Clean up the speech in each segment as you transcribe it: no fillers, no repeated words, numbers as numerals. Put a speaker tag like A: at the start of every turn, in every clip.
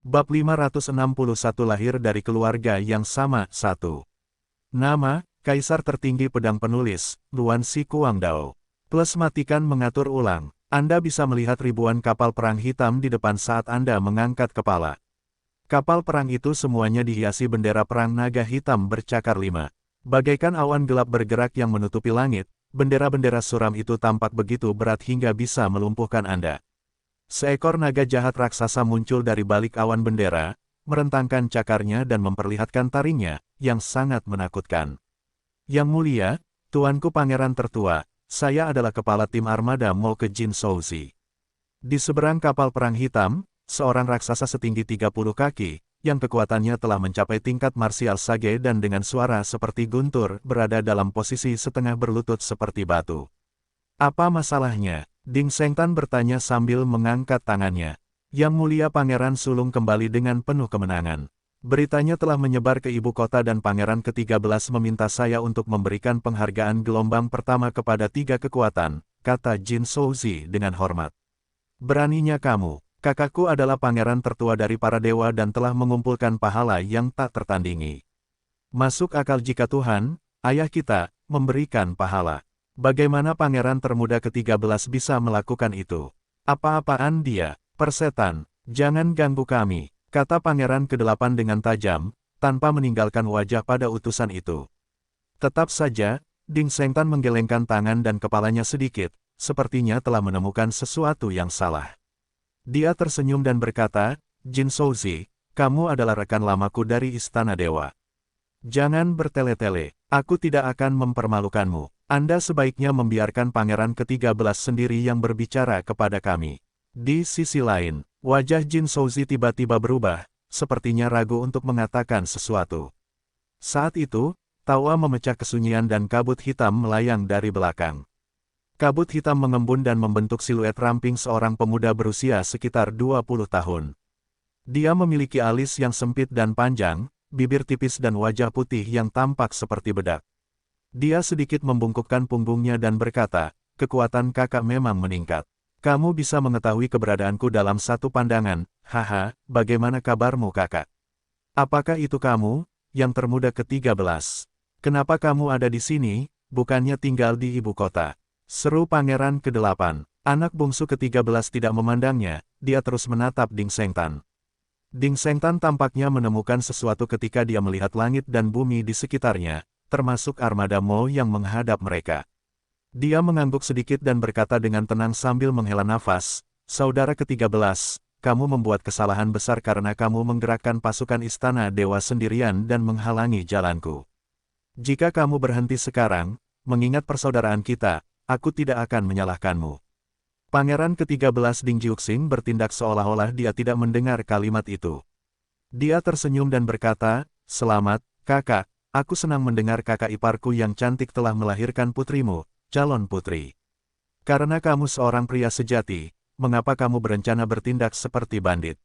A: Bab 561 lahir dari keluarga yang sama. 1. Nama, Kaisar Tertinggi Pedang Penulis, Luan Si Kuangdao. Plus matikan mengatur ulang. Anda bisa melihat ribuan kapal perang hitam di depan saat Anda mengangkat kepala. Kapal perang itu semuanya dihiasi bendera perang naga hitam bercakar 5. Bagaikan awan gelap bergerak yang menutupi langit, bendera-bendera suram itu tampak begitu berat hingga bisa melumpuhkan Anda. Seekor naga jahat raksasa muncul dari balik awan bendera, merentangkan cakarnya dan memperlihatkan taringnya, yang sangat menakutkan. Yang mulia, tuanku pangeran tertua, saya adalah kepala tim armada Molke Jin Souzi. Di seberang kapal perang hitam, seorang raksasa setinggi 30 kaki, yang kekuatannya telah mencapai tingkat martial sage dan dengan suara seperti guntur, berada dalam posisi setengah berlutut seperti batu. Apa masalahnya? Ding Sengtan bertanya sambil mengangkat tangannya. Yang mulia Pangeran sulung kembali dengan penuh kemenangan. Beritanya telah menyebar ke ibu kota dan Pangeran ke-13 meminta saya untuk memberikan penghargaan gelombang pertama kepada 3 kekuatan, kata Jin Souzi dengan hormat. Beraninya kamu, kakakku adalah pangeran tertua dari para dewa dan telah mengumpulkan pahala yang tak tertandingi. Masuk akal jika Tuhan, ayah kita, memberikan pahala. Bagaimana pangeran termuda ke-13 bisa melakukan itu? Apa-apaan dia, persetan, jangan ganggu kami, kata pangeran ke-8 dengan tajam, tanpa meninggalkan wajah pada utusan itu. Tetap saja, Ding Sengtan menggelengkan tangan dan kepalanya sedikit, sepertinya telah menemukan sesuatu yang salah. Dia tersenyum dan berkata, Jin Souzi, kamu adalah rekan lamaku dari Istana Dewa. Jangan bertele-tele, aku tidak akan mempermalukanmu. Anda sebaiknya membiarkan pangeran ke-13 sendiri yang berbicara kepada kami. Di sisi lain, wajah Jin Souzi tiba-tiba berubah, sepertinya ragu untuk mengatakan sesuatu. Saat itu, tawa memecah kesunyian dan kabut hitam melayang dari belakang. Kabut hitam mengembun dan membentuk siluet ramping seorang pemuda berusia sekitar 20 tahun. Dia memiliki alis yang sempit dan panjang, bibir tipis dan wajah putih yang tampak seperti bedak. Dia sedikit membungkukkan punggungnya dan berkata, kekuatan kakak memang meningkat. Kamu bisa mengetahui keberadaanku dalam satu pandangan, haha, bagaimana kabarmu kakak? Apakah itu kamu, yang termuda ke-13? Kenapa kamu ada di sini, bukannya tinggal di ibu kota? Seru pangeran ke-8. Anak bungsu ke-13 tidak memandangnya, dia terus menatap Ding Sengtan. Ding Sengtan tampaknya menemukan sesuatu ketika dia melihat langit dan bumi di sekitarnya, termasuk armada Mo yang menghadap mereka. Dia mengangguk sedikit dan berkata dengan tenang sambil menghela nafas, saudara ke-13, kamu membuat kesalahan besar karena kamu menggerakkan pasukan Istana Dewa sendirian dan menghalangi jalanku. Jika kamu berhenti sekarang, mengingat persaudaraan kita, aku tidak akan menyalahkanmu. Pangeran ke-13 Ding Jiuxing bertindak seolah-olah dia tidak mendengar kalimat itu. Dia tersenyum dan berkata, selamat, kakak. Aku senang mendengar kakak iparku yang cantik telah melahirkan putrimu, calon putri. Karena kamu seorang pria sejati, mengapa kamu berencana bertindak seperti bandit?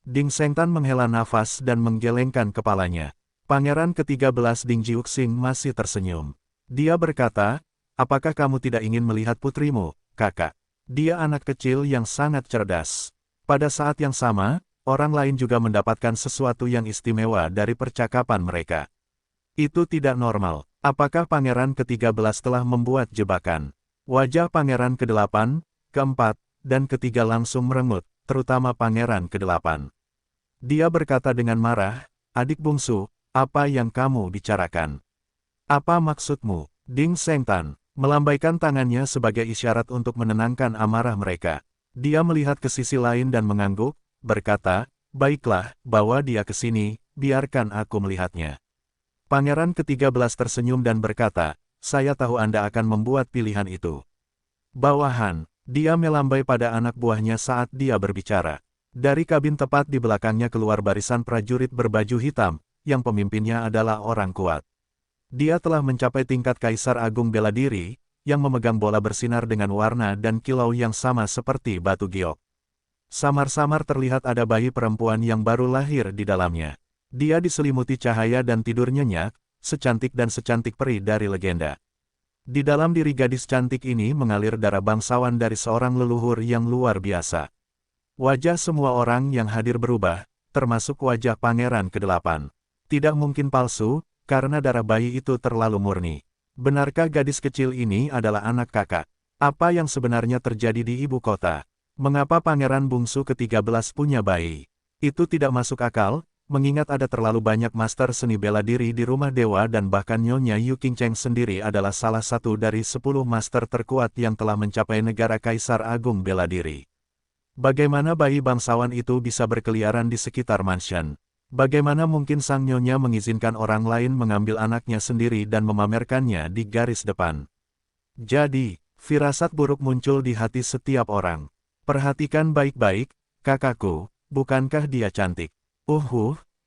A: Ding Sengtan menghela nafas dan menggelengkan kepalanya. Pangeran ke-13 Ding Jiuxing masih tersenyum. Dia berkata, apakah kamu tidak ingin melihat putrimu, kakak? Dia anak kecil yang sangat cerdas. Pada saat yang sama, orang lain juga mendapatkan sesuatu yang istimewa dari percakapan mereka. Itu tidak normal. Apakah pangeran ke-13 telah membuat jebakan? Wajah pangeran ke-8, ke-4, dan ke-3 langsung merengut, terutama pangeran ke-8. Dia berkata dengan marah, adik bungsu, apa yang kamu bicarakan? Apa maksudmu? Ding Sengtan melambaikan tangannya sebagai isyarat untuk menenangkan amarah mereka. Dia melihat ke sisi lain dan mengangguk, berkata, baiklah, bawa dia ke sini, biarkan aku melihatnya. Pangeran ke-13 tersenyum dan berkata, saya tahu Anda akan membuat pilihan itu. Bawahan, dia melambai pada anak buahnya saat dia berbicara. Dari kabin tepat di belakangnya keluar barisan prajurit berbaju hitam, yang pemimpinnya adalah orang kuat. Dia telah mencapai tingkat Kaisar Agung Bela Diri, yang memegang bola bersinar dengan warna dan kilau yang sama seperti batu giok. Samar-samar terlihat ada bayi perempuan yang baru lahir di dalamnya. Dia diselimuti cahaya dan tidur nyenyak, secantik dan secantik peri dari legenda. Di dalam diri gadis cantik ini mengalir darah bangsawan dari seorang leluhur yang luar biasa. Wajah semua orang yang hadir berubah, termasuk wajah pangeran ke-8. Tidak mungkin palsu, karena darah bayi itu terlalu murni. Benarkah gadis kecil ini adalah anak kakak? Apa yang sebenarnya terjadi di ibu kota? Mengapa pangeran bungsu ke-13 punya bayi? Itu tidak masuk akal, mengingat ada terlalu banyak master seni bela diri di rumah dewa dan bahkan Nyonya Yu Qingcheng sendiri adalah salah satu dari 10 master terkuat yang telah mencapai negara Kaisar Agung bela diri. Bagaimana bayi bangsawan itu bisa berkeliaran di sekitar mansion? Bagaimana mungkin sang nyonya mengizinkan orang lain mengambil anaknya sendiri dan memamerkannya di garis depan? Jadi, firasat buruk muncul di hati setiap orang. Perhatikan baik-baik, kakakku, bukankah dia cantik?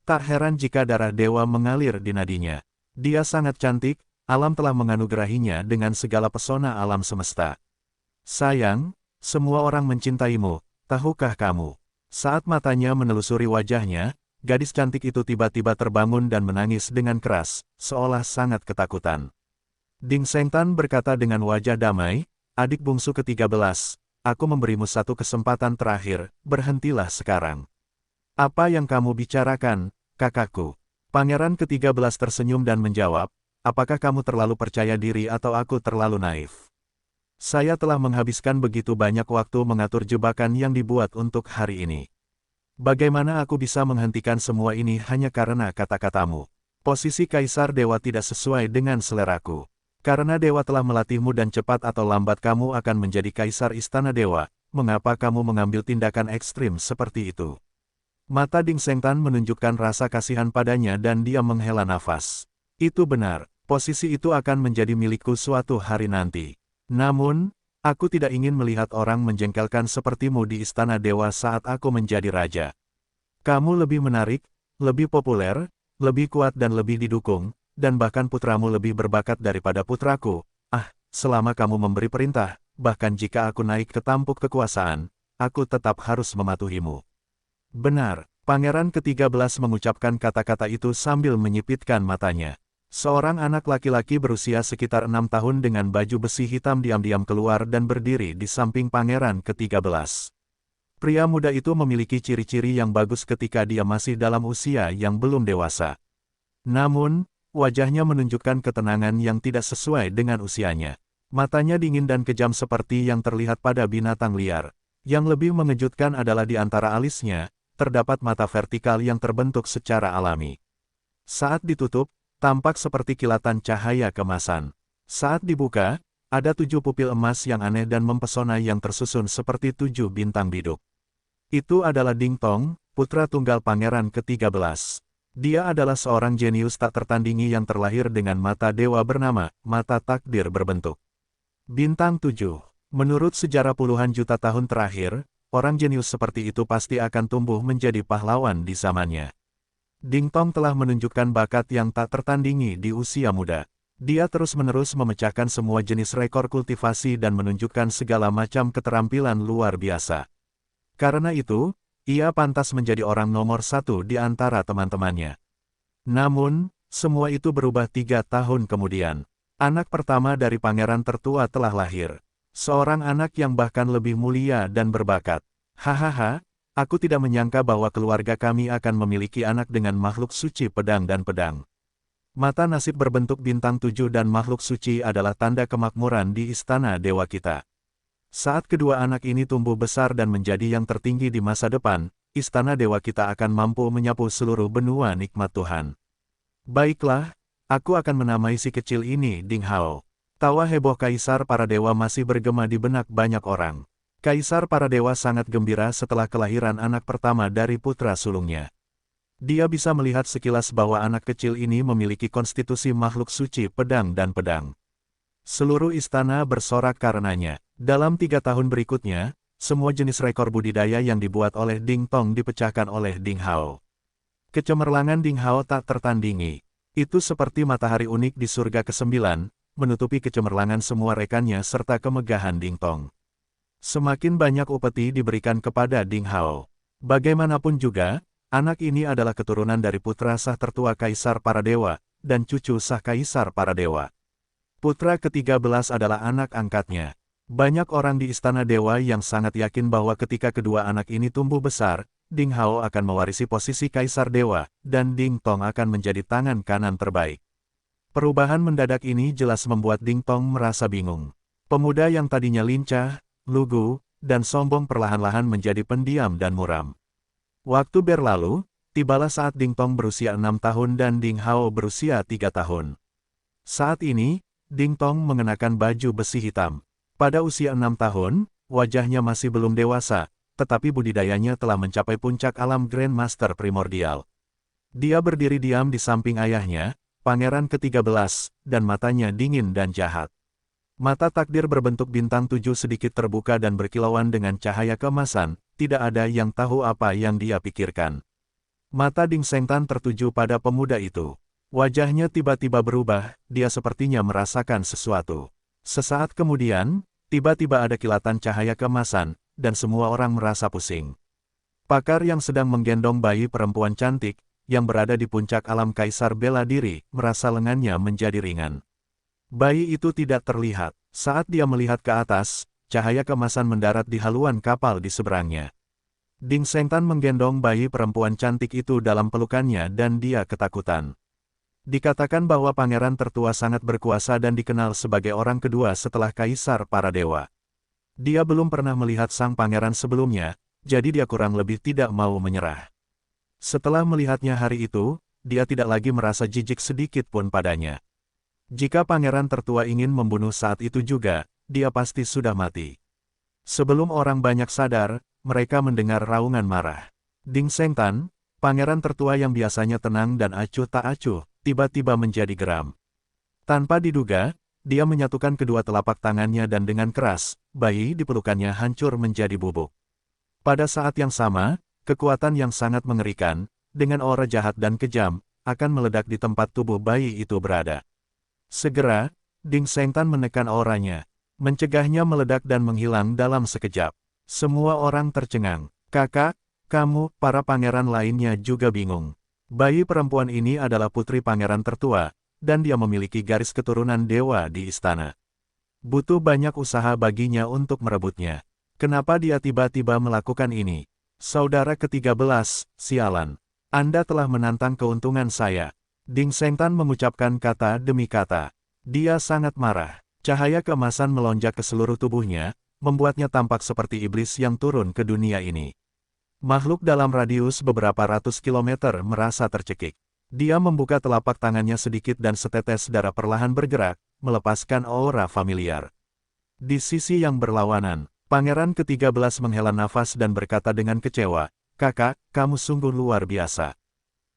A: Tak heran jika darah dewa mengalir di nadinya. Dia sangat cantik, alam telah menganugerahinya dengan segala pesona alam semesta. Sayang, semua orang mencintaimu. Tahukah kamu? Saat matanya menelusuri wajahnya, gadis cantik itu tiba-tiba terbangun dan menangis dengan keras, seolah sangat ketakutan. Ding Sengtan berkata dengan wajah damai, adik bungsu ke-13, aku memberimu satu kesempatan terakhir, berhentilah sekarang. Apa yang kamu bicarakan, kakakku? Pangeran ke-13 tersenyum dan menjawab, apakah kamu terlalu percaya diri atau aku terlalu naif? Saya telah menghabiskan begitu banyak waktu mengatur jebakan yang dibuat untuk hari ini. Bagaimana aku bisa menghentikan semua ini hanya karena kata-katamu? Posisi Kaisar Dewa tidak sesuai dengan seleraku. Karena Dewa telah melatihmu dan cepat atau lambat kamu akan menjadi Kaisar Istana Dewa, mengapa kamu mengambil tindakan ekstrim seperti itu? Mata Ding Sengtan menunjukkan rasa kasihan padanya dan dia menghela nafas. Itu benar, posisi itu akan menjadi milikku suatu hari nanti. Namun, aku tidak ingin melihat orang menjengkelkan sepertimu di Istana Dewa saat aku menjadi raja. Kamu lebih menarik, lebih populer, lebih kuat dan lebih didukung, dan bahkan putramu lebih berbakat daripada putraku. Selama kamu memberi perintah, bahkan jika aku naik ke tampuk kekuasaan, aku tetap harus mematuhimu. Benar, Pangeran ke-13 mengucapkan kata-kata itu sambil menyipitkan matanya. Seorang anak laki-laki berusia sekitar 6 tahun dengan baju besi hitam diam-diam keluar dan berdiri di samping Pangeran ke-13. Pria muda itu memiliki ciri-ciri yang bagus ketika dia masih dalam usia yang belum dewasa. Namun, wajahnya menunjukkan ketenangan yang tidak sesuai dengan usianya. Matanya dingin dan kejam seperti yang terlihat pada binatang liar. Yang lebih mengejutkan adalah di antara alisnya, terdapat mata vertikal yang terbentuk secara alami. Saat ditutup, tampak seperti kilatan cahaya kemasan. Saat dibuka, ada 7 pupil emas yang aneh dan mempesona yang tersusun seperti 7 bintang biduk. Itu adalah Ding Tong, putra tunggal Pangeran ke-13. Dia adalah seorang jenius tak tertandingi yang terlahir dengan mata dewa bernama, mata takdir berbentuk bintang 7. Menurut sejarah puluhan juta tahun terakhir, orang jenius seperti itu pasti akan tumbuh menjadi pahlawan di zamannya. Ding Tong telah menunjukkan bakat yang tak tertandingi di usia muda. Dia terus-menerus memecahkan semua jenis rekor kultivasi dan menunjukkan segala macam keterampilan luar biasa. Karena itu, ia pantas menjadi orang nomor 1 di antara teman-temannya. Namun, semua itu berubah 3 tahun kemudian. Anak pertama dari pangeran tertua telah lahir. Seorang anak yang bahkan lebih mulia dan berbakat. Hahaha. Aku tidak menyangka bahwa keluarga kami akan memiliki anak dengan makhluk suci pedang dan pedang. Mata nasib berbentuk bintang 7 dan makhluk suci adalah tanda kemakmuran di Istana Dewa kita. Saat kedua anak ini tumbuh besar dan menjadi yang tertinggi di masa depan, Istana Dewa kita akan mampu menyapu seluruh benua nikmat Tuhan. Baiklah, aku akan menamai si kecil ini Ding Hao. Tawa heboh Kaisar para dewa masih bergema di benak banyak orang. Kaisar para dewa sangat gembira setelah kelahiran anak pertama dari putra sulungnya. Dia bisa melihat sekilas bahwa anak kecil ini memiliki konstitusi makhluk suci pedang dan pedang. Seluruh istana bersorak karenanya. Dalam 3 tahun berikutnya, semua jenis rekor budidaya yang dibuat oleh Ding Tong dipecahkan oleh Ding Hao. Kecemerlangan Ding Hao tak tertandingi. Itu seperti matahari unik di surga ke-9, menutupi kecemerlangan semua rekannya serta kemegahan Ding Tong. Semakin banyak upeti diberikan kepada Ding Hao. Bagaimanapun juga, anak ini adalah keturunan dari putra sah tertua Kaisar para dewa, dan cucu sah Kaisar para dewa. Putra ke-13 adalah anak angkatnya. Banyak orang di Istana Dewa yang sangat yakin bahwa ketika kedua anak ini tumbuh besar, Ding Hao akan mewarisi posisi Kaisar Dewa, dan Ding Tong akan menjadi tangan kanan terbaik. Perubahan mendadak ini jelas membuat Ding Tong merasa bingung. Pemuda yang tadinya lincah, lugu, dan sombong perlahan-lahan menjadi pendiam dan muram. Waktu berlalu, tibalah saat Ding Tong berusia 6 tahun dan Ding Hao berusia 3 tahun. Saat ini, Ding Tong mengenakan baju besi hitam. Pada usia 6 tahun, wajahnya masih belum dewasa, tetapi budidayanya telah mencapai puncak alam Grandmaster Primordial. Dia berdiri diam di samping ayahnya, Pangeran ke-13, dan matanya dingin dan jahat. Mata takdir berbentuk bintang 7 sedikit terbuka dan berkilauan dengan cahaya keemasan, tidak ada yang tahu apa yang dia pikirkan. Mata Ding Sengtan tertuju pada pemuda itu. Wajahnya tiba-tiba berubah, dia sepertinya merasakan sesuatu. Sesaat kemudian, tiba-tiba ada kilatan cahaya keemasan, dan semua orang merasa pusing. Pakar yang sedang menggendong bayi perempuan cantik, yang berada di puncak alam Kaisar bela diri, merasa lengannya menjadi ringan. Bayi itu tidak terlihat. Saat dia melihat ke atas, cahaya keemasan mendarat di haluan kapal di seberangnya. Ding Sengtan menggendong bayi perempuan cantik itu dalam pelukannya dan dia ketakutan. Dikatakan bahwa pangeran tertua sangat berkuasa dan dikenal sebagai orang kedua setelah Kaisar para dewa. Dia belum pernah melihat sang pangeran sebelumnya, jadi dia kurang lebih tidak mau menyerah. Setelah melihatnya hari itu, dia tidak lagi merasa jijik sedikit pun padanya. Jika pangeran tertua ingin membunuh saat itu juga, dia pasti sudah mati. Sebelum orang banyak sadar, mereka mendengar raungan marah. Ding Sengtan, pangeran tertua yang biasanya tenang dan acuh tak acuh, tiba-tiba menjadi geram. Tanpa diduga, dia menyatukan kedua telapak tangannya dan dengan keras, bayi di pelukannya hancur menjadi bubuk. Pada saat yang sama, kekuatan yang sangat mengerikan, dengan aura jahat dan kejam, akan meledak di tempat tubuh bayi itu berada. Segera, Ding Sengtan menekan auranya, mencegahnya meledak dan menghilang dalam sekejap. Semua orang tercengang. Kakak, kamu, para pangeran lainnya juga bingung. Bayi perempuan ini adalah putri pangeran tertua, dan dia memiliki garis keturunan dewa di istana. Butuh banyak usaha baginya untuk merebutnya. Kenapa dia tiba-tiba melakukan ini? Saudara ke-13, sialan. Anda telah menantang keuntungan saya. Ding Sengtan mengucapkan kata demi kata. Dia sangat marah. Cahaya keemasan melonjak ke seluruh tubuhnya, membuatnya tampak seperti iblis yang turun ke dunia ini. Makhluk dalam radius beberapa ratus kilometer merasa tercekik. Dia membuka telapak tangannya sedikit dan setetes darah perlahan bergerak, melepaskan aura familiar. Di sisi yang berlawanan, Pangeran ke-13 menghela nafas dan berkata dengan kecewa, "Kakak, kamu sungguh luar biasa.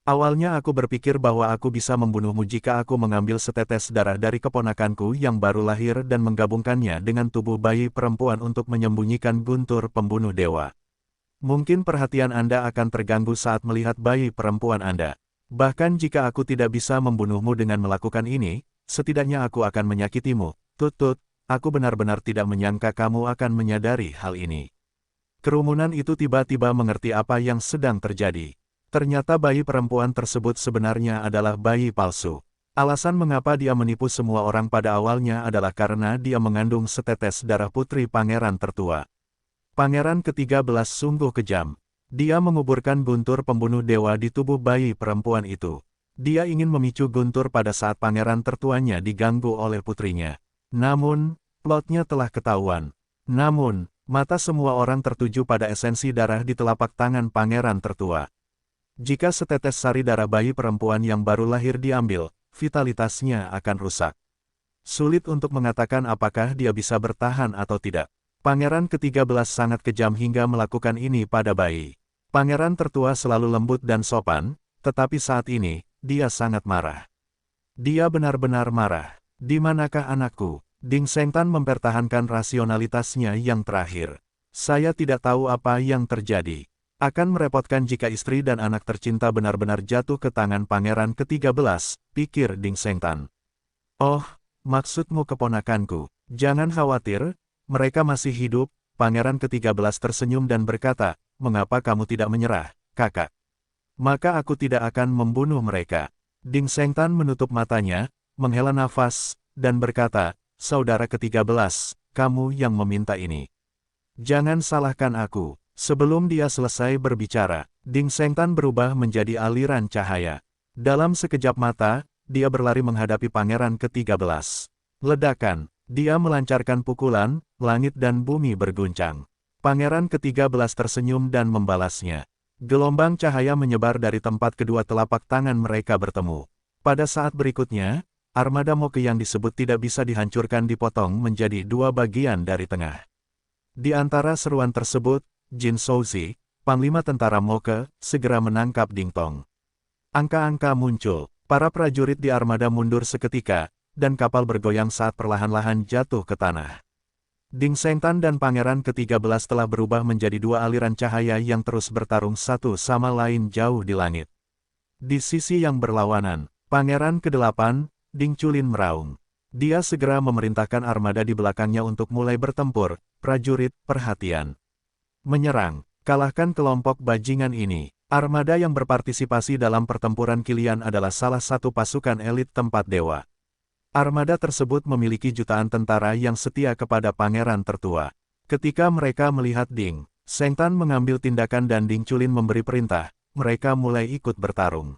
A: Awalnya aku berpikir bahwa aku bisa membunuhmu jika aku mengambil setetes darah dari keponakanku yang baru lahir dan menggabungkannya dengan tubuh bayi perempuan untuk menyembunyikan guntur pembunuh dewa. Mungkin perhatian Anda akan terganggu saat melihat bayi perempuan Anda. Bahkan jika aku tidak bisa membunuhmu dengan melakukan ini, setidaknya aku akan menyakitimu. Tut-tut, aku benar-benar tidak menyangka kamu akan menyadari hal ini." Kerumunan itu tiba-tiba mengerti apa yang sedang terjadi. Ternyata bayi perempuan tersebut sebenarnya adalah bayi palsu. Alasan mengapa dia menipu semua orang pada awalnya adalah karena dia mengandung setetes darah putri pangeran tertua. Pangeran ke-13 sungguh kejam. Dia menguburkan guntur pembunuh dewa di tubuh bayi perempuan itu. Dia ingin memicu guntur pada saat pangeran tertuanya diganggu oleh putrinya. Namun, plotnya telah ketahuan. Namun, mata semua orang tertuju pada esensi darah di telapak tangan pangeran tertua. Jika setetes sari darah bayi perempuan yang baru lahir diambil, vitalitasnya akan rusak. Sulit untuk mengatakan apakah dia bisa bertahan atau tidak. Pangeran ke-13 sangat kejam hingga melakukan ini pada bayi. Pangeran tertua selalu lembut dan sopan, tetapi saat ini, dia sangat marah. Dia benar-benar marah. Di manakah anakku? Ding Sengtan mempertahankan rasionalitasnya yang terakhir. Saya tidak tahu apa yang terjadi. Akan merepotkan jika istri dan anak tercinta benar-benar jatuh ke tangan Pangeran ke-13, pikir Ding Sengtan. Oh, maksudmu keponakanku. Jangan khawatir, mereka masih hidup. Pangeran ke-13 tersenyum dan berkata, "Mengapa kamu tidak menyerah, kakak? Maka aku tidak akan membunuh mereka." Ding Sengtan menutup matanya, menghela nafas, dan berkata, "Saudara ke-13, kamu yang meminta ini. Jangan salahkan aku. Sebelum dia selesai berbicara, Ding Sengtan berubah menjadi aliran cahaya. Dalam sekejap mata, dia berlari menghadapi pangeran ke-13. Ledakan, dia melancarkan pukulan, langit dan bumi berguncang. Pangeran ke-13 tersenyum dan membalasnya. Gelombang cahaya menyebar dari tempat kedua telapak tangan mereka bertemu. Pada saat berikutnya, armada Moke yang disebut tidak bisa dihancurkan dipotong menjadi dua bagian dari tengah. Di antara seruan tersebut, Jin Shouzi, Panglima Tentara Moke, segera menangkap Ding Tong. Angka-angka muncul, para prajurit di armada mundur seketika, dan kapal bergoyang saat perlahan-lahan jatuh ke tanah. Ding Sengtan dan Pangeran ke-13 telah berubah menjadi dua aliran cahaya yang terus bertarung satu sama lain jauh di langit. Di sisi yang berlawanan, Pangeran ke-8, Ding Chulin meraung. Dia segera memerintahkan armada di belakangnya untuk mulai bertempur. Prajurit, perhatian. Menyerang, kalahkan kelompok bajingan ini. Armada yang berpartisipasi dalam pertempuran Kilian adalah salah satu pasukan elit tempat dewa. Armada tersebut memiliki jutaan tentara yang setia kepada pangeran tertua. Ketika mereka melihat Ding Sengtan mengambil tindakan dan Ding Chulin memberi perintah, mereka mulai ikut bertarung.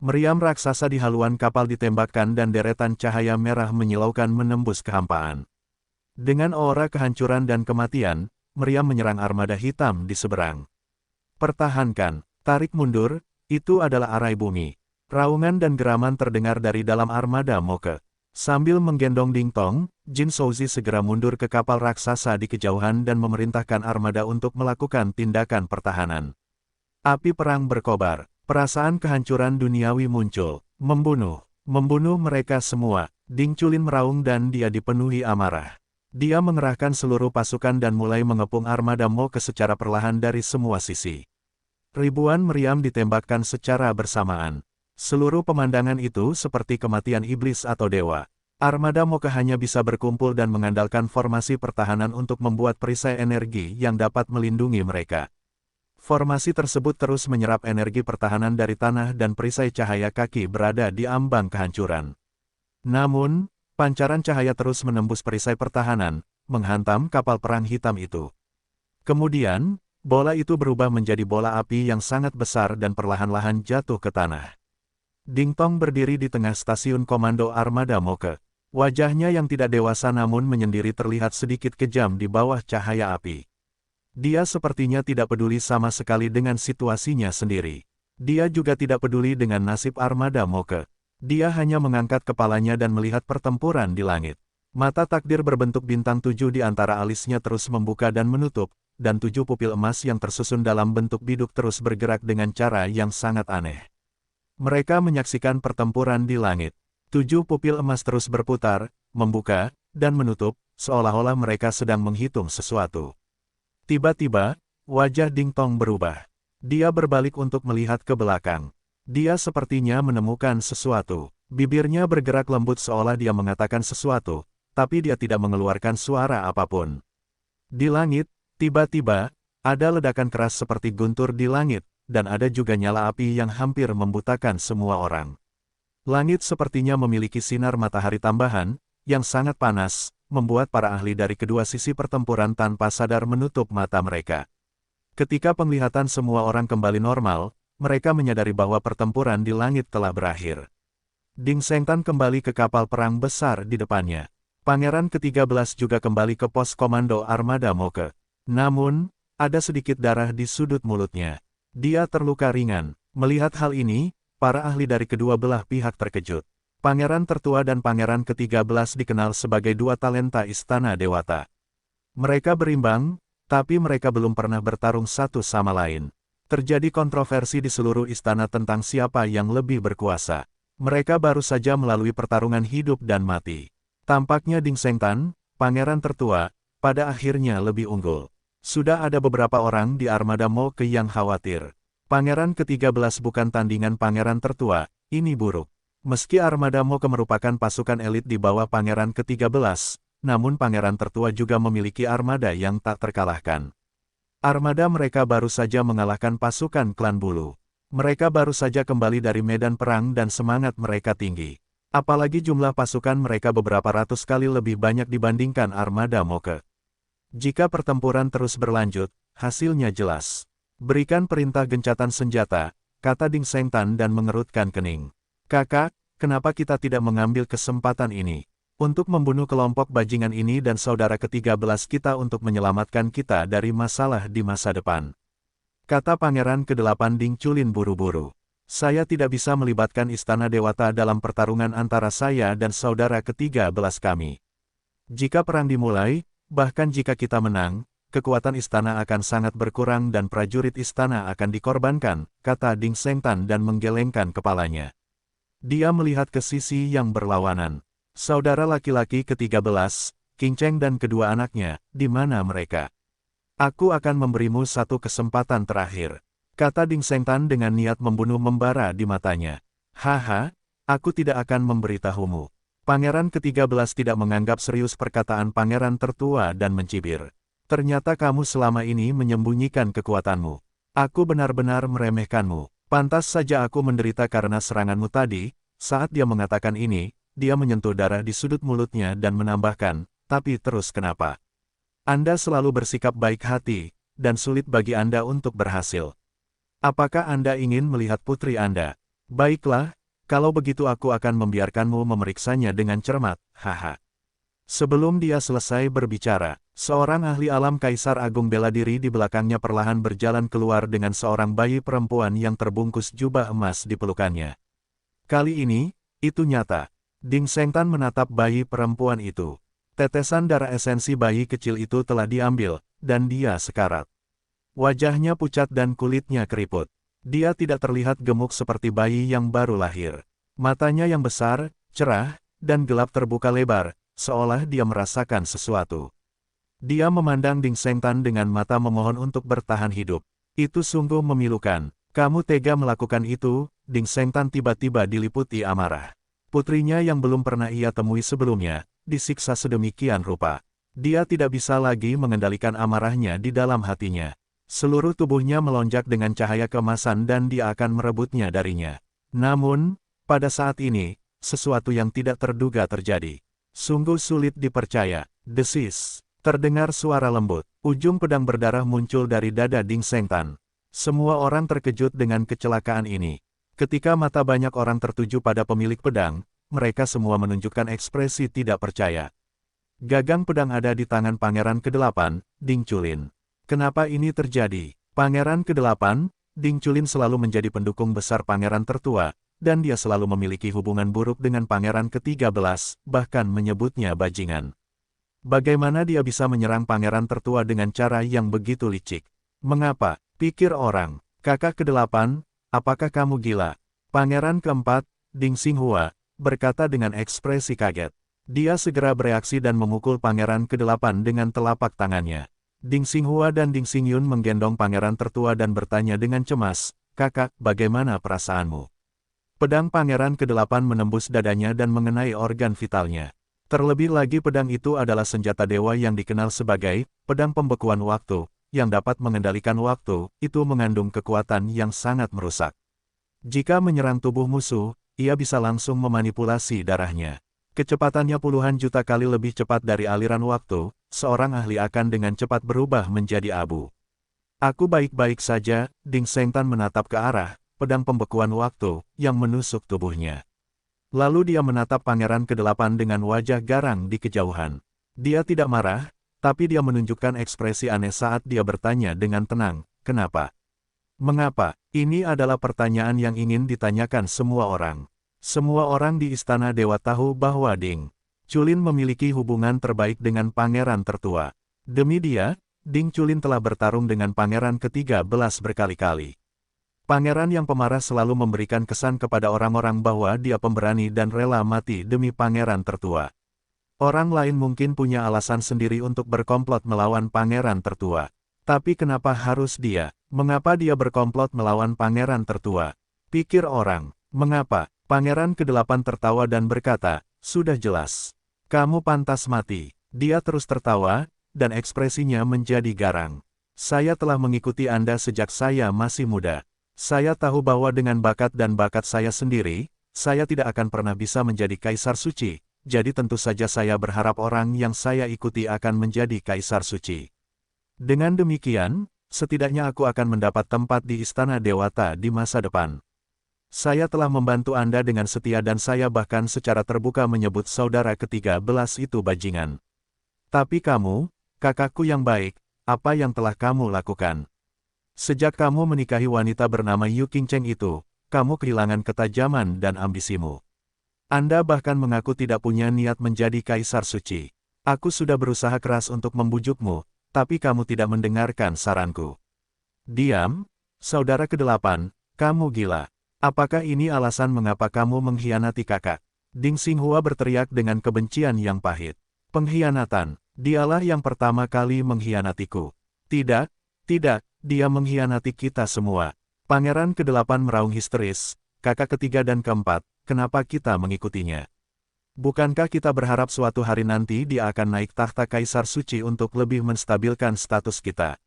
A: Meriam raksasa di haluan kapal ditembakkan dan deretan cahaya merah menyilaukan menembus kehampaan. Dengan aura kehancuran dan kematian, meriam menyerang armada hitam di seberang. Pertahankan, tarik mundur, itu adalah arai bumi. Raungan dan geraman terdengar dari dalam armada Moke. Sambil menggendong Ding Tong, Jin Shouzi segera mundur ke kapal raksasa di kejauhan dan memerintahkan armada untuk melakukan tindakan pertahanan. Api perang berkobar, perasaan kehancuran duniawi muncul. Membunuh mereka semua. Ding Chulin meraung dan dia dipenuhi amarah. Dia mengerahkan seluruh pasukan dan mulai mengepung armada Moke secara perlahan dari semua sisi. Ribuan meriam ditembakkan secara bersamaan. Seluruh pemandangan itu seperti kematian iblis atau dewa. Armada Moke hanya bisa berkumpul dan mengandalkan formasi pertahanan untuk membuat perisai energi yang dapat melindungi mereka. Formasi tersebut terus menyerap energi pertahanan dari tanah dan perisai cahaya kaki berada di ambang kehancuran. Namun, pancaran cahaya terus menembus perisai pertahanan, menghantam kapal perang hitam itu. Kemudian, bola itu berubah menjadi bola api yang sangat besar dan perlahan-lahan jatuh ke tanah. Ding Tong berdiri di tengah stasiun komando armada Moke. Wajahnya yang tidak dewasa namun menyendiri terlihat sedikit kejam di bawah cahaya api. Dia sepertinya tidak peduli sama sekali dengan situasinya sendiri. Dia juga tidak peduli dengan nasib armada Moke. Dia hanya mengangkat kepalanya dan melihat pertempuran di langit. Mata takdir berbentuk bintang 7 di antara alisnya terus membuka dan menutup, dan 7 pupil emas yang tersusun dalam bentuk biduk terus bergerak dengan cara yang sangat aneh. Mereka menyaksikan pertempuran di langit. 7 pupil emas terus berputar, membuka, dan menutup, seolah-olah mereka sedang menghitung sesuatu. Tiba-tiba, wajah Ding Tong berubah. Dia berbalik untuk melihat ke belakang. Dia sepertinya menemukan sesuatu. Bibirnya bergerak lembut seolah dia mengatakan sesuatu, tapi dia tidak mengeluarkan suara apapun. Di langit, tiba-tiba, ada ledakan keras seperti guntur di langit, dan ada juga nyala api yang hampir membutakan semua orang. Langit sepertinya memiliki sinar matahari tambahan, yang sangat panas, membuat para ahli dari kedua sisi pertempuran tanpa sadar menutup mata mereka. Ketika penglihatan semua orang kembali normal, mereka menyadari bahwa pertempuran di langit telah berakhir. Ding Sengtan kembali ke kapal perang besar di depannya. Pangeran ke-13 juga kembali ke pos komando armada Moke. Namun, ada sedikit darah di sudut mulutnya. Dia terluka ringan. Melihat hal ini, para ahli dari kedua belah pihak terkejut. Pangeran tertua dan pangeran ke-13 dikenal sebagai dua talenta istana dewata. Mereka berimbang, tapi mereka belum pernah bertarung satu sama lain. Terjadi kontroversi di seluruh istana tentang siapa yang lebih berkuasa. Mereka baru saja melalui pertarungan hidup dan mati. Tampaknya Ding Sengtan, pangeran tertua, pada akhirnya lebih unggul. Sudah ada beberapa orang di armada Moke yang khawatir. Pangeran ke-13 bukan tandingan pangeran tertua, ini buruk. Meski armada Moke merupakan pasukan elit di bawah pangeran ke-13, namun pangeran tertua juga memiliki armada yang tak terkalahkan. Armada mereka baru saja mengalahkan pasukan klan bulu. Mereka baru saja kembali dari medan perang dan semangat mereka tinggi. Apalagi jumlah pasukan mereka beberapa ratus kali lebih banyak dibandingkan armada Moke. Jika pertempuran terus berlanjut, hasilnya jelas. Berikan perintah gencatan senjata, kata Ding Sengtan dan mengerutkan kening. Kakak, kenapa kita tidak mengambil kesempatan ini untuk membunuh kelompok bajingan ini dan saudara ke-13 kita untuk menyelamatkan kita dari masalah di masa depan? Kata Pangeran ke-8 Ding Chulin buru-buru. Saya tidak bisa melibatkan Istana Dewata dalam pertarungan antara saya dan saudara ke-13 kami. Jika perang dimulai, bahkan jika kita menang, kekuatan istana akan sangat berkurang dan prajurit istana akan dikorbankan, kata Ding Sengtan dan menggelengkan kepalanya. Dia melihat ke sisi yang berlawanan. Saudara laki-laki ke-13, Qing Cheng dan kedua anaknya, di mana mereka? Aku akan memberimu satu kesempatan terakhir, kata Ding Sengtan dengan niat membunuh membara di matanya. Haha, aku tidak akan memberitahumu. Pangeran ke-13 tidak menganggap serius perkataan pangeran tertua dan mencibir. Ternyata kamu selama ini menyembunyikan kekuatanmu. Aku benar-benar meremehkanmu. Pantas saja aku menderita karena seranganmu tadi. Saat dia mengatakan ini, dia menyentuh darah di sudut mulutnya dan menambahkan, tapi terus kenapa? Anda selalu bersikap baik hati, dan sulit bagi Anda untuk berhasil. Apakah Anda ingin melihat putri Anda? Baiklah, kalau begitu aku akan membiarkanmu memeriksanya dengan cermat, haha. Sebelum dia selesai berbicara, seorang ahli alam Kaisar Agung bela diri di belakangnya perlahan berjalan keluar dengan seorang bayi perempuan yang terbungkus jubah emas di pelukannya. Kali ini, itu nyata. Ding Sengtan menatap bayi perempuan itu. Tetesan darah esensi bayi kecil itu telah diambil, dan dia sekarat. Wajahnya pucat dan kulitnya keriput. Dia tidak terlihat gemuk seperti bayi yang baru lahir. Matanya yang besar, cerah, dan gelap terbuka lebar, seolah dia merasakan sesuatu. Dia memandang Ding Sengtan dengan mata memohon untuk bertahan hidup. Itu sungguh memilukan. Kamu tega melakukan itu, Ding Sengtan tiba-tiba diliputi amarah. Putrinya yang belum pernah ia temui sebelumnya, disiksa sedemikian rupa. Dia tidak bisa lagi mengendalikan amarahnya di dalam hatinya. Seluruh tubuhnya melonjak dengan cahaya keemasan dan dia akan merebutnya darinya. Namun, pada saat ini, sesuatu yang tidak terduga terjadi. Sungguh sulit dipercaya. Desis. Terdengar suara lembut. Ujung pedang berdarah muncul dari dada Ding Sengtan. Semua orang terkejut dengan kecelakaan ini. Ketika mata banyak orang tertuju pada pemilik pedang, mereka semua menunjukkan ekspresi tidak percaya. Gagang pedang ada di tangan Pangeran ke-8, Ding Chulin. Kenapa ini terjadi? Pangeran ke-8, Ding Chulin selalu menjadi pendukung besar Pangeran tertua, dan dia selalu memiliki hubungan buruk dengan Pangeran ke-13, bahkan menyebutnya bajingan. Bagaimana dia bisa menyerang Pangeran tertua dengan cara yang begitu licik? Mengapa? Pikir orang. Kakak ke-8, apakah kamu gila? Pangeran ke-4, Ding Xinghua, berkata dengan ekspresi kaget. Dia segera bereaksi dan memukul Pangeran ke-8 dengan telapak tangannya. Ding Xinghua dan Ding Xingyun menggendong Pangeran tertua dan bertanya dengan cemas, "Kakak, bagaimana perasaanmu?" Pedang Pangeran ke-8 menembus dadanya dan mengenai organ vitalnya. Terlebih lagi pedang itu adalah senjata dewa yang dikenal sebagai pedang pembekuan waktu, yang dapat mengendalikan waktu, itu mengandung kekuatan yang sangat merusak. Jika menyerang tubuh musuh, ia bisa langsung memanipulasi darahnya. Kecepatannya puluhan juta kali lebih cepat dari aliran waktu, seorang ahli akan dengan cepat berubah menjadi abu. Aku baik-baik saja, Ding Sengtan menatap ke arah pedang pembekuan waktu, yang menusuk tubuhnya. Lalu dia menatap Pangeran ke-8 dengan wajah garang di kejauhan. Dia tidak marah, tapi dia menunjukkan ekspresi aneh saat dia bertanya dengan tenang, "Kenapa? Mengapa?" Ini adalah pertanyaan yang ingin ditanyakan semua orang. Semua orang di Istana Dewa tahu bahwa Ding Chulin memiliki hubungan terbaik dengan Pangeran tertua. Demi dia, Ding Chulin telah bertarung dengan Pangeran ke-13 berkali-kali. Pangeran yang pemarah selalu memberikan kesan kepada orang-orang bahwa dia pemberani dan rela mati demi Pangeran tertua. Orang lain mungkin punya alasan sendiri untuk berkomplot melawan Pangeran tertua. Tapi kenapa harus dia? Mengapa dia berkomplot melawan Pangeran tertua? Pikir orang. Mengapa? Pangeran ke-8 tertawa dan berkata, "Sudah jelas. Kamu pantas mati." Dia terus tertawa, dan ekspresinya menjadi garang. "Saya telah mengikuti Anda sejak saya masih muda. Saya tahu bahwa dengan bakat dan bakat saya sendiri, saya tidak akan pernah bisa menjadi Kaisar Suci, jadi tentu saja saya berharap orang yang saya ikuti akan menjadi Kaisar Suci. Dengan demikian, setidaknya aku akan mendapat tempat di Istana Dewata di masa depan. Saya telah membantu Anda dengan setia dan saya bahkan secara terbuka menyebut saudara ke-13 itu bajingan. Tapi kamu, kakakku yang baik, apa yang telah kamu lakukan? Sejak kamu menikahi wanita bernama Yu Qingcheng itu, kamu kehilangan ketajaman dan ambisimu. Anda bahkan mengaku tidak punya niat menjadi kaisar suci. Aku sudah berusaha keras untuk membujukmu, tapi kamu tidak mendengarkan saranku. Diam, saudara ke-8, kamu gila. Apakah ini alasan mengapa kamu mengkhianati kakak? Ding Xinghua berteriak dengan kebencian yang pahit. Pengkhianatan, dialah yang pertama kali mengkhianatiku. Tidak, tidak, dia mengkhianati kita semua. Pangeran ke-8 meraung histeris, kakak ketiga dan keempat, kenapa kita mengikutinya? Bukankah kita berharap suatu hari nanti dia akan naik tahta kaisar suci untuk lebih menstabilkan status kita?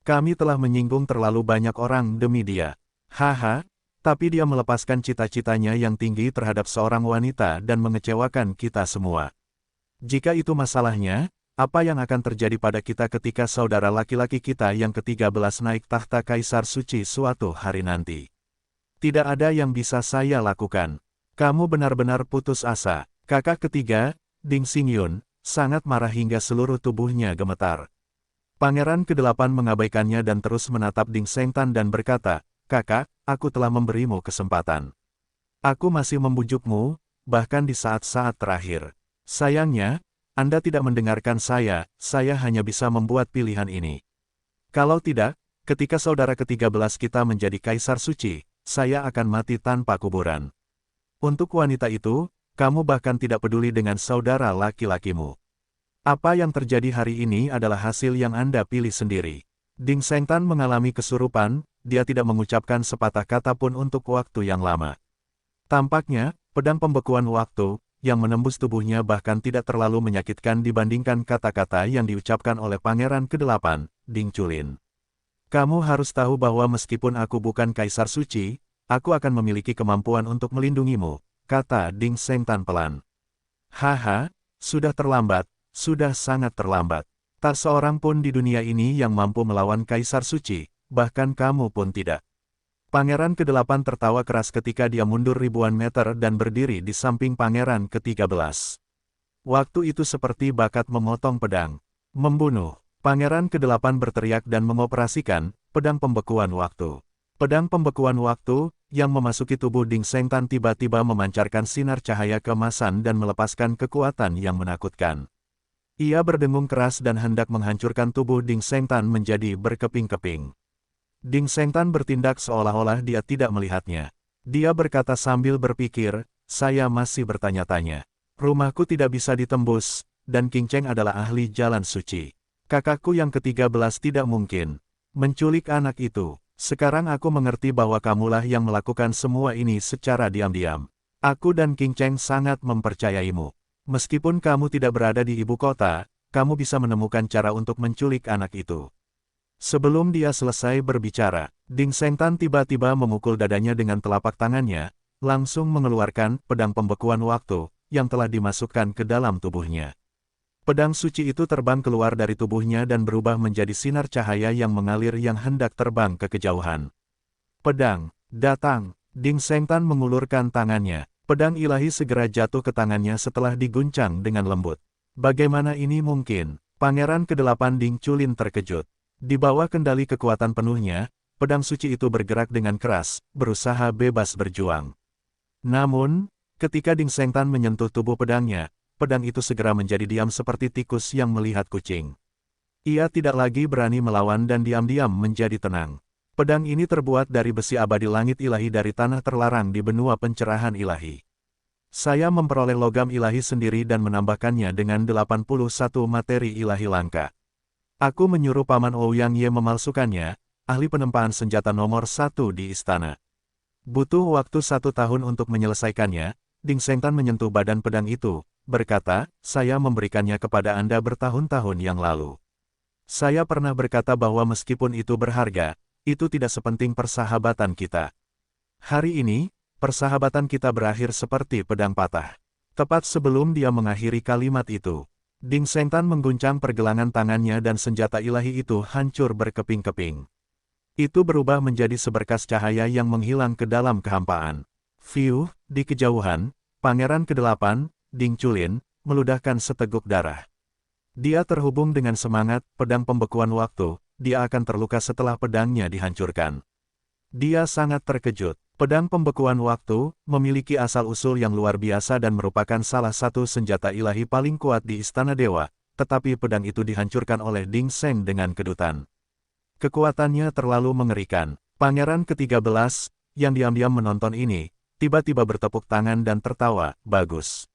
A: Kami telah menyinggung terlalu banyak orang demi dia. Haha. Tapi dia melepaskan cita-citanya yang tinggi terhadap seorang wanita dan mengecewakan kita semua. Jika itu masalahnya, apa yang akan terjadi pada kita ketika saudara laki-laki kita yang ke-13 naik tahta kaisar suci suatu hari nanti? Tidak ada yang bisa saya lakukan. Kamu benar-benar putus asa. Kakak ketiga, Ding Xingyun, sangat marah hingga seluruh tubuhnya gemetar. Pangeran ke-8 mengabaikannya dan terus menatap Ding Shengtan dan berkata, "Kakak, aku telah memberimu kesempatan. Aku masih membujukmu, bahkan di saat-saat terakhir. Sayangnya, Anda tidak mendengarkan saya hanya bisa membuat pilihan ini. Kalau tidak, ketika saudara ke-13 kita menjadi kaisar suci, saya akan mati tanpa kuburan. Untuk wanita itu, kamu bahkan tidak peduli dengan saudara laki-lakimu. Apa yang terjadi hari ini adalah hasil yang Anda pilih sendiri." Ding Shengtan mengalami kesurupan, dia tidak mengucapkan sepatah kata pun untuk waktu yang lama. Tampaknya, pedang pembekuan waktu, yang menembus tubuhnya bahkan tidak terlalu menyakitkan dibandingkan kata-kata yang diucapkan oleh Pangeran ke-8, Ding Chulin. Kamu harus tahu bahwa meskipun aku bukan kaisar suci, aku akan memiliki kemampuan untuk melindungimu, kata Ding Shengtan pelan. Haha, sudah terlambat, sudah sangat terlambat. Tak seorang pun di dunia ini yang mampu melawan kaisar suci, bahkan kamu pun tidak. Pangeran ke-8 tertawa keras ketika dia mundur ribuan meter dan berdiri di samping Pangeran ke-13. Waktu itu seperti bakat memotong pedang. Membunuh. Pangeran ke-8 berteriak dan mengoperasikan pedang pembekuan waktu. Pedang pembekuan waktu, yang memasuki tubuh Ding Shengtan tiba-tiba memancarkan sinar cahaya keemasan dan melepaskan kekuatan yang menakutkan. Ia berdengung keras dan hendak menghancurkan tubuh Ding Shengtan menjadi berkeping-keping. Ding Shengtan bertindak seolah-olah dia tidak melihatnya. Dia berkata sambil berpikir, saya masih bertanya-tanya. Rumahku tidak bisa ditembus, dan Qingcheng adalah ahli jalan suci. Kakakku yang ke-13 tidak mungkin menculik anak itu. Sekarang aku mengerti bahwa kamulah yang melakukan semua ini secara diam-diam. Aku dan Qingcheng sangat mempercayaimu. Meskipun kamu tidak berada di ibu kota, kamu bisa menemukan cara untuk menculik anak itu. Sebelum dia selesai berbicara, Ding Shengtan tiba-tiba memukul dadanya dengan telapak tangannya, langsung mengeluarkan pedang pembekuan waktu, yang telah dimasukkan ke dalam tubuhnya. Pedang suci itu terbang keluar dari tubuhnya dan berubah menjadi sinar cahaya yang mengalir yang hendak terbang ke kejauhan. Pedang, datang! Ding Shengtan mengulurkan tangannya. Pedang ilahi segera jatuh ke tangannya setelah diguncang dengan lembut. Bagaimana ini mungkin? Pangeran ke-8 Ding Chulin terkejut. Di bawah kendali kekuatan penuhnya, pedang suci itu bergerak dengan keras, berusaha bebas berjuang. Namun, ketika Ding Shengtan menyentuh tubuh pedangnya, pedang itu segera menjadi diam seperti tikus yang melihat kucing. Ia tidak lagi berani melawan dan diam-diam menjadi tenang. Pedang ini terbuat dari besi abadi langit ilahi dari tanah terlarang di benua pencerahan ilahi. Saya memperoleh logam ilahi sendiri dan menambahkannya dengan 81 materi ilahi langka. Aku menyuruh Paman Ouyang Ye memalsukannya, ahli penempaan senjata nomor 1 di istana. Butuh waktu 1 tahun untuk menyelesaikannya. Ding Shengtan menyentuh badan pedang itu, berkata, saya memberikannya kepada Anda bertahun-tahun yang lalu. Saya pernah berkata bahwa meskipun itu berharga, itu tidak sepenting persahabatan kita. Hari ini, persahabatan kita berakhir seperti pedang patah. Tepat sebelum dia mengakhiri kalimat itu, Ding Sengtan mengguncang pergelangan tangannya dan senjata ilahi itu hancur berkeping-keping. Itu berubah menjadi seberkas cahaya yang menghilang ke dalam kehampaan. Fiu, di kejauhan, Pangeran ke-8, Ding Chulin, meludahkan seteguk darah. Dia terhubung dengan semangat, pedang pembekuan waktu, dia akan terluka setelah pedangnya dihancurkan. Dia sangat terkejut. Pedang pembekuan waktu memiliki asal-usul yang luar biasa dan merupakan salah satu senjata ilahi paling kuat di Istana Dewa, tetapi pedang itu dihancurkan oleh Ding Seng dengan kedutan. Kekuatannya terlalu mengerikan. Pangeran ke-13, yang diam-diam menonton ini, tiba-tiba bertepuk tangan dan tertawa, bagus.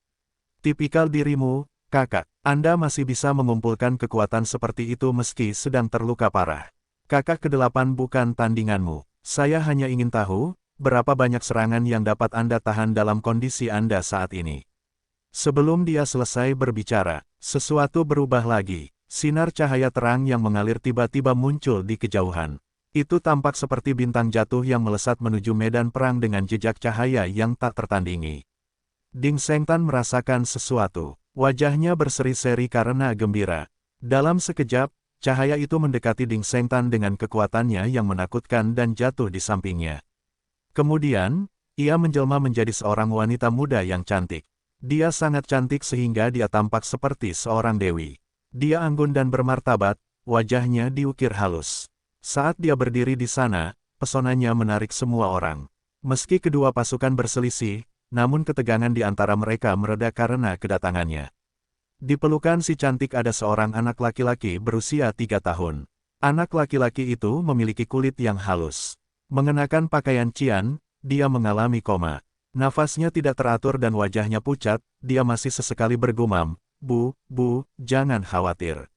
A: Tipikal dirimu, kakak. Anda masih bisa mengumpulkan kekuatan seperti itu meski sedang terluka parah. Kakak ke-8 bukan tandinganmu. Saya hanya ingin tahu, berapa banyak serangan yang dapat Anda tahan dalam kondisi Anda saat ini. Sebelum dia selesai berbicara, sesuatu berubah lagi. Sinar cahaya terang yang mengalir tiba-tiba muncul di kejauhan. Itu tampak seperti bintang jatuh yang melesat menuju medan perang dengan jejak cahaya yang tak tertandingi. Ding Sengtan merasakan sesuatu. Wajahnya berseri-seri karena gembira. Dalam sekejap, cahaya itu mendekati Ding Sengtan dengan kekuatannya yang menakutkan dan jatuh di sampingnya. Kemudian, ia menjelma menjadi seorang wanita muda yang cantik. Dia sangat cantik sehingga dia tampak seperti seorang dewi. Dia anggun dan bermartabat, wajahnya diukir halus. Saat dia berdiri di sana, pesonanya menarik semua orang. Meski kedua pasukan berselisih, namun ketegangan di antara mereka mereda karena kedatangannya. Di pelukan si cantik ada seorang anak laki-laki berusia 3 tahun. Anak laki-laki itu memiliki kulit yang halus. Mengenakan pakaian cian, dia mengalami koma. Nafasnya tidak teratur dan wajahnya pucat, dia masih sesekali bergumam, Bu, jangan khawatir.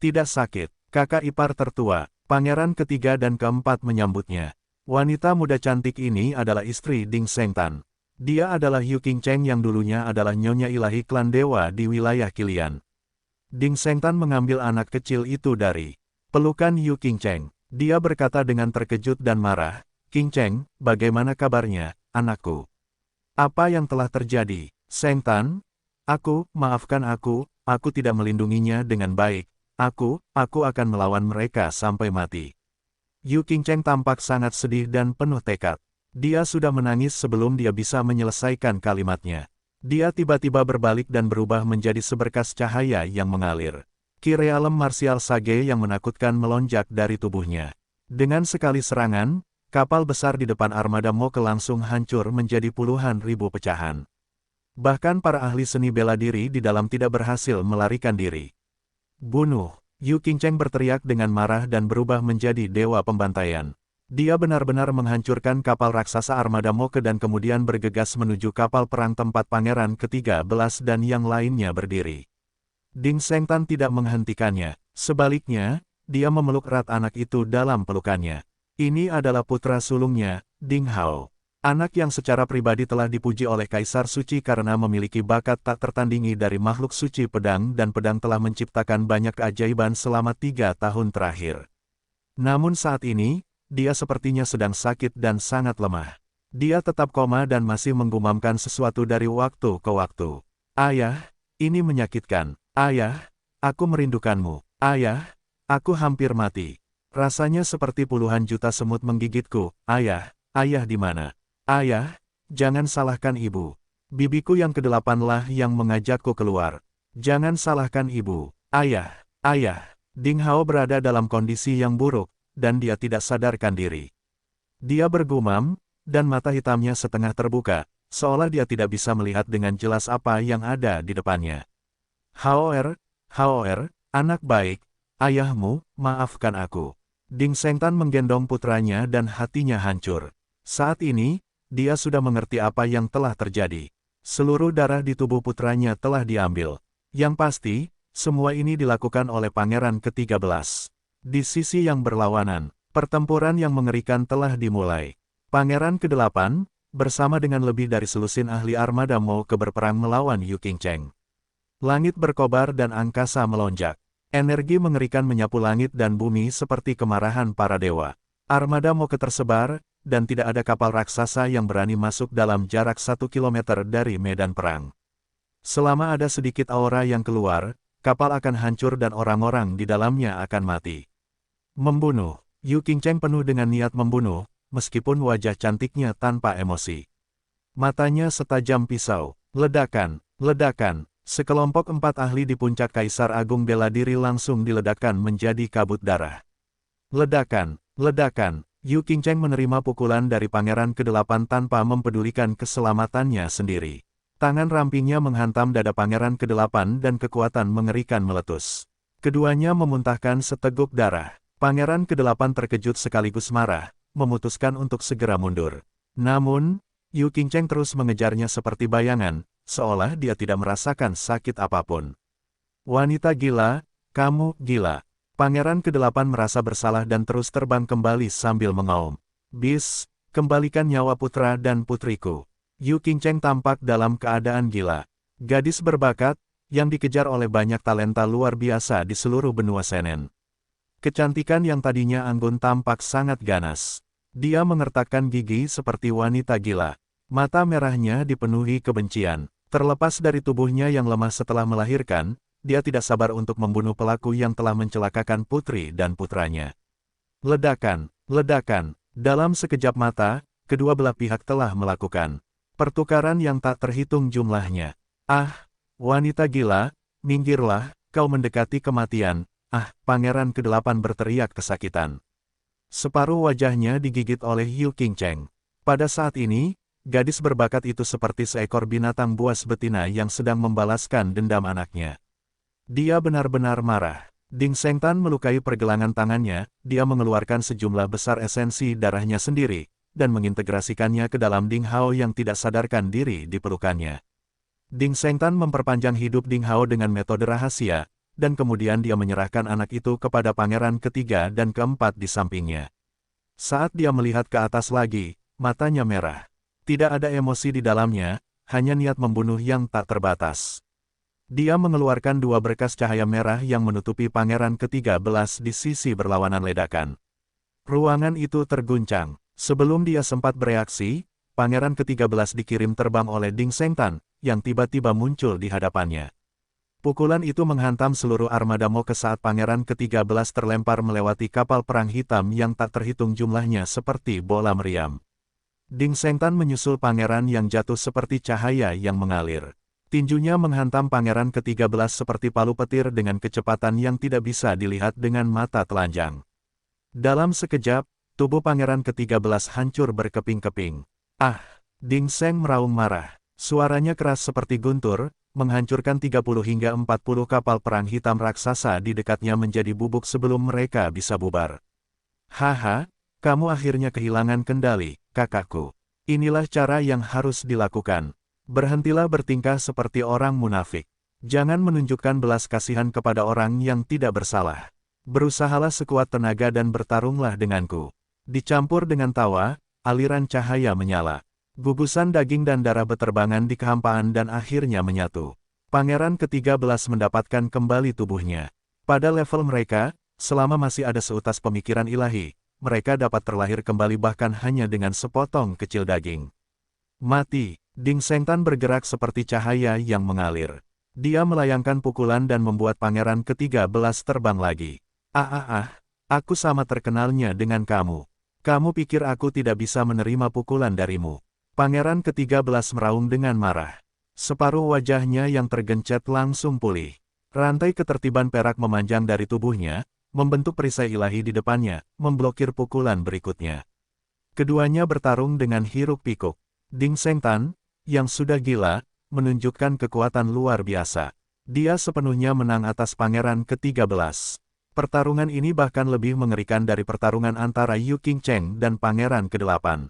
A: Tidak sakit, kakak ipar tertua, Pangeran ke-3 dan ke-4 menyambutnya. Wanita muda cantik ini adalah istri Ding Sengtan. Dia adalah Yu Qingcheng yang dulunya adalah nyonya ilahi klan dewa di wilayah Qilian. Ding Sengtan mengambil anak kecil itu dari pelukan Yu Qingcheng. Dia berkata dengan terkejut dan marah, Qingcheng, bagaimana kabarnya, anakku? Apa yang telah terjadi? Sengtan? Maafkan aku tidak melindunginya dengan baik. Aku akan melawan mereka sampai mati. Yu Qingcheng tampak sangat sedih dan penuh tekad. Dia sudah menangis sebelum dia bisa menyelesaikan kalimatnya. Dia tiba-tiba berbalik dan berubah menjadi seberkas cahaya yang mengalir. Ki realem martial sage yang menakutkan melonjak dari tubuhnya. Dengan sekali serangan, kapal besar di depan armada Moke langsung hancur menjadi puluhan ribu pecahan. Bahkan para ahli seni bela diri di dalam tidak berhasil melarikan diri. Bunuh! Yu Qingcheng berteriak dengan marah dan berubah menjadi dewa pembantaian. Dia benar-benar menghancurkan kapal raksasa armada Moke dan kemudian bergegas menuju kapal perang tempat Pangeran ke-13 dan yang lainnya berdiri. Ding Sengtan tidak menghentikannya. Sebaliknya, dia memeluk erat anak itu dalam pelukannya. Ini adalah putra sulungnya, Ding Hao. Anak yang secara pribadi telah dipuji oleh Kaisar Suci karena memiliki bakat tak tertandingi dari makhluk suci pedang dan pedang telah menciptakan banyak keajaiban selama 3 tahun terakhir. Namun saat ini, dia sepertinya sedang sakit dan sangat lemah. Dia tetap koma dan masih menggumamkan sesuatu dari waktu ke waktu. Ayah, ini menyakitkan. Ayah, aku merindukanmu. Ayah, aku hampir mati. Rasanya seperti puluhan juta semut menggigitku. Ayah di mana? Ayah, jangan salahkan ibu. Bibiku yang ke-8 lah yang mengajakku keluar. Jangan salahkan ibu. Ayah. Ding Hao berada dalam kondisi yang buruk, dan dia tidak sadarkan diri. Dia bergumam, dan mata hitamnya setengah terbuka, seolah dia tidak bisa melihat dengan jelas apa yang ada di depannya. Hao Er, anak baik, ayahmu, maafkan aku. Ding Sengtan menggendong putranya dan hatinya hancur. Saat ini, dia sudah mengerti apa yang telah terjadi. Seluruh darah di tubuh putranya telah diambil. Yang pasti, semua ini dilakukan oleh Pangeran ke-13. Di sisi yang berlawanan, pertempuran yang mengerikan telah dimulai. Pangeran ke-8, bersama dengan lebih dari selusin ahli armada Moke berperang melawan Yu Qingcheng. Langit berkobar dan angkasa melonjak. Energi mengerikan menyapu langit dan bumi seperti kemarahan para dewa. Armada Moke tersebar, dan tidak ada kapal raksasa yang berani masuk dalam jarak 1 kilometer dari medan perang. Selama ada sedikit aura yang keluar, kapal akan hancur dan orang-orang di dalamnya akan mati. Membunuh. Yu Qingcheng penuh dengan niat membunuh, meskipun wajah cantiknya tanpa emosi. Matanya setajam pisau. Ledakan, ledakan. Sekelompok 4 ahli di puncak Kaisar Agung bela diri langsung diledakkan menjadi kabut darah. Ledakan, ledakan. Yu Qingcheng menerima pukulan dari Pangeran ke-8 tanpa mempedulikan keselamatannya sendiri. Tangan rampingnya menghantam dada Pangeran ke-8 dan kekuatan mengerikan meletus. Keduanya memuntahkan seteguk darah. Pangeran ke-8 terkejut sekaligus marah, memutuskan untuk segera mundur. Namun, Yu Qingcheng terus mengejarnya seperti bayangan, seolah dia tidak merasakan sakit apapun. Wanita gila, kamu gila. Pangeran ke-8 merasa bersalah dan terus terbang kembali sambil mengaum. Bis, kembalikan nyawa putra dan putriku. Yu Qingcheng tampak dalam keadaan gila. Gadis berbakat, yang dikejar oleh banyak talenta luar biasa di seluruh benua Senen. Kecantikan yang tadinya anggun tampak sangat ganas. Dia mengertakkan gigi seperti wanita gila. Mata merahnya dipenuhi kebencian. Terlepas dari tubuhnya yang lemah setelah melahirkan, dia tidak sabar untuk membunuh pelaku yang telah mencelakakan putri dan putranya. Ledakan, ledakan. Dalam sekejap mata, kedua belah pihak telah melakukan pertukaran yang tak terhitung jumlahnya. Ah, wanita gila, minggirlah, kau mendekati kematian. Ah, Pangeran ke-8 berteriak kesakitan. Separuh wajahnya digigit oleh Yu Qingcheng. Pada saat ini, gadis berbakat itu seperti seekor binatang buas betina yang sedang membalaskan dendam anaknya. Dia benar-benar marah. Ding Shengtan melukai pergelangan tangannya, dia mengeluarkan sejumlah besar esensi darahnya sendiri, dan mengintegrasikannya ke dalam Ding Hao yang tidak sadarkan diri di pelukannya. Ding Shengtan memperpanjang hidup Ding Hao dengan metode rahasia, dan kemudian dia menyerahkan anak itu kepada pangeran ketiga dan keempat di sampingnya. Saat dia melihat ke atas lagi, matanya merah. Tidak ada emosi di dalamnya, hanya niat membunuh yang tak terbatas. Dia mengeluarkan 2 berkas cahaya merah yang menutupi pangeran ke-13 di sisi berlawanan ledakan. Ruangan itu terguncang. Sebelum dia sempat bereaksi, pangeran ke-13 dikirim terbang oleh Ding Shengtan, yang tiba-tiba muncul di hadapannya. Pukulan itu menghantam seluruh armada Moke saat pangeran ke-13 terlempar melewati kapal perang hitam yang tak terhitung jumlahnya seperti bola meriam. Ding Shengtan menyusul pangeran yang jatuh seperti cahaya yang mengalir. Tinjunya menghantam pangeran ke-13 seperti palu petir dengan kecepatan yang tidak bisa dilihat dengan mata telanjang. Dalam sekejap, tubuh pangeran ke-13 hancur berkeping-keping. Ah! Ding Sheng meraung marah. Suaranya keras seperti guntur, menghancurkan 30 hingga 40 kapal perang hitam raksasa di dekatnya menjadi bubuk sebelum mereka bisa bubar. Haha, kamu akhirnya kehilangan kendali, kakakku. Inilah cara yang harus dilakukan. Berhentilah bertingkah seperti orang munafik. Jangan menunjukkan belas kasihan kepada orang yang tidak bersalah. Berusahalah sekuat tenaga dan bertarunglah denganku. Dicampur dengan tawa, aliran cahaya menyala. Gugusan daging dan darah beterbangan di kehampaan dan akhirnya menyatu. Pangeran ke-13 mendapatkan kembali tubuhnya. Pada level mereka, selama masih ada seutas pemikiran ilahi, mereka dapat terlahir kembali bahkan hanya dengan sepotong kecil daging. Mati. Ding Shengtan bergerak seperti cahaya yang mengalir. Dia melayangkan pukulan dan membuat pangeran ke-13 terbang lagi. Aku sama terkenalnya dengan kamu. Kamu pikir aku tidak bisa menerima pukulan darimu? Pangeran ke-13 meraung dengan marah. Separuh wajahnya yang tergencet langsung pulih. Rantai ketertiban perak memanjang dari tubuhnya, membentuk perisai ilahi di depannya, memblokir pukulan berikutnya. Keduanya bertarung dengan hiruk-pikuk. Ding Shengtan, yang sudah gila, menunjukkan kekuatan luar biasa. Dia sepenuhnya menang atas pangeran ke-13. Pertarungan ini bahkan lebih mengerikan dari pertarungan antara Yu Qingcheng dan pangeran ke-8.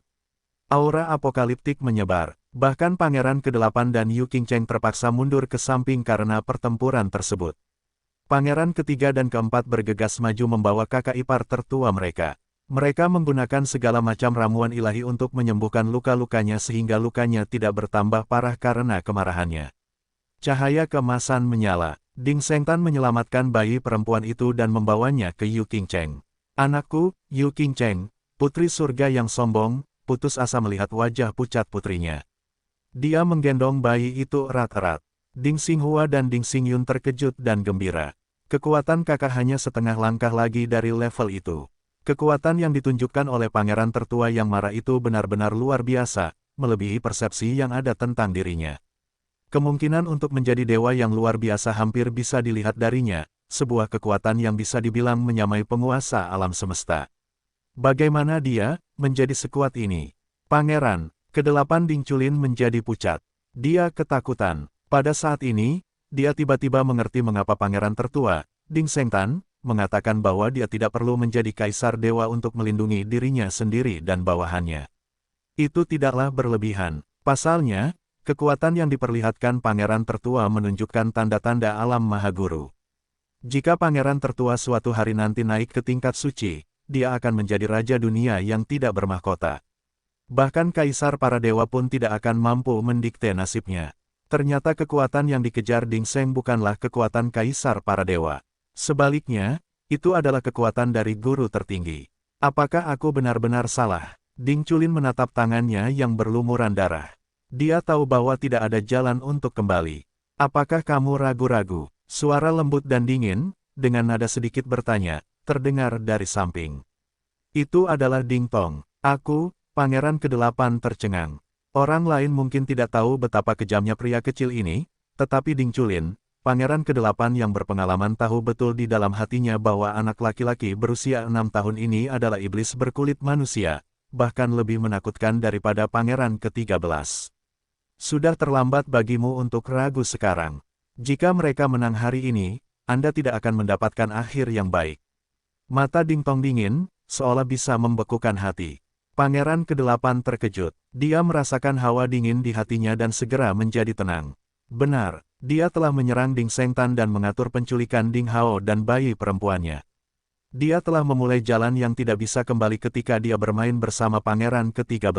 A: Aura apokaliptik menyebar, bahkan pangeran ke-8 dan Yu Qingcheng terpaksa mundur ke samping karena pertempuran tersebut. Pangeran ke-3 dan ke-4 bergegas maju membawa kakak ipar tertua mereka. Mereka menggunakan segala macam ramuan ilahi untuk menyembuhkan luka-lukanya sehingga lukanya tidak bertambah parah karena kemarahannya. Cahaya keemasan menyala. Ding Shengtan menyelamatkan bayi perempuan itu dan membawanya ke Yu Qingcheng. Anakku, Yu Qingcheng, putri surga yang sombong, putus asa melihat wajah pucat putrinya. Dia menggendong bayi itu erat-erat. Ding Xinghua dan Ding Xingyun terkejut dan gembira. Kekuatan kakak hanya setengah langkah lagi dari level itu. Kekuatan yang ditunjukkan oleh pangeran tertua yang marah itu benar-benar luar biasa, melebihi persepsi yang ada tentang dirinya. Kemungkinan untuk menjadi dewa yang luar biasa hampir bisa dilihat darinya, sebuah kekuatan yang bisa dibilang menyamai penguasa alam semesta. Bagaimana dia menjadi sekuat ini? Pangeran ke-8 Ding Chulin menjadi pucat. Dia ketakutan. Pada saat ini, dia tiba-tiba mengerti mengapa pangeran tertua, Ding Shengtan, mengatakan bahwa dia tidak perlu menjadi kaisar dewa untuk melindungi dirinya sendiri dan bawahannya. Itu tidaklah berlebihan. Pasalnya, kekuatan yang diperlihatkan pangeran tertua menunjukkan tanda-tanda alam Mahaguru. Jika pangeran tertua suatu hari nanti naik ke tingkat suci, dia akan menjadi raja dunia yang tidak bermahkota. Bahkan kaisar para dewa pun tidak akan mampu mendikte nasibnya. Ternyata kekuatan yang dikejar Ding Sheng bukanlah kekuatan kaisar para dewa. Sebaliknya, itu adalah kekuatan dari guru tertinggi. Apakah aku benar-benar salah? Ding Chulin menatap tangannya yang berlumuran darah. Dia tahu bahwa tidak ada jalan untuk kembali. Apakah kamu ragu-ragu? Suara lembut dan dingin, dengan nada sedikit bertanya, terdengar dari samping. Itu adalah Ding Tong. Aku, pangeran ke-8 tercengang. Orang lain mungkin tidak tahu betapa kejamnya pria kecil ini, tetapi Ding Chulin, pangeran ke-8 yang berpengalaman tahu betul di dalam hatinya bahwa anak laki-laki berusia 6 tahun ini adalah iblis berkulit manusia, bahkan lebih menakutkan daripada pangeran ke-13. Sudah terlambat bagimu untuk ragu sekarang. Jika mereka menang hari ini, Anda tidak akan mendapatkan akhir yang baik. Mata Ding Tong dingin, seolah bisa membekukan hati. Pangeran ke-8 terkejut. Dia merasakan hawa dingin di hatinya dan segera menjadi tenang. Benar, dia telah menyerang Ding Shengtan dan mengatur penculikan Ding Hao dan bayi perempuannya. Dia telah memulai jalan yang tidak bisa kembali ketika dia bermain bersama pangeran ke-13.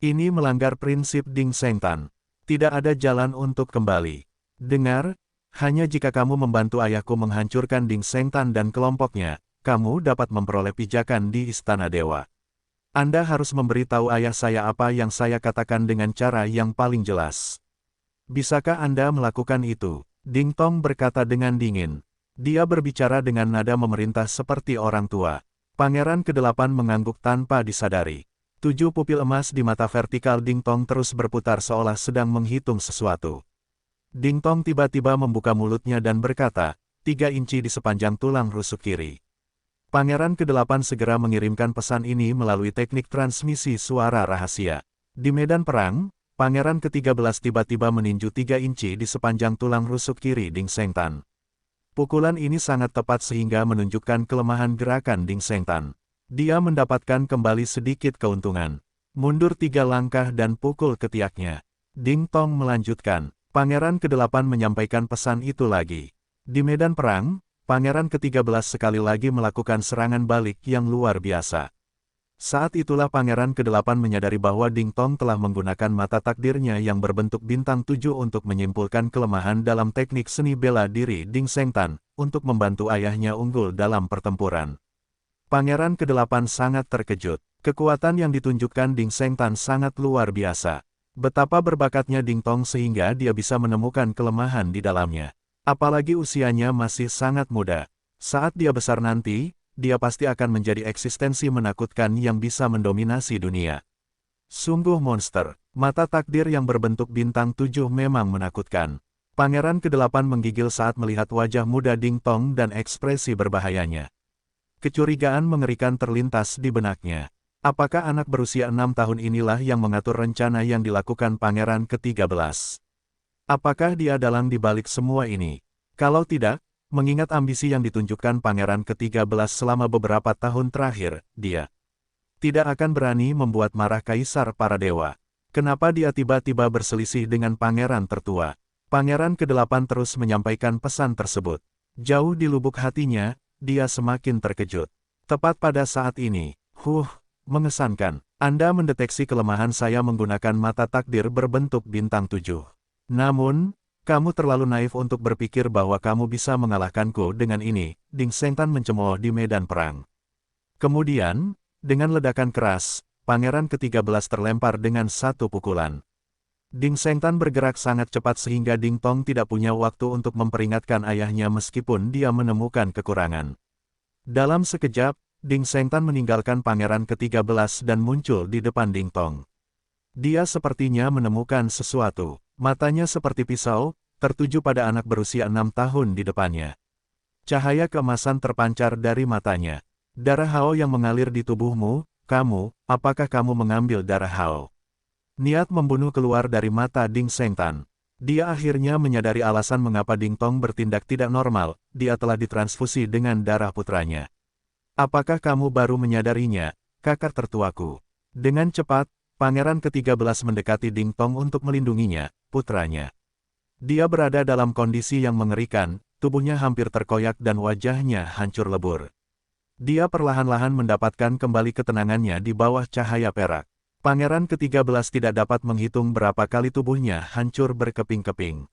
A: Ini melanggar prinsip Ding Shengtan. Tidak ada jalan untuk kembali. Dengar, hanya jika kamu membantu ayahku menghancurkan Ding Shengtan dan kelompoknya, kamu dapat memperoleh pijakan di Istana Dewa. Anda harus memberitahu ayah saya apa yang saya katakan dengan cara yang paling jelas. Bisakah Anda melakukan itu? Ding Tong berkata dengan dingin. Dia berbicara dengan nada memerintah seperti orang tua. Pangeran ke-8 mengangguk tanpa disadari. 7 pupil emas di mata vertikal Ding Tong terus berputar seolah sedang menghitung sesuatu. Ding Tong tiba-tiba membuka mulutnya dan berkata, 3 inci di sepanjang tulang rusuk kiri. Pangeran ke-8 segera mengirimkan pesan ini melalui teknik transmisi suara rahasia. Di medan perang, Pangeran ke-13 tiba-tiba meninju 3 inci di sepanjang tulang rusuk kiri Ding Shengtan. Pukulan ini sangat tepat sehingga menunjukkan kelemahan gerakan Ding Shengtan. Dia mendapatkan kembali sedikit keuntungan. Mundur 3 langkah dan pukul ketiaknya. Ding Tong melanjutkan. Pangeran ke-8 menyampaikan pesan itu lagi. Di medan perang, Pangeran ke-13 sekali lagi melakukan serangan balik yang luar biasa. Saat itulah Pangeran ke-8 menyadari bahwa Ding Tong telah menggunakan mata takdirnya yang berbentuk bintang 7 untuk menyimpulkan kelemahan dalam teknik seni bela diri Ding Shengtan, untuk membantu ayahnya unggul dalam pertempuran. Pangeran ke-8 sangat terkejut. Kekuatan yang ditunjukkan Ding Shengtan sangat luar biasa. Betapa berbakatnya Ding Tong sehingga dia bisa menemukan kelemahan di dalamnya. Apalagi usianya masih sangat muda. Saat dia besar nanti, dia pasti akan menjadi eksistensi menakutkan yang bisa mendominasi dunia. Sungguh monster, mata takdir yang berbentuk bintang 7 memang menakutkan. Pangeran ke-8 menggigil saat melihat wajah muda Ding Tong dan ekspresi berbahayanya. Kecurigaan mengerikan terlintas di benaknya. Apakah anak berusia 6 tahun inilah yang mengatur rencana yang dilakukan Pangeran ke-13? Apakah dia dalang di balik semua ini? Kalau tidak, mengingat ambisi yang ditunjukkan Pangeran ke-13 selama beberapa tahun terakhir, dia tidak akan berani membuat marah kaisar para dewa. Kenapa dia tiba-tiba berselisih dengan pangeran tertua? Pangeran ke-8 terus menyampaikan pesan tersebut. Jauh di lubuk hatinya, dia semakin terkejut. Tepat pada saat ini, mengesankan. Anda mendeteksi kelemahan saya menggunakan mata takdir berbentuk bintang 7. Namun, kamu terlalu naif untuk berpikir bahwa kamu bisa mengalahkanku dengan ini, Ding Shengtan mencemooh di medan perang. Kemudian, dengan ledakan keras, Pangeran ke-13 terlempar dengan satu pukulan. Ding Sengtan bergerak sangat cepat sehingga Ding Tong tidak punya waktu untuk memperingatkan ayahnya meskipun dia menemukan kekurangan. Dalam sekejap, Ding Sengtan meninggalkan pangeran ke-13 dan muncul di depan Ding Tong. Dia sepertinya menemukan sesuatu. Matanya seperti pisau, tertuju pada anak berusia 6 tahun di depannya. Cahaya keemasan terpancar dari matanya. Darah Hao yang mengalir di tubuhmu, apakah kamu mengambil darah Hao? Niat membunuh keluar dari mata Ding Sengtan. Dia akhirnya menyadari alasan mengapa Ding Tong bertindak tidak normal, dia telah ditransfusi dengan darah putranya. Apakah kamu baru menyadarinya, kakak tertuaku? Dengan cepat, pangeran ke-13 mendekati Ding Tong untuk melindunginya, putranya. Dia berada dalam kondisi yang mengerikan, tubuhnya hampir terkoyak dan wajahnya hancur lebur. Dia perlahan-lahan mendapatkan kembali ketenangannya di bawah cahaya perak. Pangeran ke-13 tidak dapat menghitung berapa kali tubuhnya hancur berkeping-keping.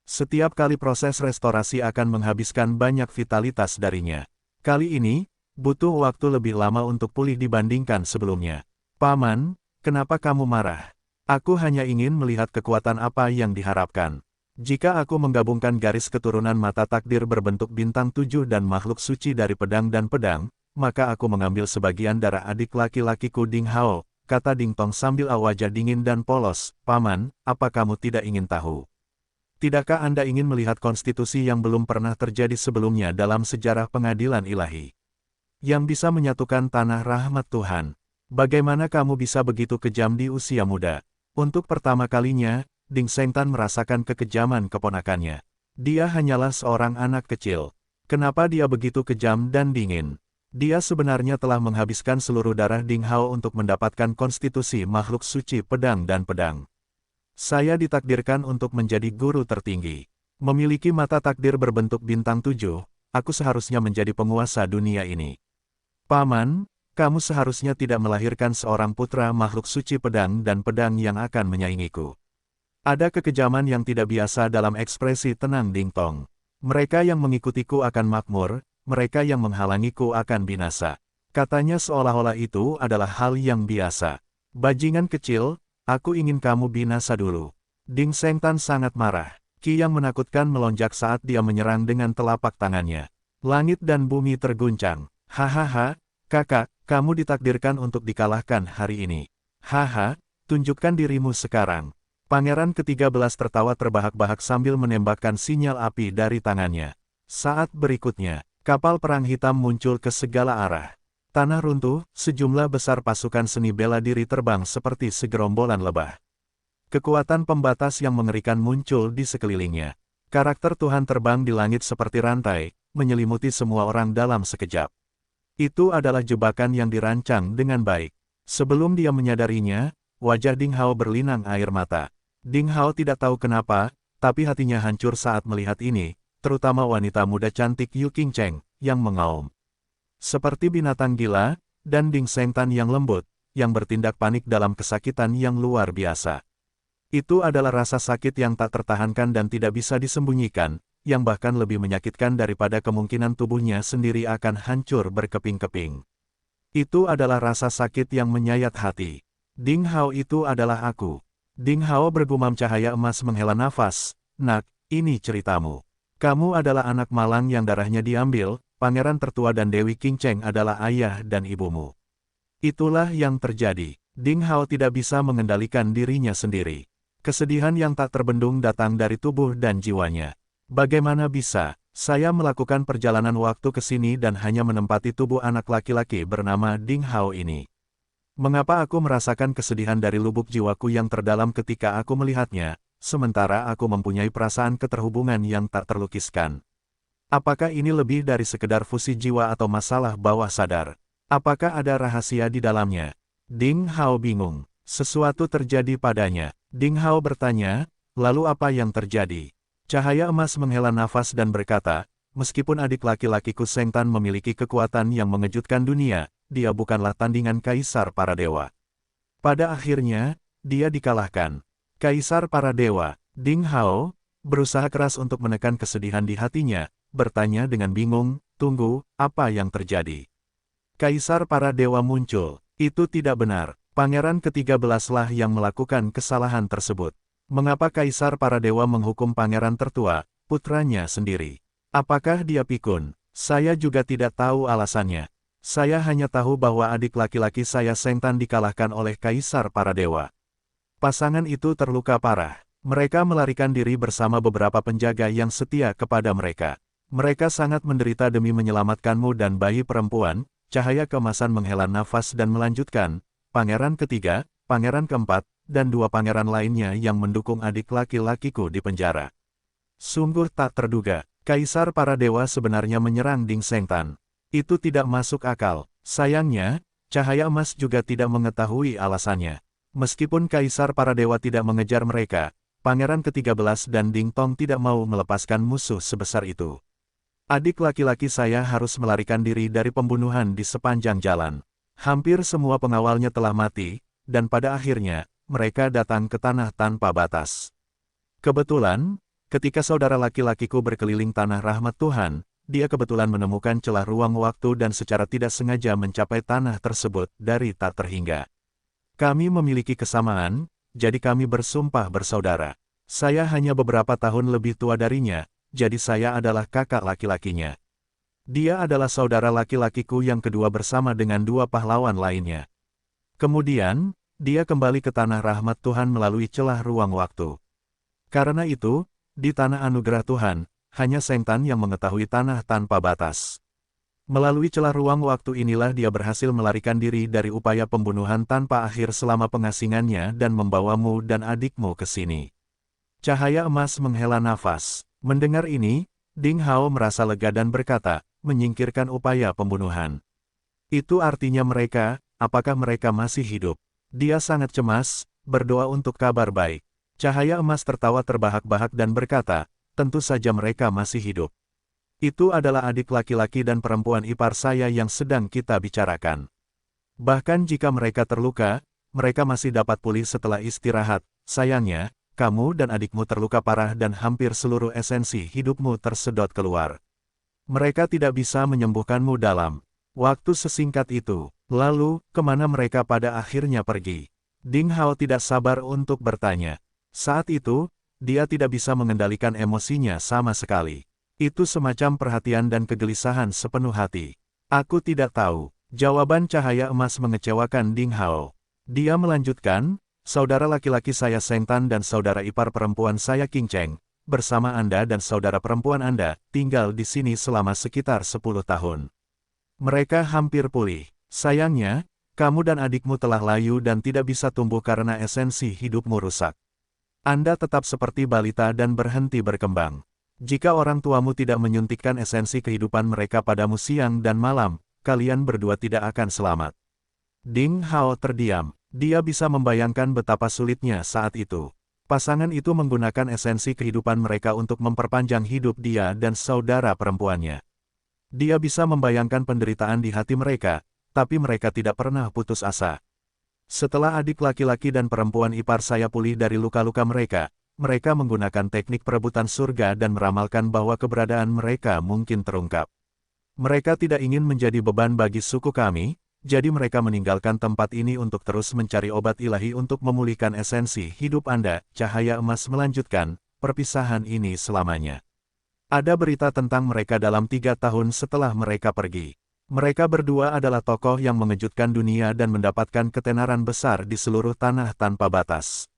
A: Setiap kali proses restorasi akan menghabiskan banyak vitalitas darinya. Kali ini, butuh waktu lebih lama untuk pulih dibandingkan sebelumnya. Paman, kenapa kamu marah? Aku hanya ingin melihat kekuatan apa yang diharapkan. Jika aku menggabungkan garis keturunan mata takdir berbentuk bintang 7 dan makhluk suci dari pedang dan pedang, maka aku mengambil sebagian darah adik laki-lakiku Ding Hao, kata Ding Tong sambil wajah dingin dan polos. Paman, apa kamu tidak ingin tahu? Tidakkah Anda ingin melihat konstitusi yang belum pernah terjadi sebelumnya dalam sejarah pengadilan ilahi? Yang bisa menyatukan tanah rahmat Tuhan. Bagaimana kamu bisa begitu kejam di usia muda? Untuk pertama kalinya, Ding Sengtan merasakan kekejaman keponakannya. Dia hanyalah seorang anak kecil. Kenapa dia begitu kejam dan dingin? Dia sebenarnya telah menghabiskan seluruh darah Ding Hao untuk mendapatkan konstitusi makhluk suci pedang dan pedang. Saya ditakdirkan untuk menjadi guru tertinggi. Memiliki mata takdir berbentuk bintang 7, aku seharusnya menjadi penguasa dunia ini. Paman, kamu seharusnya tidak melahirkan seorang putra makhluk suci pedang dan pedang yang akan menyaingiku. Ada kekejaman yang tidak biasa dalam ekspresi tenang Ding Tong. Mereka yang mengikutiku akan makmur, mereka yang menghalangiku akan binasa. Katanya seolah-olah itu adalah hal yang biasa. Bajingan kecil, aku ingin kamu binasa dulu. Ding Sengtan sangat marah. Ki yang menakutkan melonjak saat dia menyerang dengan telapak tangannya. Langit dan bumi terguncang. Hahaha, kakak, kamu ditakdirkan untuk dikalahkan hari ini. Haha, tunjukkan dirimu sekarang. Pangeran ke-13 tertawa terbahak-bahak sambil menembakkan sinyal api dari tangannya. Saat berikutnya, kapal perang hitam muncul ke segala arah. Tanah runtuh, sejumlah besar pasukan seni bela diri terbang seperti segerombolan lebah. Kekuatan pembatas yang mengerikan muncul di sekelilingnya. Karakter Tuhan terbang di langit seperti rantai, menyelimuti semua orang dalam sekejap. Itu adalah jebakan yang dirancang dengan baik. Sebelum dia menyadarinya, wajah Ding Hao berlinang air mata. Ding Hao tidak tahu kenapa, tapi hatinya hancur saat melihat ini, terutama wanita muda cantik Yu Qingcheng, yang mengaum. Seperti binatang gila, dan Ding Sengtan yang lembut, yang bertindak panik dalam kesakitan yang luar biasa. Itu adalah rasa sakit yang tak tertahankan dan tidak bisa disembunyikan, yang bahkan lebih menyakitkan daripada kemungkinan tubuhnya sendiri akan hancur berkeping-keping. Itu adalah rasa sakit yang menyayat hati. Ding Hao itu adalah aku. Ding Hao bergumam cahaya emas menghela nafas. Nak, ini ceritamu. Kamu adalah anak malang yang darahnya diambil, pangeran tertua dan Dewi Qingcheng adalah ayah dan ibumu. Itulah yang terjadi. Ding Hao tidak bisa mengendalikan dirinya sendiri. Kesedihan yang tak terbendung datang dari tubuh dan jiwanya. Bagaimana bisa, saya melakukan perjalanan waktu ke sini dan hanya menempati tubuh anak laki-laki bernama Ding Hao ini? Mengapa aku merasakan kesedihan dari lubuk jiwaku yang terdalam ketika aku melihatnya, sementara aku mempunyai perasaan keterhubungan yang tak terlukiskan? Apakah ini lebih dari sekedar fusi jiwa atau masalah bawah sadar? Apakah ada rahasia di dalamnya? Ding Hao bingung. Sesuatu terjadi padanya. Ding Hao bertanya, lalu apa yang terjadi? Cahaya emas menghela nafas dan berkata, meskipun adik laki-lakiku Sengtan memiliki kekuatan yang mengejutkan dunia, dia bukanlah tandingan Kaisar para Dewa. Pada akhirnya, dia dikalahkan. Kaisar para Dewa, Ding Hao, berusaha keras untuk menekan kesedihan di hatinya, bertanya dengan bingung, tunggu, apa yang terjadi? Kaisar para Dewa muncul. Itu tidak benar. Pangeran ke-13 lah yang melakukan kesalahan tersebut. Mengapa Kaisar para dewa menghukum pangeran tertua, putranya sendiri? Apakah dia pikun? Saya juga tidak tahu alasannya. Saya hanya tahu bahwa adik laki-laki saya Sengtan dikalahkan oleh Kaisar para dewa. Pasangan itu terluka parah. Mereka melarikan diri bersama beberapa penjaga yang setia kepada mereka. Mereka sangat menderita demi menyelamatkanmu dan bayi perempuan. Cahaya keemasan menghela nafas dan melanjutkan, pangeran ketiga, pangeran keempat, dan dua pangeran lainnya yang mendukung adik laki-lakiku di penjara. Sungguh tak terduga, Kaisar para dewa sebenarnya menyerang Ding Sengtan. Itu tidak masuk akal. Sayangnya, cahaya emas juga tidak mengetahui alasannya. Meskipun Kaisar para dewa tidak mengejar mereka, pangeran ke-13 dan Ding Tong tidak mau melepaskan musuh sebesar itu. Adik laki-laki saya harus melarikan diri dari pembunuhan di sepanjang jalan. Hampir semua pengawalnya telah mati, dan pada akhirnya, mereka datang ke tanah tanpa batas. Kebetulan, ketika saudara laki-lakiku berkeliling tanah rahmat Tuhan, dia kebetulan menemukan celah ruang waktu dan secara tidak sengaja mencapai tanah tersebut dari tak terhingga. Kami memiliki kesamaan, jadi kami bersumpah bersaudara. Saya hanya beberapa tahun lebih tua darinya, jadi saya adalah kakak laki-lakinya. Dia adalah saudara laki-lakiku yang kedua bersama dengan dua pahlawan lainnya. Kemudian, dia kembali ke tanah rahmat Tuhan melalui celah ruang waktu. Karena itu, di tanah anugerah Tuhan, hanya Sengtan yang mengetahui tanah tanpa batas. Melalui celah ruang waktu inilah dia berhasil melarikan diri dari upaya pembunuhan tanpa akhir selama pengasingannya dan membawamu dan adikmu ke sini. Cahaya emas menghela nafas. Mendengar ini, Ding Hao merasa lega dan berkata, menyingkirkan upaya pembunuhan. Itu artinya mereka, apakah mereka masih hidup? Dia sangat cemas, berdoa untuk kabar baik. Cahaya emas tertawa terbahak-bahak dan berkata, tentu saja mereka masih hidup. Itu adalah adik laki-laki dan perempuan ipar saya yang sedang kita bicarakan. Bahkan jika mereka terluka, mereka masih dapat pulih setelah istirahat. Sayangnya, kamu dan adikmu terluka parah dan hampir seluruh esensi hidupmu tersedot keluar. Mereka tidak bisa menyembuhkanmu dalam waktu sesingkat itu. Lalu, kemana mereka pada akhirnya pergi? Ding Hao tidak sabar untuk bertanya. Saat itu, dia tidak bisa mengendalikan emosinya sama sekali. Itu semacam perhatian dan kegelisahan sepenuh hati. Aku tidak tahu. Jawaban cahaya emas mengecewakan Ding Hao. Dia melanjutkan, saudara laki-laki saya Sengtan dan saudara ipar perempuan saya Qing Cheng, bersama Anda dan saudara perempuan Anda, tinggal di sini selama sekitar 10 tahun. Mereka hampir pulih. Sayangnya, kamu dan adikmu telah layu dan tidak bisa tumbuh karena esensi hidupmu rusak. Anda tetap seperti balita dan berhenti berkembang. Jika orang tuamu tidak menyuntikkan esensi kehidupan mereka padamu siang dan malam, kalian berdua tidak akan selamat. Ding Hao terdiam. Dia bisa membayangkan betapa sulitnya saat itu. Pasangan itu menggunakan esensi kehidupan mereka untuk memperpanjang hidup dia dan saudara perempuannya. Dia bisa membayangkan penderitaan di hati mereka, tapi mereka tidak pernah putus asa. Setelah adik laki-laki dan perempuan ipar saya pulih dari luka-luka mereka, mereka menggunakan teknik perebutan surga dan meramalkan bahwa keberadaan mereka mungkin terungkap. Mereka tidak ingin menjadi beban bagi suku kami, jadi mereka meninggalkan tempat ini untuk terus mencari obat ilahi untuk memulihkan esensi hidup Anda. Cahaya emas melanjutkan, perpisahan ini selamanya. Ada berita tentang mereka dalam 3 tahun setelah mereka pergi. Mereka berdua adalah tokoh yang mengejutkan dunia dan mendapatkan ketenaran besar di seluruh tanah tanpa batas.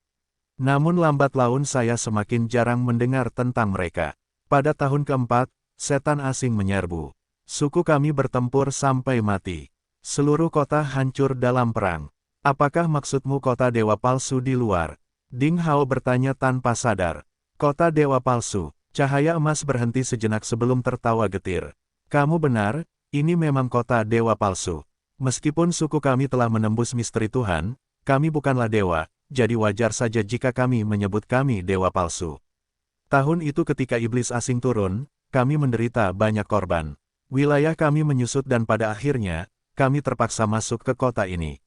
A: Namun lambat laun saya semakin jarang mendengar tentang mereka. Pada tahun keempat, setan asing menyerbu. Suku kami bertempur sampai mati. Seluruh kota hancur dalam perang. Apakah maksudmu kota dewa palsu di luar? Ding Hao bertanya tanpa sadar. Kota dewa palsu. Cahaya emas berhenti sejenak sebelum tertawa getir. Kamu benar. Ini memang kota dewa palsu. Meskipun suku kami telah menembus misteri Tuhan, kami bukanlah dewa, jadi wajar saja jika kami menyebut kami dewa palsu. Tahun itu ketika iblis asing turun, kami menderita banyak korban. Wilayah kami menyusut dan pada akhirnya, kami terpaksa masuk ke kota ini.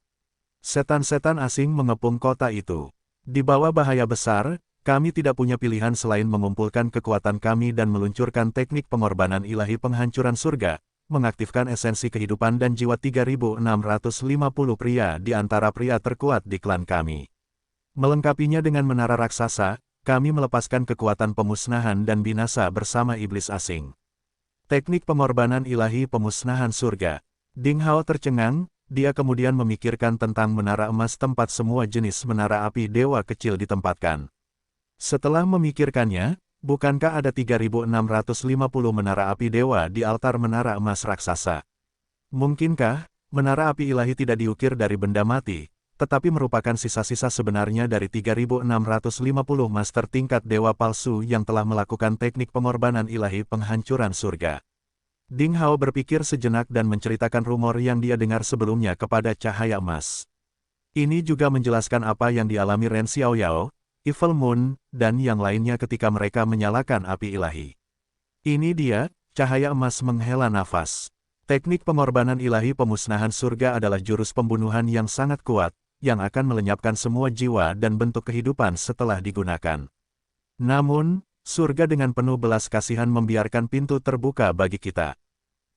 A: Setan-setan asing mengepung kota itu. Di bawah bahaya besar, kami tidak punya pilihan selain mengumpulkan kekuatan kami dan meluncurkan teknik pengorbanan ilahi penghancuran surga, mengaktifkan esensi kehidupan dan jiwa 3.650 pria di antara pria terkuat di klan kami. Melengkapinya dengan menara raksasa, kami melepaskan kekuatan pemusnahan dan binasa bersama iblis asing. Teknik pengorbanan ilahi pemusnahan surga. Ding Hao tercengang, dia kemudian memikirkan tentang menara emas tempat semua jenis menara api dewa kecil ditempatkan. Setelah memikirkannya, bukankah ada 3.650 menara api dewa di altar menara emas raksasa? Mungkinkah menara api ilahi tidak diukir dari benda mati, tetapi merupakan sisa-sisa sebenarnya dari 3.650 master tingkat dewa palsu yang telah melakukan teknik pengorbanan ilahi penghancuran surga? Ding Hao berpikir sejenak dan menceritakan rumor yang dia dengar sebelumnya kepada Cahaya Emas. Ini juga menjelaskan apa yang dialami Ren Xiaoyao, Evil Moon, dan yang lainnya ketika mereka menyalakan api ilahi. Ini dia, Cahaya Emas menghela nafas. Teknik pengorbanan ilahi pemusnahan surga adalah jurus pembunuhan yang sangat kuat, yang akan melenyapkan semua jiwa dan bentuk kehidupan setelah digunakan. Namun, surga dengan penuh belas kasihan membiarkan pintu terbuka bagi kita.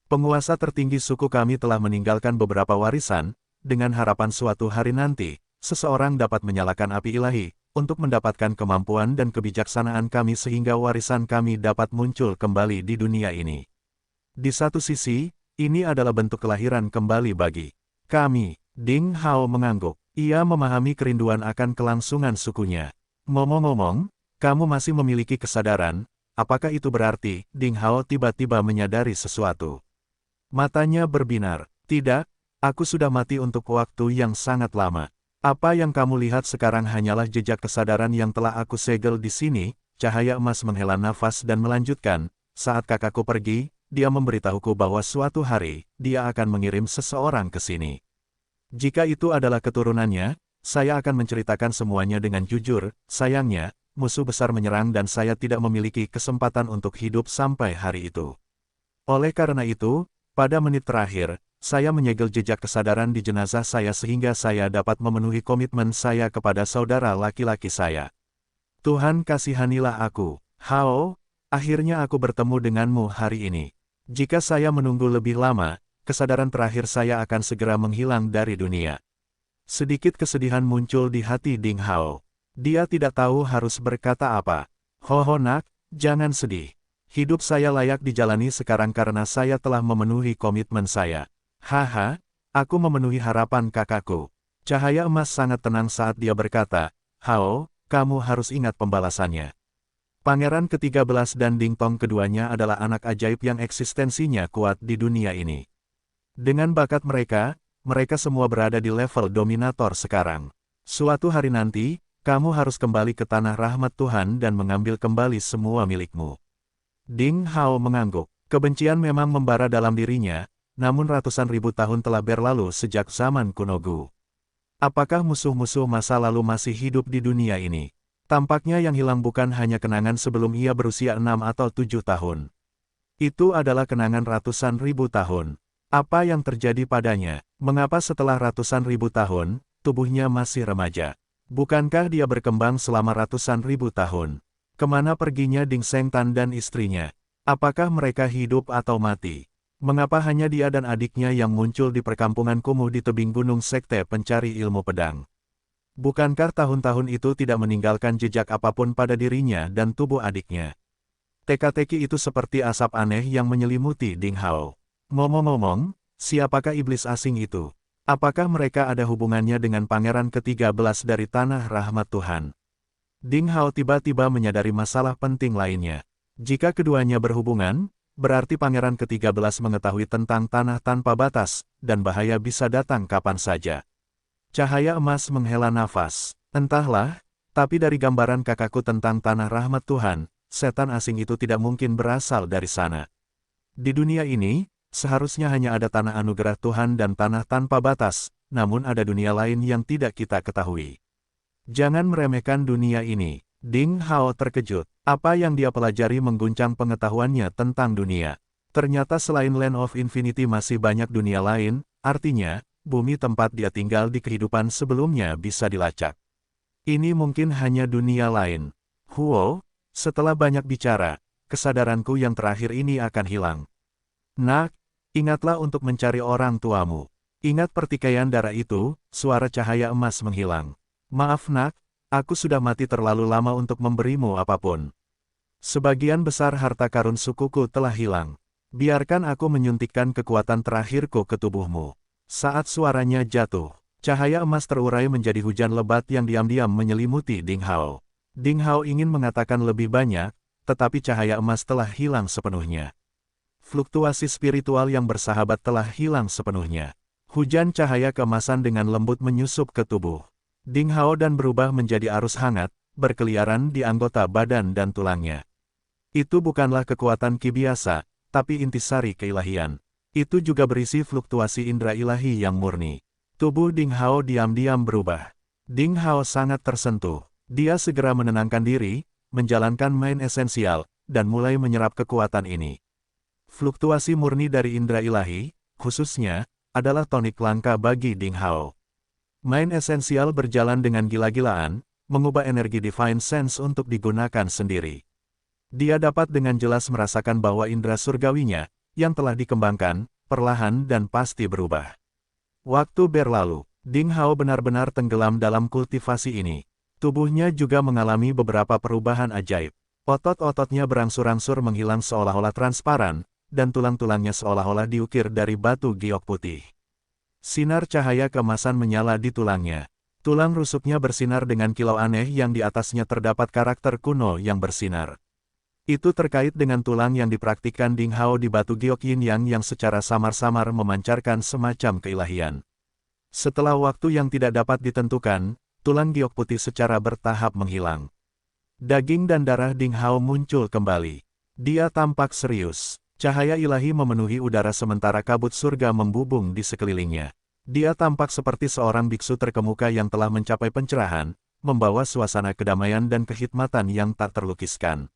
A: Penguasa tertinggi suku kami telah meninggalkan beberapa warisan, dengan harapan suatu hari nanti, seseorang dapat menyalakan api ilahi, untuk mendapatkan kemampuan dan kebijaksanaan kami sehingga warisan kami dapat muncul kembali di dunia ini. Di satu sisi, ini adalah bentuk kelahiran kembali bagi kami. Ding Hao mengangguk. Ia memahami kerinduan akan kelangsungan sukunya. Ngomong-ngomong, kamu masih memiliki kesadaran, apakah itu berarti? Ding Hao tiba-tiba menyadari sesuatu. Matanya berbinar. Tidak, aku sudah mati untuk waktu yang sangat lama. Apa yang kamu lihat sekarang hanyalah jejak kesadaran yang telah aku segel di sini. Cahaya Emas menghela nafas dan melanjutkan, saat kakakku pergi, dia memberitahuku bahwa suatu hari, dia akan mengirim seseorang ke sini. Jika itu adalah keturunannya, saya akan menceritakan semuanya dengan jujur. Sayangnya, musuh besar menyerang dan saya tidak memiliki kesempatan untuk hidup sampai hari itu. Oleh karena itu, pada menit terakhir, saya menyegel jejak kesadaran di jenazah saya sehingga saya dapat memenuhi komitmen saya kepada saudara laki-laki saya. Tuhan kasihanilah aku. Hao, akhirnya aku bertemu denganmu hari ini. Jika saya menunggu lebih lama, kesadaran terakhir saya akan segera menghilang dari dunia. Sedikit kesedihan muncul di hati Ding Hao. Dia tidak tahu harus berkata apa. Ho nak, jangan sedih. Hidup saya layak dijalani sekarang karena saya telah memenuhi komitmen saya. Haha, aku memenuhi harapan kakakku. Cahaya Emas sangat tenang saat dia berkata, Hao, kamu harus ingat pembalasannya. Pangeran ke-13 dan Ding Tong keduanya adalah anak ajaib yang eksistensinya kuat di dunia ini. Dengan bakat mereka, mereka semua berada di level dominator sekarang. Suatu hari nanti, kamu harus kembali ke tanah rahmat Tuhan dan mengambil kembali semua milikmu. Ding Hao mengangguk. Kebencian memang membara dalam dirinya, namun ratusan ribu tahun telah berlalu sejak zaman kuno Gu. Apakah musuh-musuh masa lalu masih hidup di dunia ini? Tampaknya yang hilang bukan hanya kenangan sebelum ia berusia 6 atau 7 tahun. Itu adalah kenangan ratusan ribu tahun. Apa yang terjadi padanya? Mengapa setelah ratusan ribu tahun, tubuhnya masih remaja? Bukankah dia berkembang selama ratusan ribu tahun? Kemana perginya Ding Sengtan dan istrinya? Apakah mereka hidup atau mati? Mengapa hanya dia dan adiknya yang muncul di perkampungan kumuh di tebing gunung sekte pencari ilmu pedang? Bukankah tahun-tahun itu tidak meninggalkan jejak apapun pada dirinya dan tubuh adiknya? Teka-teki itu seperti asap aneh yang menyelimuti Ding Hao. Ngomong-ngomong, siapakah iblis asing itu? Apakah mereka ada hubungannya dengan pangeran ke-13 dari tanah rahmat Tuhan? Ding Hao tiba-tiba menyadari masalah penting lainnya. Jika keduanya berhubungan, berarti pangeran ke-13 mengetahui tentang tanah tanpa batas, dan bahaya bisa datang kapan saja. Cahaya Emas menghela nafas. Entahlah, tapi dari gambaran kakakku tentang tanah rahmat Tuhan, setan asing itu tidak mungkin berasal dari sana. Di dunia ini, seharusnya hanya ada tanah anugerah Tuhan dan tanah tanpa batas, namun ada dunia lain yang tidak kita ketahui. Jangan meremehkan dunia ini. Ding Hao terkejut. Apa yang dia pelajari mengguncang pengetahuannya tentang dunia. Ternyata selain Land of Infinity masih banyak dunia lain, artinya, bumi tempat dia tinggal di kehidupan sebelumnya bisa dilacak. Ini mungkin hanya dunia lain. Huo, setelah banyak bicara, kesadaranku yang terakhir ini akan hilang. Nak, ingatlah untuk mencari orang tuamu. Ingat pertikaian darah itu, suara cahaya emas menghilang. Maaf nak, Aku sudah mati terlalu lama untuk memberimu apapun. Sebagian besar harta karun sukuku telah hilang. Biarkan aku menyuntikkan kekuatan terakhirku ke tubuhmu. Saat suaranya jatuh, cahaya emas terurai menjadi hujan lebat yang diam-diam menyelimuti Ding Hao. Ding Hao ingin mengatakan lebih banyak, tetapi cahaya emas telah hilang sepenuhnya. Fluktuasi spiritual yang bersahabat telah hilang sepenuhnya. Hujan cahaya keemasan dengan lembut menyusup ke tubuh Ding Hao dan berubah menjadi arus hangat, berkeliaran di anggota badan dan tulangnya. Itu bukanlah kekuatan ki biasa, tapi intisari keilahian. Itu juga berisi fluktuasi indera ilahi yang murni. Tubuh Ding Hao diam-diam berubah. Ding Hao sangat tersentuh. Dia segera menenangkan diri, menjalankan main esensial, dan mulai menyerap kekuatan ini. Fluktuasi murni dari indera ilahi, khususnya, adalah tonik langka bagi Ding Hao. Main esensial berjalan dengan gila-gilaan, mengubah energi Divine Sense untuk digunakan sendiri. Dia dapat dengan jelas merasakan bahwa indera surgawinya, yang telah dikembangkan, perlahan dan pasti berubah. Waktu berlalu, Ding Hao benar-benar tenggelam dalam kultivasi ini. Tubuhnya juga mengalami beberapa perubahan ajaib. Otot-ototnya berangsur-angsur menghilang seolah-olah transparan, dan tulang-tulangnya seolah-olah diukir dari batu giok putih. Sinar cahaya keemasan menyala di tulangnya. Tulang rusuknya bersinar dengan kilau aneh yang di atasnya terdapat karakter kuno yang bersinar. Itu terkait dengan tulang yang dipraktikkan Ding Hao di batu giok yin yang secara samar-samar memancarkan semacam keilahian. Setelah waktu yang tidak dapat ditentukan, tulang giok putih secara bertahap menghilang. Daging dan darah Ding Hao muncul kembali. Dia tampak serius. Cahaya ilahi memenuhi udara sementara kabut surga membubung di sekelilingnya. Dia tampak seperti seorang biksu terkemuka yang telah mencapai pencerahan, membawa suasana kedamaian dan kehikmatan yang tak terlukiskan.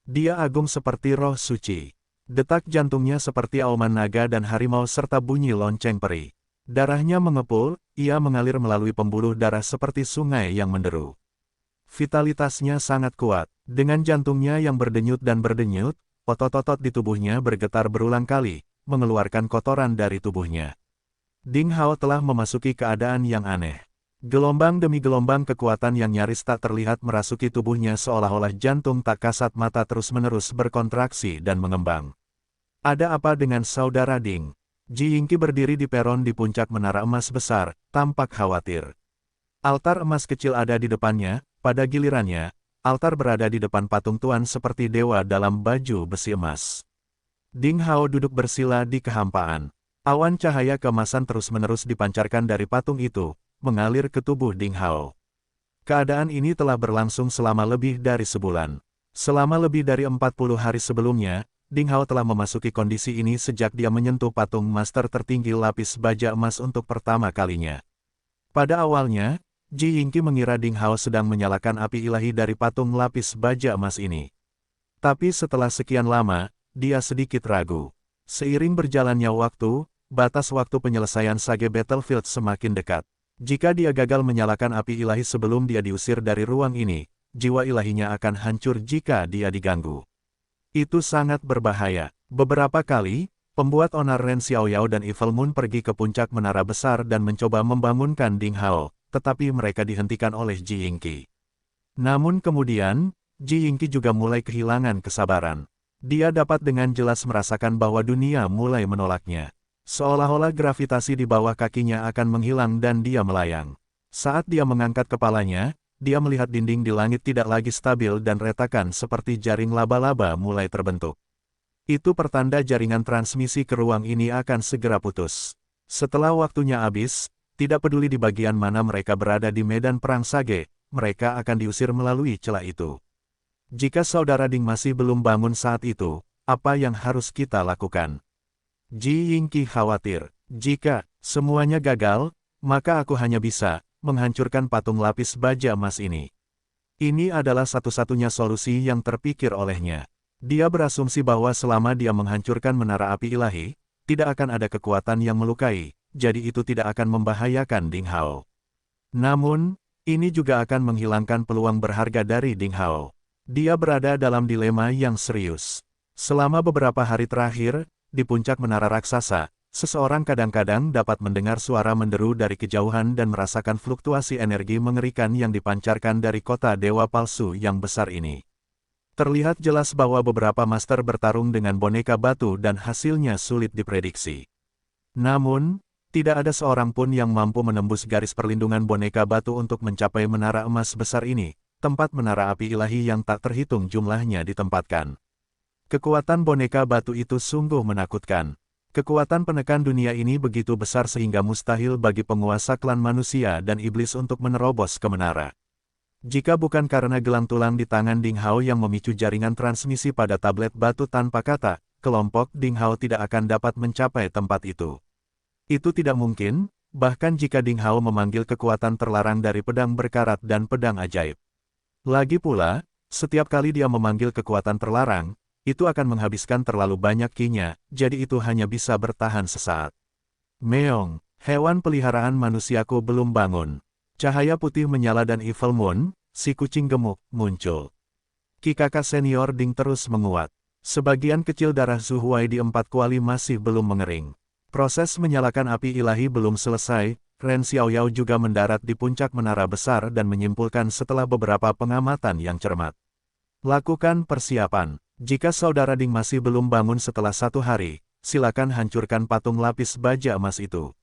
A: Dia agung seperti roh suci. Detak jantungnya seperti auman naga dan harimau serta bunyi lonceng peri. Darahnya mengepul, ia mengalir melalui pembuluh darah seperti sungai yang menderu. Vitalitasnya sangat kuat. Dengan jantungnya yang berdenyut dan berdenyut, otot-otot di tubuhnya bergetar berulang kali, mengeluarkan kotoran dari tubuhnya. Ding Hao telah memasuki keadaan yang aneh. Gelombang demi gelombang kekuatan yang nyaris tak terlihat merasuki tubuhnya seolah-olah jantung tak kasat mata terus-menerus berkontraksi dan mengembang. Ada apa dengan saudara Ding? Ji Yingqi berdiri di peron di puncak menara emas besar, tampak khawatir. Altar emas kecil ada di depannya, pada gilirannya, altar berada di depan patung tuan seperti dewa dalam baju besi emas. Ding Hao duduk bersila di kehampaan. Awan cahaya keemasan terus-menerus dipancarkan dari patung itu, mengalir ke tubuh Ding Hao. Keadaan ini telah berlangsung selama lebih dari sebulan. Selama lebih dari 40 hari sebelumnya, Ding Hao telah memasuki kondisi ini sejak dia menyentuh patung master tertinggi lapis baja emas untuk pertama kalinya. Pada awalnya, Ji Yingqi mengira Ding Hao sedang menyalakan api ilahi dari patung lapis baja emas ini. Tapi setelah sekian lama, dia sedikit ragu. Seiring berjalannya waktu, batas waktu penyelesaian Sage Battlefield semakin dekat. Jika dia gagal menyalakan api ilahi sebelum dia diusir dari ruang ini, jiwa ilahinya akan hancur jika dia diganggu. Itu sangat berbahaya. Beberapa kali, pembuat onar Ren Xiaoyao dan Evil Moon pergi ke puncak menara besar dan mencoba membangunkan Ding Hao, tetapi mereka dihentikan oleh Ji Yingqi. Namun kemudian, Ji Yingqi juga mulai kehilangan kesabaran. Dia dapat dengan jelas merasakan bahwa dunia mulai menolaknya. Seolah-olah gravitasi di bawah kakinya akan menghilang dan dia melayang. Saat dia mengangkat kepalanya, dia melihat dinding di langit tidak lagi stabil dan retakan seperti jaring laba-laba mulai terbentuk. Itu pertanda jaringan transmisi ke ruang ini akan segera putus. Setelah waktunya habis, tidak peduli di bagian mana mereka berada di medan perang Sage, mereka akan diusir melalui celah itu. Jika saudara Ding masih belum bangun saat itu, apa yang harus kita lakukan? Ji Yingqi khawatir, jika semuanya gagal, maka aku hanya bisa menghancurkan patung lapis baja emas ini. Ini adalah satu-satunya solusi yang terpikir olehnya. Dia berasumsi bahwa selama dia menghancurkan menara api ilahi, tidak akan ada kekuatan yang melukai, jadi itu tidak akan membahayakan Ding Hao. Namun, ini juga akan menghilangkan peluang berharga dari Ding Hao. Dia berada dalam dilema yang serius. Selama beberapa hari terakhir, di puncak menara raksasa, seseorang kadang-kadang dapat mendengar suara menderu dari kejauhan dan merasakan fluktuasi energi mengerikan yang dipancarkan dari kota dewa palsu yang besar ini. Terlihat jelas bahwa beberapa master bertarung dengan boneka batu dan hasilnya sulit diprediksi. Namun, tidak ada seorang pun yang mampu menembus garis perlindungan boneka batu untuk mencapai menara emas besar ini, tempat menara api ilahi yang tak terhitung jumlahnya ditempatkan. Kekuatan boneka batu itu sungguh menakutkan. Kekuatan penekan dunia ini begitu besar sehingga mustahil bagi penguasa klan manusia dan iblis untuk menerobos ke menara. Jika bukan karena gelang tulang di tangan Ding Hao yang memicu jaringan transmisi pada tablet batu tanpa kata, kelompok Ding Hao tidak akan dapat mencapai tempat itu. Itu tidak mungkin, bahkan jika Ding Hao memanggil kekuatan terlarang dari pedang berkarat dan pedang ajaib. Lagi pula, setiap kali dia memanggil kekuatan terlarang, itu akan menghabiskan terlalu banyak ki-nya, jadi itu hanya bisa bertahan sesaat. Meong, hewan peliharaan manusiaku belum bangun. Cahaya putih menyala dan Evil Moon, si kucing gemuk, muncul. Ki kakak senior Ding terus menguat. Sebagian kecil darah Zhu Huai di 4 kuali masih belum mengering. Proses menyalakan api ilahi belum selesai, Ren Xiaoyao juga mendarat di puncak menara besar dan menyimpulkan setelah beberapa pengamatan yang cermat. Lakukan persiapan. Jika saudara Ding masih belum bangun setelah 1 hari, silakan hancurkan patung lapis baja emas itu.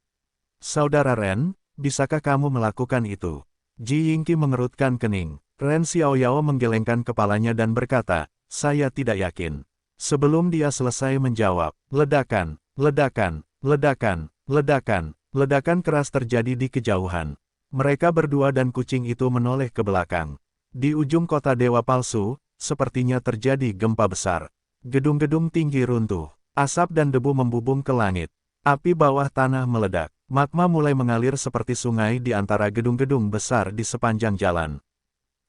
A: Saudara Ren, bisakah kamu melakukan itu? Ji Yingqi mengerutkan kening. Ren Xiaoyao menggelengkan kepalanya dan berkata, saya tidak yakin. Sebelum dia selesai menjawab, ledakan, ledakan, ledakan, ledakan, ledakan keras terjadi di kejauhan. Mereka berdua dan kucing itu menoleh ke belakang. Di ujung kota dewa palsu, sepertinya terjadi gempa besar. Gedung-gedung tinggi runtuh. Asap dan debu membubung ke langit. Api bawah tanah meledak. Magma mulai mengalir seperti sungai di antara gedung-gedung besar di sepanjang jalan.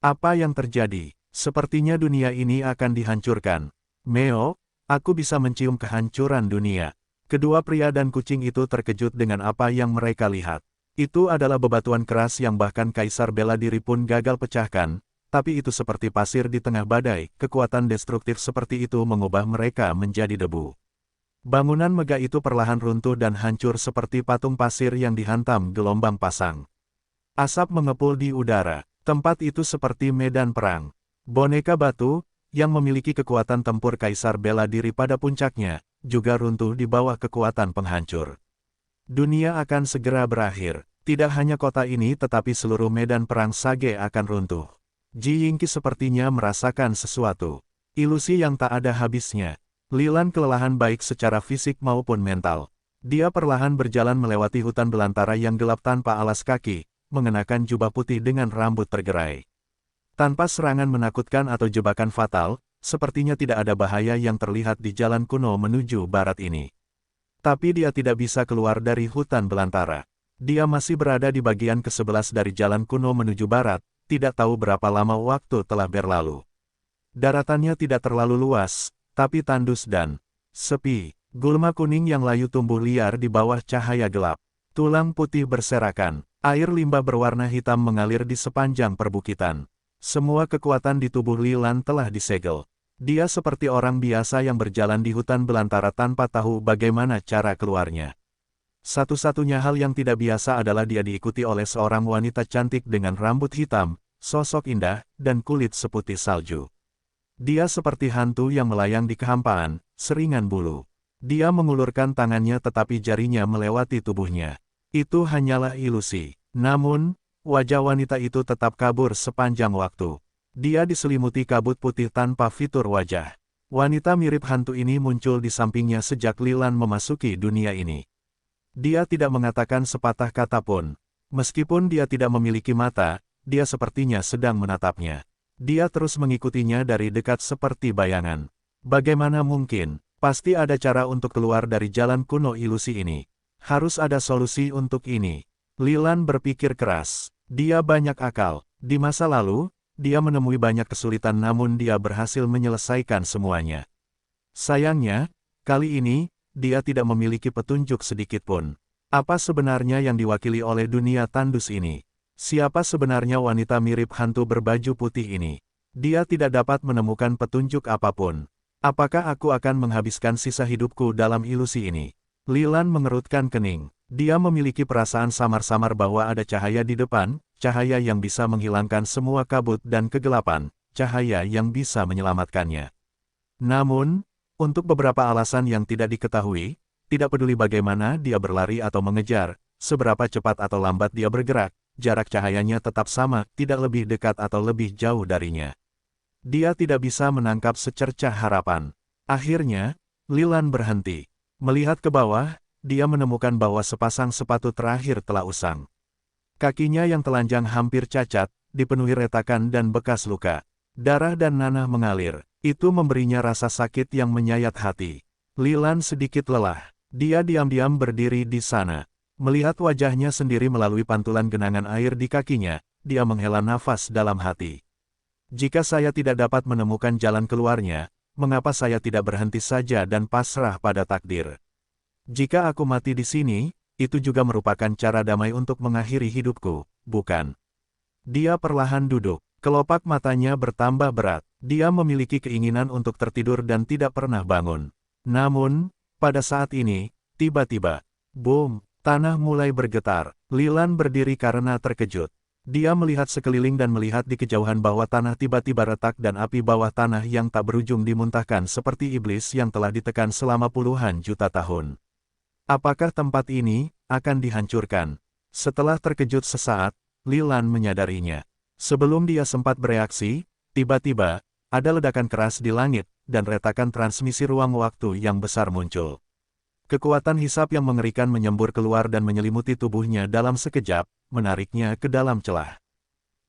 A: Apa yang terjadi? Sepertinya dunia ini akan dihancurkan. Meo, aku bisa mencium kehancuran dunia. Kedua pria dan kucing itu terkejut dengan apa yang mereka lihat. Itu adalah bebatuan keras yang bahkan Kaisar Bela Diri pun gagal pecahkan. Tapi itu seperti pasir di tengah badai, kekuatan destruktif seperti itu mengubah mereka menjadi debu. Bangunan megah itu perlahan runtuh dan hancur seperti patung pasir yang dihantam gelombang pasang. Asap mengepul di udara, tempat itu seperti medan perang. Boneka batu, yang memiliki kekuatan tempur Kaisar Bela Diri pada puncaknya, juga runtuh di bawah kekuatan penghancur. Dunia akan segera berakhir, tidak hanya kota ini tetapi seluruh medan perang Sage akan runtuh. Ji Yingqi sepertinya merasakan sesuatu. Ilusi yang tak ada habisnya. Lilan kelelahan baik secara fisik maupun mental. Dia perlahan berjalan melewati hutan belantara yang gelap tanpa alas kaki, mengenakan jubah putih dengan rambut tergerai. Tanpa serangan menakutkan atau jebakan fatal, sepertinya tidak ada bahaya yang terlihat di jalan kuno menuju barat ini. Tapi dia tidak bisa keluar dari hutan belantara. Dia masih berada di bagian ke-11 dari jalan kuno menuju barat, tidak tahu berapa lama waktu telah berlalu. Daratannya tidak terlalu luas, tapi tandus dan sepi. Gulma kuning yang layu tumbuh liar di bawah cahaya gelap. Tulang putih berserakan. Air limbah berwarna hitam mengalir di sepanjang perbukitan. Semua kekuatan di tubuh Lilan telah disegel. Dia seperti orang biasa yang berjalan di hutan belantara tanpa tahu bagaimana cara keluarnya. Satu-satunya hal yang tidak biasa adalah dia diikuti oleh seorang wanita cantik dengan rambut hitam, sosok indah, dan kulit seputih salju. Dia seperti hantu yang melayang di kehampaan, seringan bulu. Dia mengulurkan tangannya tetapi jarinya melewati tubuhnya. Itu hanyalah ilusi. Namun, wajah wanita itu tetap kabur sepanjang waktu. Dia diselimuti kabut putih tanpa fitur wajah. Wanita mirip hantu ini muncul di sampingnya sejak Lilan memasuki dunia ini. Dia tidak mengatakan sepatah kata pun. Meskipun dia tidak memiliki mata, dia sepertinya sedang menatapnya. Dia terus mengikutinya dari dekat seperti bayangan. Bagaimana mungkin? Pasti ada cara untuk keluar dari jalan kuno ilusi ini. Harus ada solusi untuk ini. Lilan berpikir keras. Dia banyak akal. Di masa lalu, dia menemui banyak kesulitan namun dia berhasil menyelesaikan semuanya. Sayangnya, kali ini, dia tidak memiliki petunjuk sedikitpun. Apa sebenarnya yang diwakili oleh dunia tandus ini? Siapa sebenarnya wanita mirip hantu berbaju putih ini? Dia tidak dapat menemukan petunjuk apapun. Apakah aku akan menghabiskan sisa hidupku dalam ilusi ini? Li Lan mengerutkan kening. Dia memiliki perasaan samar-samar bahwa ada cahaya di depan, cahaya yang bisa menghilangkan semua kabut dan kegelapan, cahaya yang bisa menyelamatkannya. Namun, untuk beberapa alasan yang tidak diketahui, tidak peduli bagaimana dia berlari atau mengejar, seberapa cepat atau lambat dia bergerak, jarak cahayanya tetap sama, tidak lebih dekat atau lebih jauh darinya. Dia tidak bisa menangkap secercah harapan. Akhirnya, Li Lan berhenti. Melihat ke bawah, dia menemukan bahwa sepasang sepatu terakhir telah usang. Kakinya yang telanjang hampir cacat, dipenuhi retakan dan bekas luka. Darah dan nanah mengalir. Itu memberinya rasa sakit yang menyayat hati. Li Lan sedikit lelah. Dia diam-diam berdiri di sana. Melihat wajahnya sendiri melalui pantulan genangan air di kakinya, dia menghela nafas dalam hati. Jika saya tidak dapat menemukan jalan keluarnya, mengapa saya tidak berhenti saja dan pasrah pada takdir? Jika aku mati di sini, itu juga merupakan cara damai untuk mengakhiri hidupku, bukan? Dia perlahan duduk. Kelopak matanya bertambah berat. Dia memiliki keinginan untuk tertidur dan tidak pernah bangun. Namun, pada saat ini, tiba-tiba, boom, tanah mulai bergetar. Li Lan berdiri karena terkejut. Dia melihat sekeliling dan melihat di kejauhan bahwa tanah tiba-tiba retak dan api bawah tanah yang tak berujung dimuntahkan seperti iblis yang telah ditekan selama puluhan juta tahun. Apakah tempat ini akan dihancurkan? Setelah terkejut sesaat, Li Lan menyadarinya. Sebelum dia sempat bereaksi, tiba-tiba, ada ledakan keras di langit, dan retakan transmisi ruang waktu yang besar muncul. Kekuatan hisap yang mengerikan menyembur keluar dan menyelimuti tubuhnya dalam sekejap, menariknya ke dalam celah.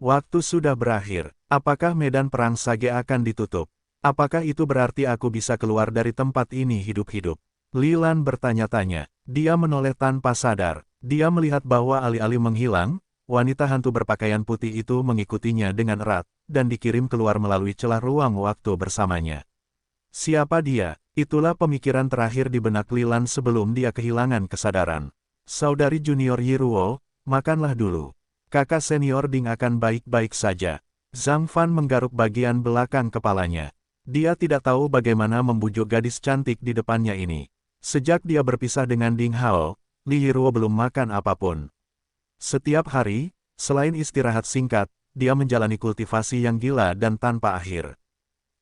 A: Waktu sudah berakhir. Apakah medan perang Sage akan ditutup? Apakah itu berarti aku bisa keluar dari tempat ini hidup-hidup? Li Lan bertanya-tanya. Dia menoleh tanpa sadar. Dia melihat bahwa alih-alih menghilang, wanita hantu berpakaian putih itu mengikutinya dengan erat, dan dikirim keluar melalui celah ruang waktu bersamanya. Siapa dia? Itulah pemikiran terakhir di benak Li Lan sebelum dia kehilangan kesadaran. Saudari junior Yiruo, makanlah dulu. Kakak senior Ding akan baik-baik saja. Zhang Fan menggaruk bagian belakang kepalanya. Dia tidak tahu bagaimana membujuk gadis cantik di depannya ini. Sejak dia berpisah dengan Ding Hao, Li Yiruo belum makan apapun. Setiap hari, selain istirahat singkat, dia menjalani kultivasi yang gila dan tanpa akhir.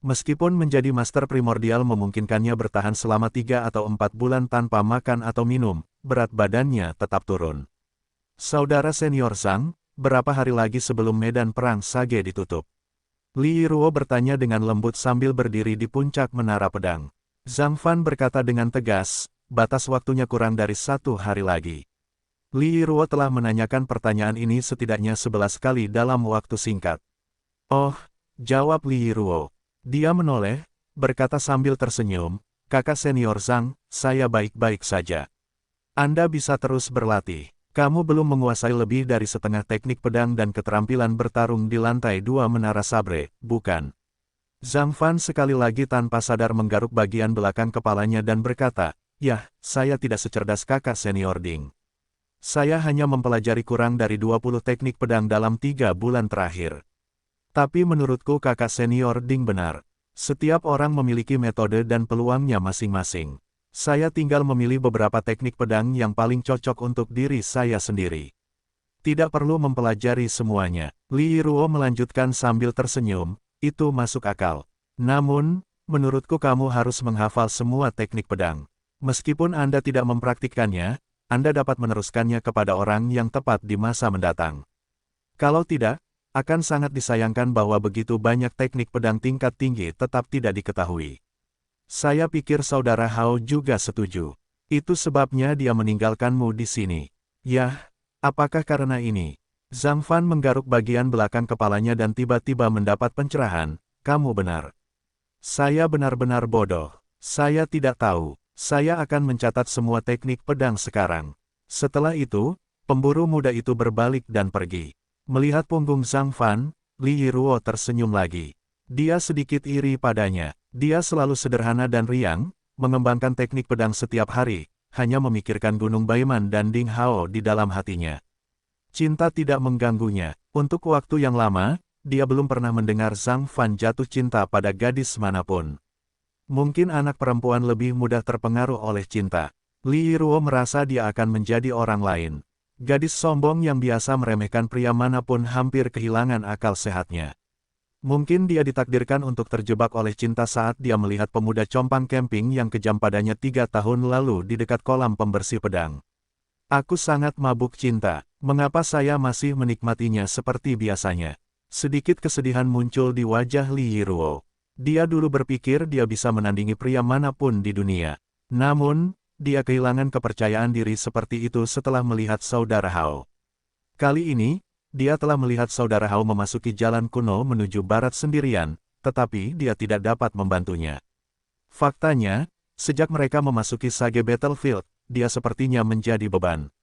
A: Meskipun menjadi master primordial memungkinkannya bertahan selama 3 atau 4 bulan tanpa makan atau minum, berat badannya tetap turun. Saudara senior Zhang, berapa hari lagi sebelum medan perang Sage ditutup? Li Yiruo bertanya dengan lembut sambil berdiri di puncak menara pedang. Zhang Fan berkata dengan tegas, batas waktunya kurang dari 1 hari lagi. Li Yiruo telah menanyakan pertanyaan ini setidaknya 11 kali dalam waktu singkat. Oh, jawab Li Yiruo. Dia menoleh, berkata sambil tersenyum, kakak senior Zhang, saya baik-baik saja. Anda bisa terus berlatih. Kamu belum menguasai lebih dari setengah teknik pedang dan keterampilan bertarung di lantai 2 menara sabre, bukan? Zhang Fan sekali lagi tanpa sadar menggaruk bagian belakang kepalanya dan berkata, "Yah, saya tidak secerdas kakak senior Ding. Saya hanya mempelajari kurang dari 20 teknik pedang dalam 3 bulan terakhir. Tapi menurutku kakak senior Ding benar. Setiap orang memiliki metode dan peluangnya masing-masing. Saya tinggal memilih beberapa teknik pedang yang paling cocok untuk diri saya sendiri. Tidak perlu mempelajari semuanya." Li Yiruo melanjutkan sambil tersenyum, "Itu masuk akal. Namun, menurutku kamu harus menghafal semua teknik pedang. Meskipun Anda tidak mempraktikkannya, Anda dapat meneruskannya kepada orang yang tepat di masa mendatang. Kalau tidak, akan sangat disayangkan bahwa begitu banyak teknik pedang tingkat tinggi tetap tidak diketahui. Saya pikir saudara Hao juga setuju. Itu sebabnya dia meninggalkanmu di sini." "Yah, apakah karena ini?" Zhang Fan menggaruk bagian belakang kepalanya dan tiba-tiba mendapat pencerahan, "Kamu benar. Saya benar-benar bodoh. Saya tidak tahu. Saya akan mencatat semua teknik pedang sekarang." Setelah itu, pemburu muda itu berbalik dan pergi. Melihat punggung Zhang Fan, Li Yiruo tersenyum lagi. Dia sedikit iri padanya. Dia selalu sederhana dan riang, mengembangkan teknik pedang setiap hari, hanya memikirkan Gunung Baiman dan Ding Hao di dalam hatinya. Cinta tidak mengganggunya. Untuk waktu yang lama, dia belum pernah mendengar Zhang Fan jatuh cinta pada gadis manapun. Mungkin anak perempuan lebih mudah terpengaruh oleh cinta. Li Yiruo merasa dia akan menjadi orang lain. Gadis sombong yang biasa meremehkan pria manapun hampir kehilangan akal sehatnya. Mungkin dia ditakdirkan untuk terjebak oleh cinta saat dia melihat pemuda compang camping yang kejam padanya 3 tahun lalu di dekat kolam pembersih pedang. Aku sangat mabuk cinta, mengapa saya masih menikmatinya seperti biasanya? Sedikit kesedihan muncul di wajah Li Yiruo. Dia dulu berpikir dia bisa menandingi pria manapun di dunia. Namun, dia kehilangan kepercayaan diri seperti itu setelah melihat saudara Hao. Kali ini, dia telah melihat saudara Hao memasuki jalan kuno menuju barat sendirian, tetapi dia tidak dapat membantunya. Faktanya, sejak mereka memasuki Sage Battlefield, dia sepertinya menjadi beban.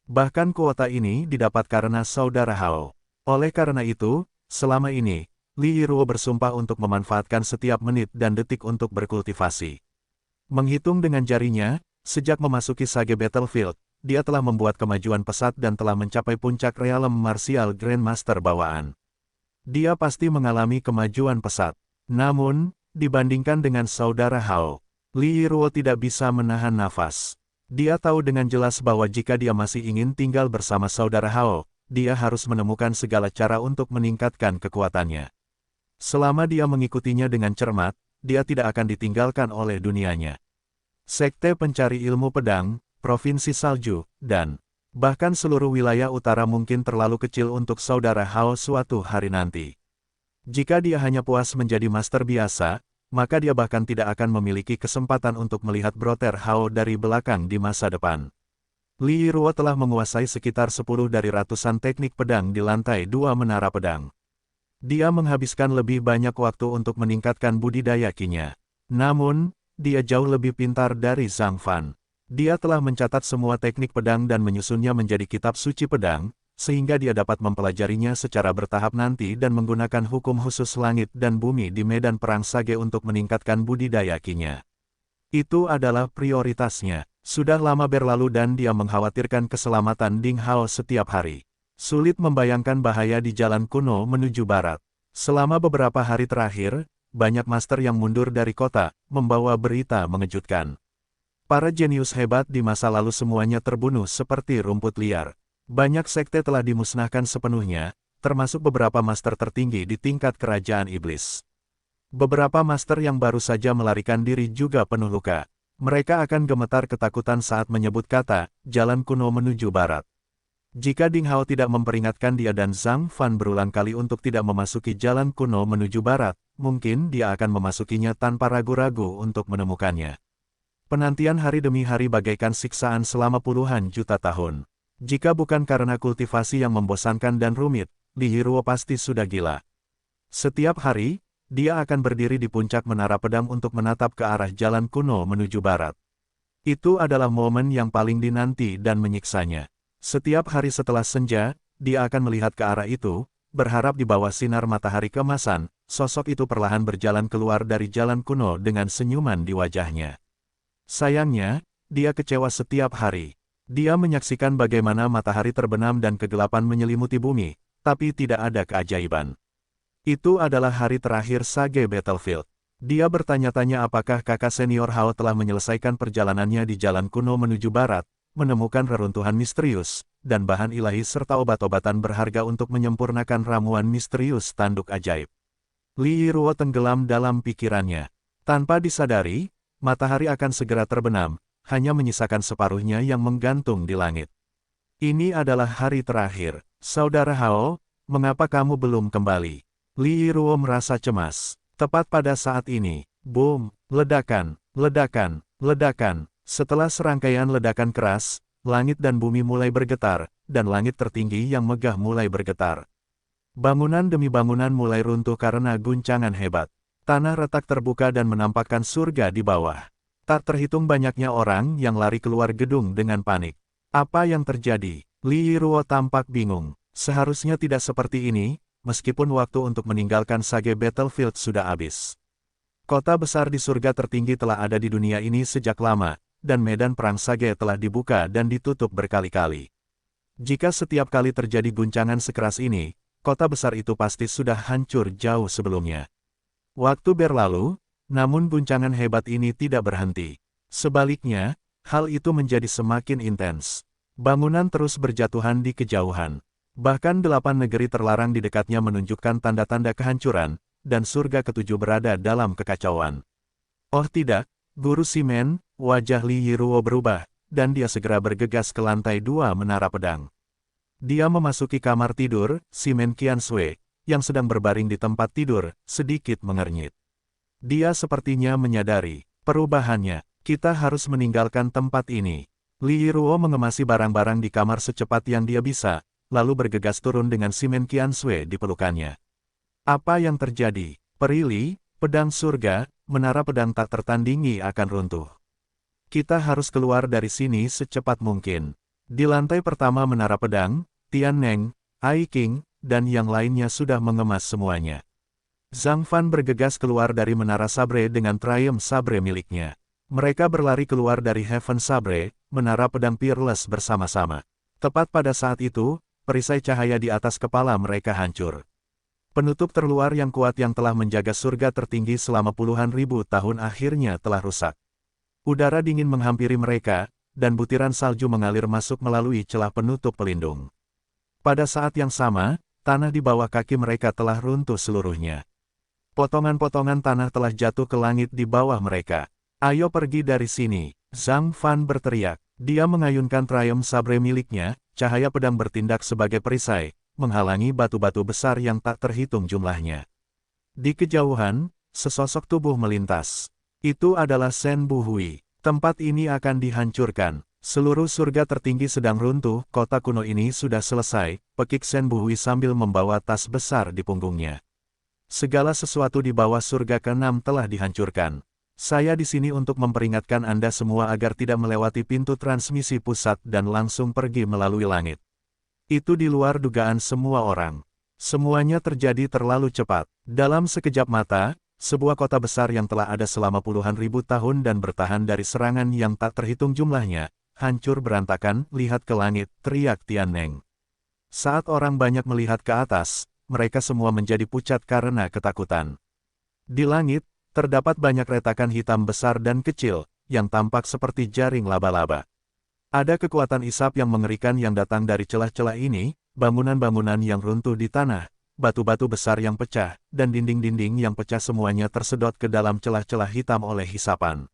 A: Bahkan kuota ini didapat karena saudara Hao. Oleh karena itu, selama ini, Li Yiruo bersumpah untuk memanfaatkan setiap menit dan detik untuk berkultivasi. Menghitung dengan jarinya, sejak memasuki Sage Battlefield, dia telah membuat kemajuan pesat dan telah mencapai puncak realm martial Grandmaster bawaan. Dia pasti mengalami kemajuan pesat. Namun, dibandingkan dengan saudara Hao, Li Yiruo tidak bisa menahan nafas. Dia tahu dengan jelas bahwa jika dia masih ingin tinggal bersama saudara Hao, dia harus menemukan segala cara untuk meningkatkan kekuatannya. Selama dia mengikutinya dengan cermat, dia tidak akan ditinggalkan oleh dunianya. Sekte Pencari Ilmu Pedang, Provinsi Salju, dan bahkan seluruh wilayah utara mungkin terlalu kecil untuk saudara Hao suatu hari nanti. Jika dia hanya puas menjadi master biasa, maka dia bahkan tidak akan memiliki kesempatan untuk melihat Brother Hao dari belakang di masa depan. Li Yiruo telah menguasai sekitar 10 dari ratusan teknik pedang di lantai 2 menara pedang. Dia menghabiskan lebih banyak waktu untuk meningkatkan budidaya kinya. Namun, dia jauh lebih pintar dari Zhang Fan. Dia telah mencatat semua teknik pedang dan menyusunnya menjadi kitab suci pedang, sehingga dia dapat mempelajarinya secara bertahap nanti dan menggunakan hukum khusus langit dan bumi di medan perang Sage untuk meningkatkan budidaya kinya. Itu adalah prioritasnya. Sudah lama berlalu dan dia mengkhawatirkan keselamatan Ding Hao setiap hari. Sulit membayangkan bahaya di jalan kuno menuju barat. Selama beberapa hari terakhir, banyak master yang mundur dari kota, membawa berita mengejutkan. Para jenius hebat di masa lalu semuanya terbunuh seperti rumput liar. Banyak sekte telah dimusnahkan sepenuhnya, termasuk beberapa master tertinggi di tingkat kerajaan iblis. Beberapa master yang baru saja melarikan diri juga penuh luka. Mereka akan gemetar ketakutan saat menyebut kata, jalan kuno menuju barat. Jika Ding Hao tidak memperingatkan dia dan Zhang Fan berulang kali untuk tidak memasuki jalan kuno menuju barat, mungkin dia akan memasukinya tanpa ragu-ragu untuk menemukannya. Penantian hari demi hari bagaikan siksaan selama puluhan juta tahun. Jika bukan karena kultivasi yang membosankan dan rumit, Li Yiruo pasti sudah gila. Setiap hari, dia akan berdiri di puncak menara pedang untuk menatap ke arah jalan kuno menuju barat. Itu adalah momen yang paling dinanti dan menyiksanya. Setiap hari setelah senja, dia akan melihat ke arah itu, berharap di bawah sinar matahari keemasan, sosok itu perlahan berjalan keluar dari jalan kuno dengan senyuman di wajahnya. Sayangnya, dia kecewa setiap hari. Dia menyaksikan bagaimana matahari terbenam dan kegelapan menyelimuti bumi, tapi tidak ada keajaiban. Itu adalah hari terakhir Sage Battlefield. Dia bertanya-tanya apakah kakak senior Hao telah menyelesaikan perjalanannya di jalan kuno menuju barat, menemukan reruntuhan misterius, dan bahan ilahi serta obat-obatan berharga untuk menyempurnakan ramuan misterius tanduk ajaib. Li Yiruo tenggelam dalam pikirannya. Tanpa disadari, matahari akan segera terbenam, hanya menyisakan separuhnya yang menggantung di langit. Ini adalah hari terakhir. Saudara Hao, mengapa kamu belum kembali? Li Yiruo merasa cemas. Tepat pada saat ini, boom, ledakan, ledakan, ledakan. Setelah serangkaian ledakan keras, langit dan bumi mulai bergetar, dan langit tertinggi yang megah mulai bergetar. Bangunan demi bangunan mulai runtuh karena guncangan hebat. Tanah retak terbuka dan menampakkan surga di bawah. Tak terhitung banyaknya orang yang lari keluar gedung dengan panik. Apa yang terjadi? Li Yiruo tampak bingung. Seharusnya tidak seperti ini, meskipun waktu untuk meninggalkan Sage Battlefield sudah habis. Kota besar di surga tertinggi telah ada di dunia ini sejak lama, dan medan perang Sage telah dibuka dan ditutup berkali-kali. Jika setiap kali terjadi guncangan sekeras ini, kota besar itu pasti sudah hancur jauh sebelumnya. Waktu berlalu, namun guncangan hebat ini tidak berhenti. Sebaliknya, Hal itu menjadi semakin intens. Bangunan terus berjatuhan di kejauhan. Bahkan 8 negeri terlarang di dekatnya menunjukkan tanda-tanda kehancuran, dan surga ketujuh berada dalam kekacauan. Oh tidak, Guru Shimen, wajah Li Yiruo berubah, dan dia segera bergegas ke lantai 2 menara pedang. Dia memasuki kamar tidur, Shimen Qianshui, yang sedang berbaring di tempat tidur, sedikit mengernyit. Dia sepertinya menyadari perubahannya. Kita harus meninggalkan tempat ini. Li Yiruo mengemasi barang-barang di kamar secepat yang dia bisa, lalu bergegas turun dengan Shimen Qianshui di pelukannya. Apa yang terjadi? Perili, pedang surga, menara pedang tak tertandingi akan runtuh. Kita harus keluar dari sini secepat mungkin. Di lantai pertama menara pedang, Tian Neng, Ai Qing, dan yang lainnya sudah mengemas semuanya. Zhang Fan bergegas keluar dari menara sabre dengan Triumph sabre miliknya. Mereka berlari keluar dari Heaven Sabre, menara pedang Peerless bersama-sama. Tepat pada saat itu, perisai cahaya di atas kepala mereka hancur. Penutup terluar yang kuat yang telah menjaga surga tertinggi selama puluhan ribu tahun akhirnya telah rusak. Udara dingin menghampiri mereka, dan butiran salju mengalir masuk melalui celah penutup pelindung. Pada saat yang sama, tanah di bawah kaki mereka telah runtuh seluruhnya. Potongan-potongan tanah telah jatuh ke langit di bawah mereka. Ayo pergi dari sini, Zhang Fan berteriak. Dia mengayunkan Triumph Sabre miliknya, cahaya pedang bertindak sebagai perisai, menghalangi batu-batu besar yang tak terhitung jumlahnya. Di kejauhan, sesosok tubuh melintas. Itu adalah Shen Buhui. Tempat ini akan dihancurkan. Seluruh surga tertinggi sedang runtuh, kota kuno ini sudah selesai, pekik Shen Buhui sambil membawa tas besar di punggungnya. Segala sesuatu di bawah surga ke-6 telah dihancurkan. Saya di sini untuk memperingatkan Anda semua agar tidak melewati pintu transmisi pusat dan langsung pergi melalui langit. Itu di luar dugaan semua orang. Semuanya terjadi terlalu cepat. Dalam sekejap mata, sebuah kota besar yang telah ada selama puluhan ribu tahun dan bertahan dari serangan yang tak terhitung jumlahnya, hancur berantakan. Lihat ke langit, teriak Tian Neng. Saat orang banyak melihat ke atas, mereka semua menjadi pucat karena ketakutan. Di langit, terdapat banyak retakan hitam besar dan kecil, yang tampak seperti jaring laba-laba. Ada kekuatan isap yang mengerikan yang datang dari celah-celah ini, bangunan-bangunan yang runtuh di tanah, batu-batu besar yang pecah, dan dinding-dinding yang pecah semuanya tersedot ke dalam celah-celah hitam oleh hisapan.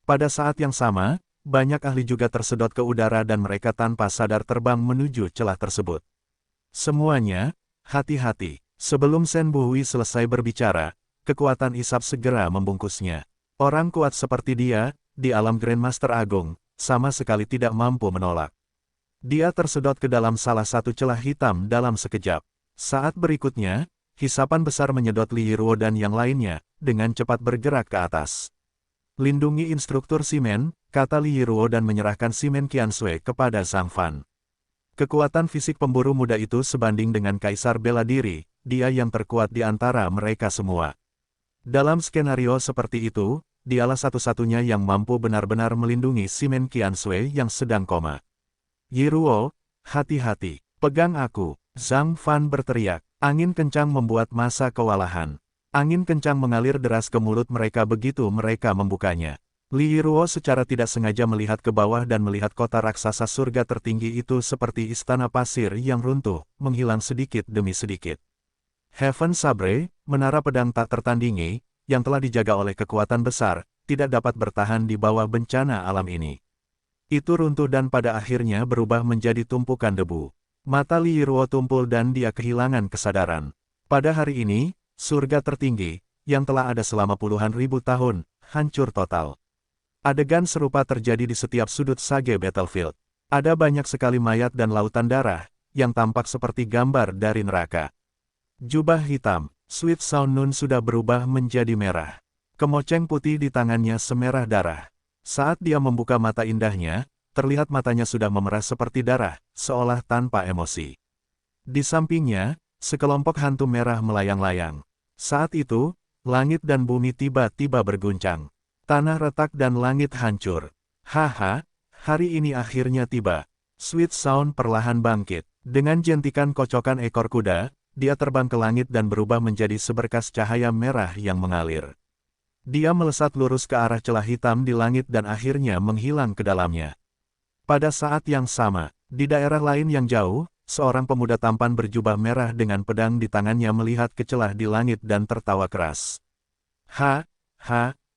A: Pada saat yang sama, banyak ahli juga tersedot ke udara dan mereka tanpa sadar terbang menuju celah tersebut. Semuanya, hati-hati, sebelum Shen Buhui selesai berbicara, kekuatan isap segera membungkusnya. Orang kuat seperti dia, di alam Grandmaster Agung, sama sekali tidak mampu menolak. Dia tersedot ke dalam salah satu celah hitam dalam sekejap. Saat berikutnya, hisapan besar menyedot Li Yiruo dan yang lainnya, dengan cepat bergerak ke atas. Lindungi instruktur Shimen, kata Li Yiruo dan menyerahkan Shimen Qianshui kepada Zhang Fan. Kekuatan fisik pemburu muda itu sebanding dengan kaisar bela diri, dia yang terkuat di antara mereka semua. Dalam skenario seperti itu, dialah satu-satunya yang mampu benar-benar melindungi Shimen Qianshui yang sedang koma. Yiruo, hati-hati, pegang aku, Zhang Fan berteriak. Angin kencang membuat masa kewalahan. Angin kencang mengalir deras ke mulut mereka begitu mereka membukanya. Li Yiruo secara tidak sengaja melihat ke bawah dan melihat kota raksasa surga tertinggi itu seperti istana pasir yang runtuh, menghilang sedikit demi sedikit. Heaven Sabre, menara pedang tak tertandingi, yang telah dijaga oleh kekuatan besar, tidak dapat bertahan di bawah bencana alam ini. Itu runtuh dan pada akhirnya berubah menjadi tumpukan debu. Mata Li Yiruo tumpul dan dia kehilangan kesadaran. Pada hari ini, surga tertinggi, yang telah ada selama puluhan ribu tahun, hancur total. Adegan serupa terjadi di setiap sudut Sage Battlefield. Ada banyak sekali mayat dan lautan darah, yang tampak seperti gambar dari neraka. Jubah hitam, Sweet Sound Nun sudah berubah menjadi merah. Kemoceng putih di tangannya semerah darah. Saat dia membuka mata indahnya, terlihat matanya sudah memerah seperti darah, seolah tanpa emosi. Di sampingnya, sekelompok hantu merah melayang-layang. Saat itu, langit dan bumi tiba-tiba berguncang. Tanah retak dan langit hancur. Haha, hari ini akhirnya tiba. Sweet Sound perlahan bangkit. Dengan jentikan kocokan ekor kuda, dia terbang ke langit dan berubah menjadi seberkas cahaya merah yang mengalir. Dia melesat lurus ke arah celah hitam di langit dan akhirnya menghilang ke dalamnya. Pada saat yang sama, di daerah lain yang jauh, seorang pemuda tampan berjubah merah dengan pedang di tangannya melihat ke celah di langit dan tertawa keras.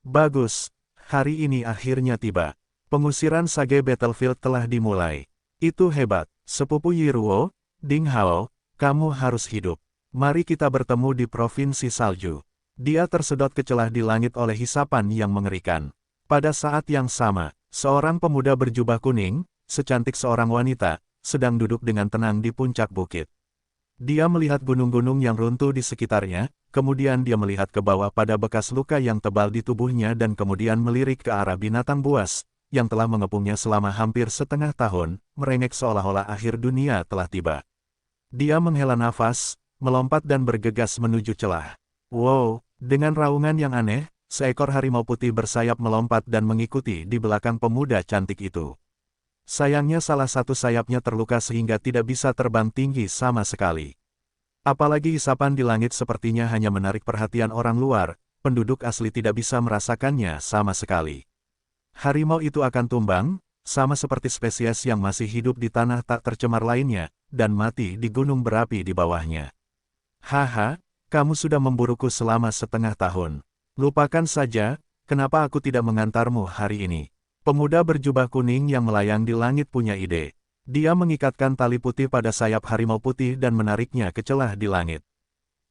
A: Bagus. Hari ini akhirnya tiba. Pengusiran Sage Battlefield telah dimulai. Itu hebat. Sepupu Yiruo, Ding Hao, kamu harus hidup. Mari kita bertemu di Provinsi Salju. Dia tersedot ke celah di langit oleh hisapan yang mengerikan. Pada saat yang sama, seorang pemuda berjubah kuning, secantik seorang wanita, sedang duduk dengan tenang di puncak bukit. Dia melihat gunung-gunung yang runtuh di sekitarnya, kemudian dia melihat ke bawah pada bekas luka yang tebal di tubuhnya dan kemudian melirik ke arah binatang buas, yang telah mengepungnya selama hampir setengah tahun, merengek seolah-olah akhir dunia telah tiba. Dia menghela nafas, melompat dan bergegas menuju celah. Wow, dengan raungan yang aneh, seekor harimau putih bersayap melompat dan mengikuti di belakang pemuda cantik itu. Sayangnya salah satu sayapnya terluka sehingga tidak bisa terbang tinggi sama sekali. Apalagi hisapan di langit sepertinya hanya menarik perhatian orang luar, penduduk asli tidak bisa merasakannya sama sekali. Harimau itu akan tumbang, sama seperti spesies yang masih hidup di tanah tak tercemar lainnya, dan mati di gunung berapi di bawahnya. Haha, kamu sudah memburuku selama setengah tahun. Lupakan saja, kenapa aku tidak mengantarmu hari ini. Pemuda berjubah kuning yang melayang di langit punya ide. Dia mengikatkan tali putih pada sayap harimau putih dan menariknya ke celah di langit.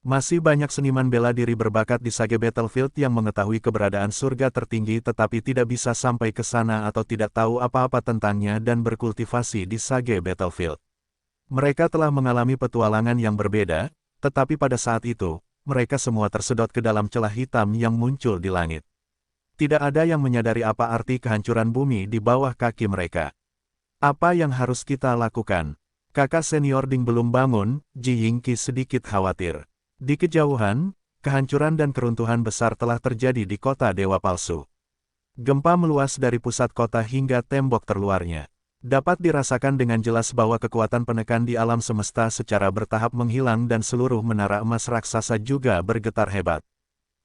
A: Masih banyak seniman bela diri berbakat di Sage Battlefield yang mengetahui keberadaan surga tertinggi tetapi tidak bisa sampai ke sana atau tidak tahu apa-apa tentangnya dan berkultivasi di Sage Battlefield. Mereka telah mengalami petualangan yang berbeda, tetapi pada saat itu, mereka semua tersedot ke dalam celah hitam yang muncul di langit. Tidak ada yang menyadari apa arti kehancuran bumi di bawah kaki mereka. Apa yang harus kita lakukan? Kakak senior Ding belum bangun, Ji Yingqi sedikit khawatir. Di kejauhan, kehancuran dan keruntuhan besar telah terjadi di kota Dewa Palsu. Gempa meluas dari pusat kota hingga tembok terluarnya. Dapat dirasakan dengan jelas bahwa kekuatan penekan di alam semesta secara bertahap menghilang dan seluruh menara emas raksasa juga bergetar hebat.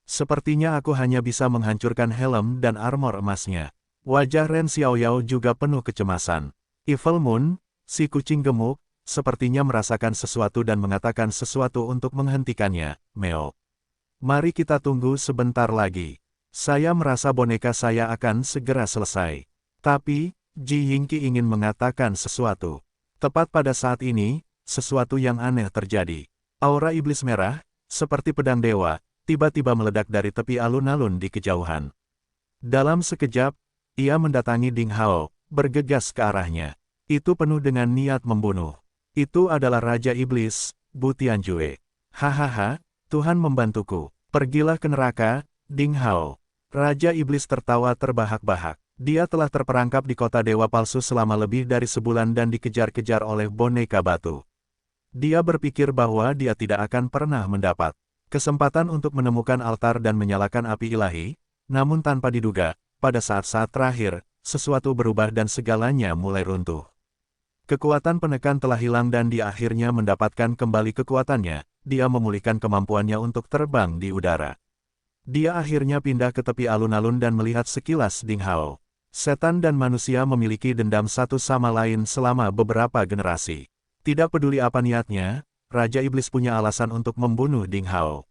A: Sepertinya aku hanya bisa menghancurkan helm dan armor emasnya. Wajah Ren Xiaoyao juga penuh kecemasan. Evil Moon, si kucing gemuk, sepertinya merasakan sesuatu dan mengatakan sesuatu untuk menghentikannya. Meo. Mari kita tunggu sebentar lagi. Saya merasa boneka saya akan segera selesai. Tapi, Ji Yingqi ingin mengatakan sesuatu. Tepat pada saat ini, sesuatu yang aneh terjadi. Aura iblis merah, seperti pedang dewa, tiba-tiba meledak dari tepi alun-alun di kejauhan. Dalam sekejap, ia mendatangi Ding Hao, bergegas ke arahnya. Itu penuh dengan niat membunuh. Itu adalah Raja Iblis, Bu Tianjue. Hahaha, Tuhan membantuku. Pergilah ke neraka, Ding Hao. Raja Iblis tertawa terbahak-bahak. Dia telah terperangkap di kota Dewa Palsu selama lebih dari sebulan dan dikejar-kejar oleh boneka batu. Dia berpikir bahwa dia tidak akan pernah mendapat kesempatan untuk menemukan altar dan menyalakan api ilahi, namun tanpa diduga, pada saat-saat terakhir, sesuatu berubah dan segalanya mulai runtuh. Kekuatan penekan telah hilang dan dia akhirnya mendapatkan kembali kekuatannya, dia memulihkan kemampuannya untuk terbang di udara. Dia akhirnya pindah ke tepi alun-alun dan melihat sekilas Ding Hao. Setan dan manusia memiliki dendam satu sama lain selama beberapa generasi. Tidak peduli apa niatnya, Raja Iblis punya alasan untuk membunuh Ding Hao.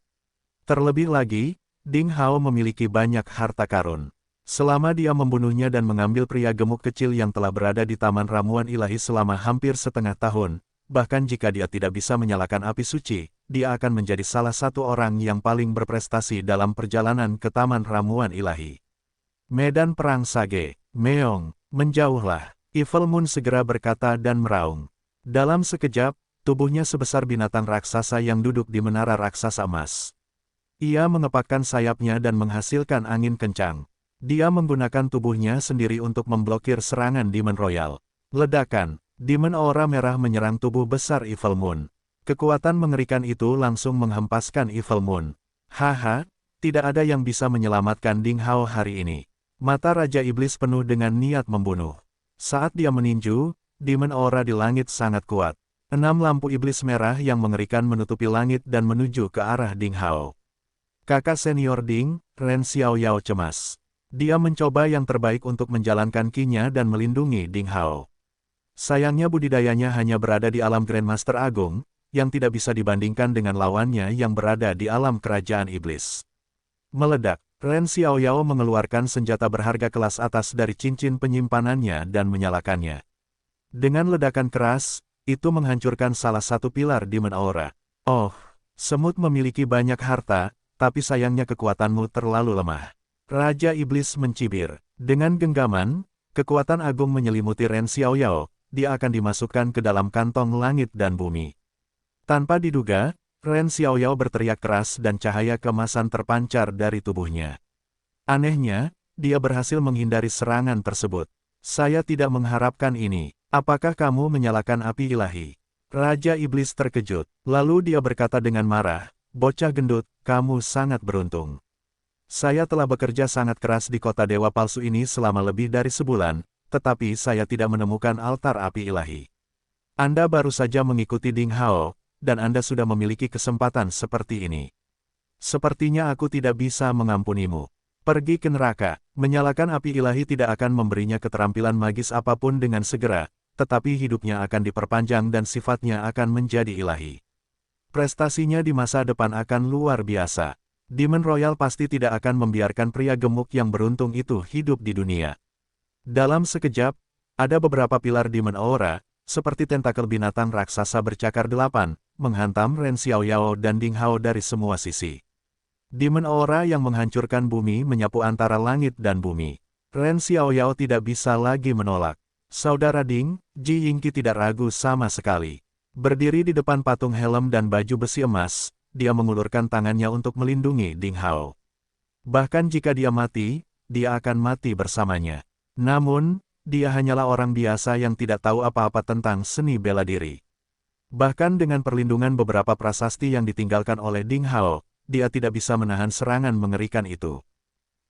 A: Terlebih lagi, Ding Hao memiliki banyak harta karun. Selama dia membunuhnya dan mengambil pria gemuk kecil yang telah berada di Taman Ramuan Ilahi selama hampir setengah tahun, bahkan jika dia tidak bisa menyalakan api suci, dia akan menjadi salah satu orang yang paling berprestasi dalam perjalanan ke Taman Ramuan Ilahi. Medan Perang Sage, Meong, menjauhlah. Evil Moon segera berkata dan meraung. Dalam sekejap, tubuhnya sebesar binatang raksasa yang duduk di menara raksasa emas. Ia mengepakkan sayapnya dan menghasilkan angin kencang. Dia menggunakan tubuhnya sendiri untuk memblokir serangan Demon Royal. Ledakan, Demon Aura Merah menyerang tubuh besar Evil Moon. Kekuatan mengerikan itu langsung menghempaskan Evil Moon. Haha, tidak ada yang bisa menyelamatkan Ding Hao hari ini. Mata Raja Iblis penuh dengan niat membunuh. Saat dia meninju, Demon Aura di langit sangat kuat. 6 lampu iblis merah yang mengerikan menutupi langit dan menuju ke arah Ding Hao. Kakak senior Ding, Ren Xiaoyao cemas. Dia mencoba yang terbaik untuk menjalankan kinya dan melindungi Ding Hao. Sayangnya budidayanya hanya berada di alam Grandmaster Agung, yang tidak bisa dibandingkan dengan lawannya yang berada di alam kerajaan iblis. Meledak, Ren Xiaoyao mengeluarkan senjata berharga kelas atas dari cincin penyimpanannya dan menyalakannya. Dengan ledakan keras, itu menghancurkan salah satu pilar Demon Aura. Oh, semut memiliki banyak harta, tapi sayangnya kekuatanmu terlalu lemah. Raja Iblis mencibir. Dengan genggaman, kekuatan agung menyelimuti Ren Xiaoyao, dia akan dimasukkan ke dalam kantong langit dan bumi. Tanpa diduga, Ren Xiaoyao berteriak keras dan cahaya keemasan terpancar dari tubuhnya. Anehnya, dia berhasil menghindari serangan tersebut. Saya tidak mengharapkan ini. Apakah kamu menyalakan api ilahi? Raja Iblis terkejut. Lalu dia berkata dengan marah, bocah gendut, kamu sangat beruntung. Saya telah bekerja sangat keras di kota dewa palsu ini selama lebih dari sebulan, tetapi saya tidak menemukan altar api ilahi. Anda baru saja mengikuti Ding Hao, dan Anda sudah memiliki kesempatan seperti ini. Sepertinya aku tidak bisa mengampunimu. Pergi ke neraka. Menyalakan api ilahi tidak akan memberinya keterampilan magis apapun dengan segera, tetapi hidupnya akan diperpanjang dan sifatnya akan menjadi ilahi. Prestasinya di masa depan akan luar biasa. Demon Royal pasti tidak akan membiarkan pria gemuk yang beruntung itu hidup di dunia. Dalam sekejap, ada beberapa pilar Demon Aura, seperti tentakel binatang raksasa bercakar 8, menghantam Ren Xiaoyao dan Ding Hao dari semua sisi. Demon Aura yang menghancurkan bumi menyapu antara langit dan bumi. Ren Xiaoyao tidak bisa lagi menolak. Saudara Ding, Ji Yingqi tidak ragu sama sekali. Berdiri di depan patung helm dan baju besi emas, dia mengulurkan tangannya untuk melindungi Ding Hao. Bahkan jika dia mati, dia akan mati bersamanya. Namun, dia hanyalah orang biasa yang tidak tahu apa-apa tentang seni bela diri. Bahkan dengan perlindungan beberapa prasasti yang ditinggalkan oleh Ding Hao, dia tidak bisa menahan serangan mengerikan itu.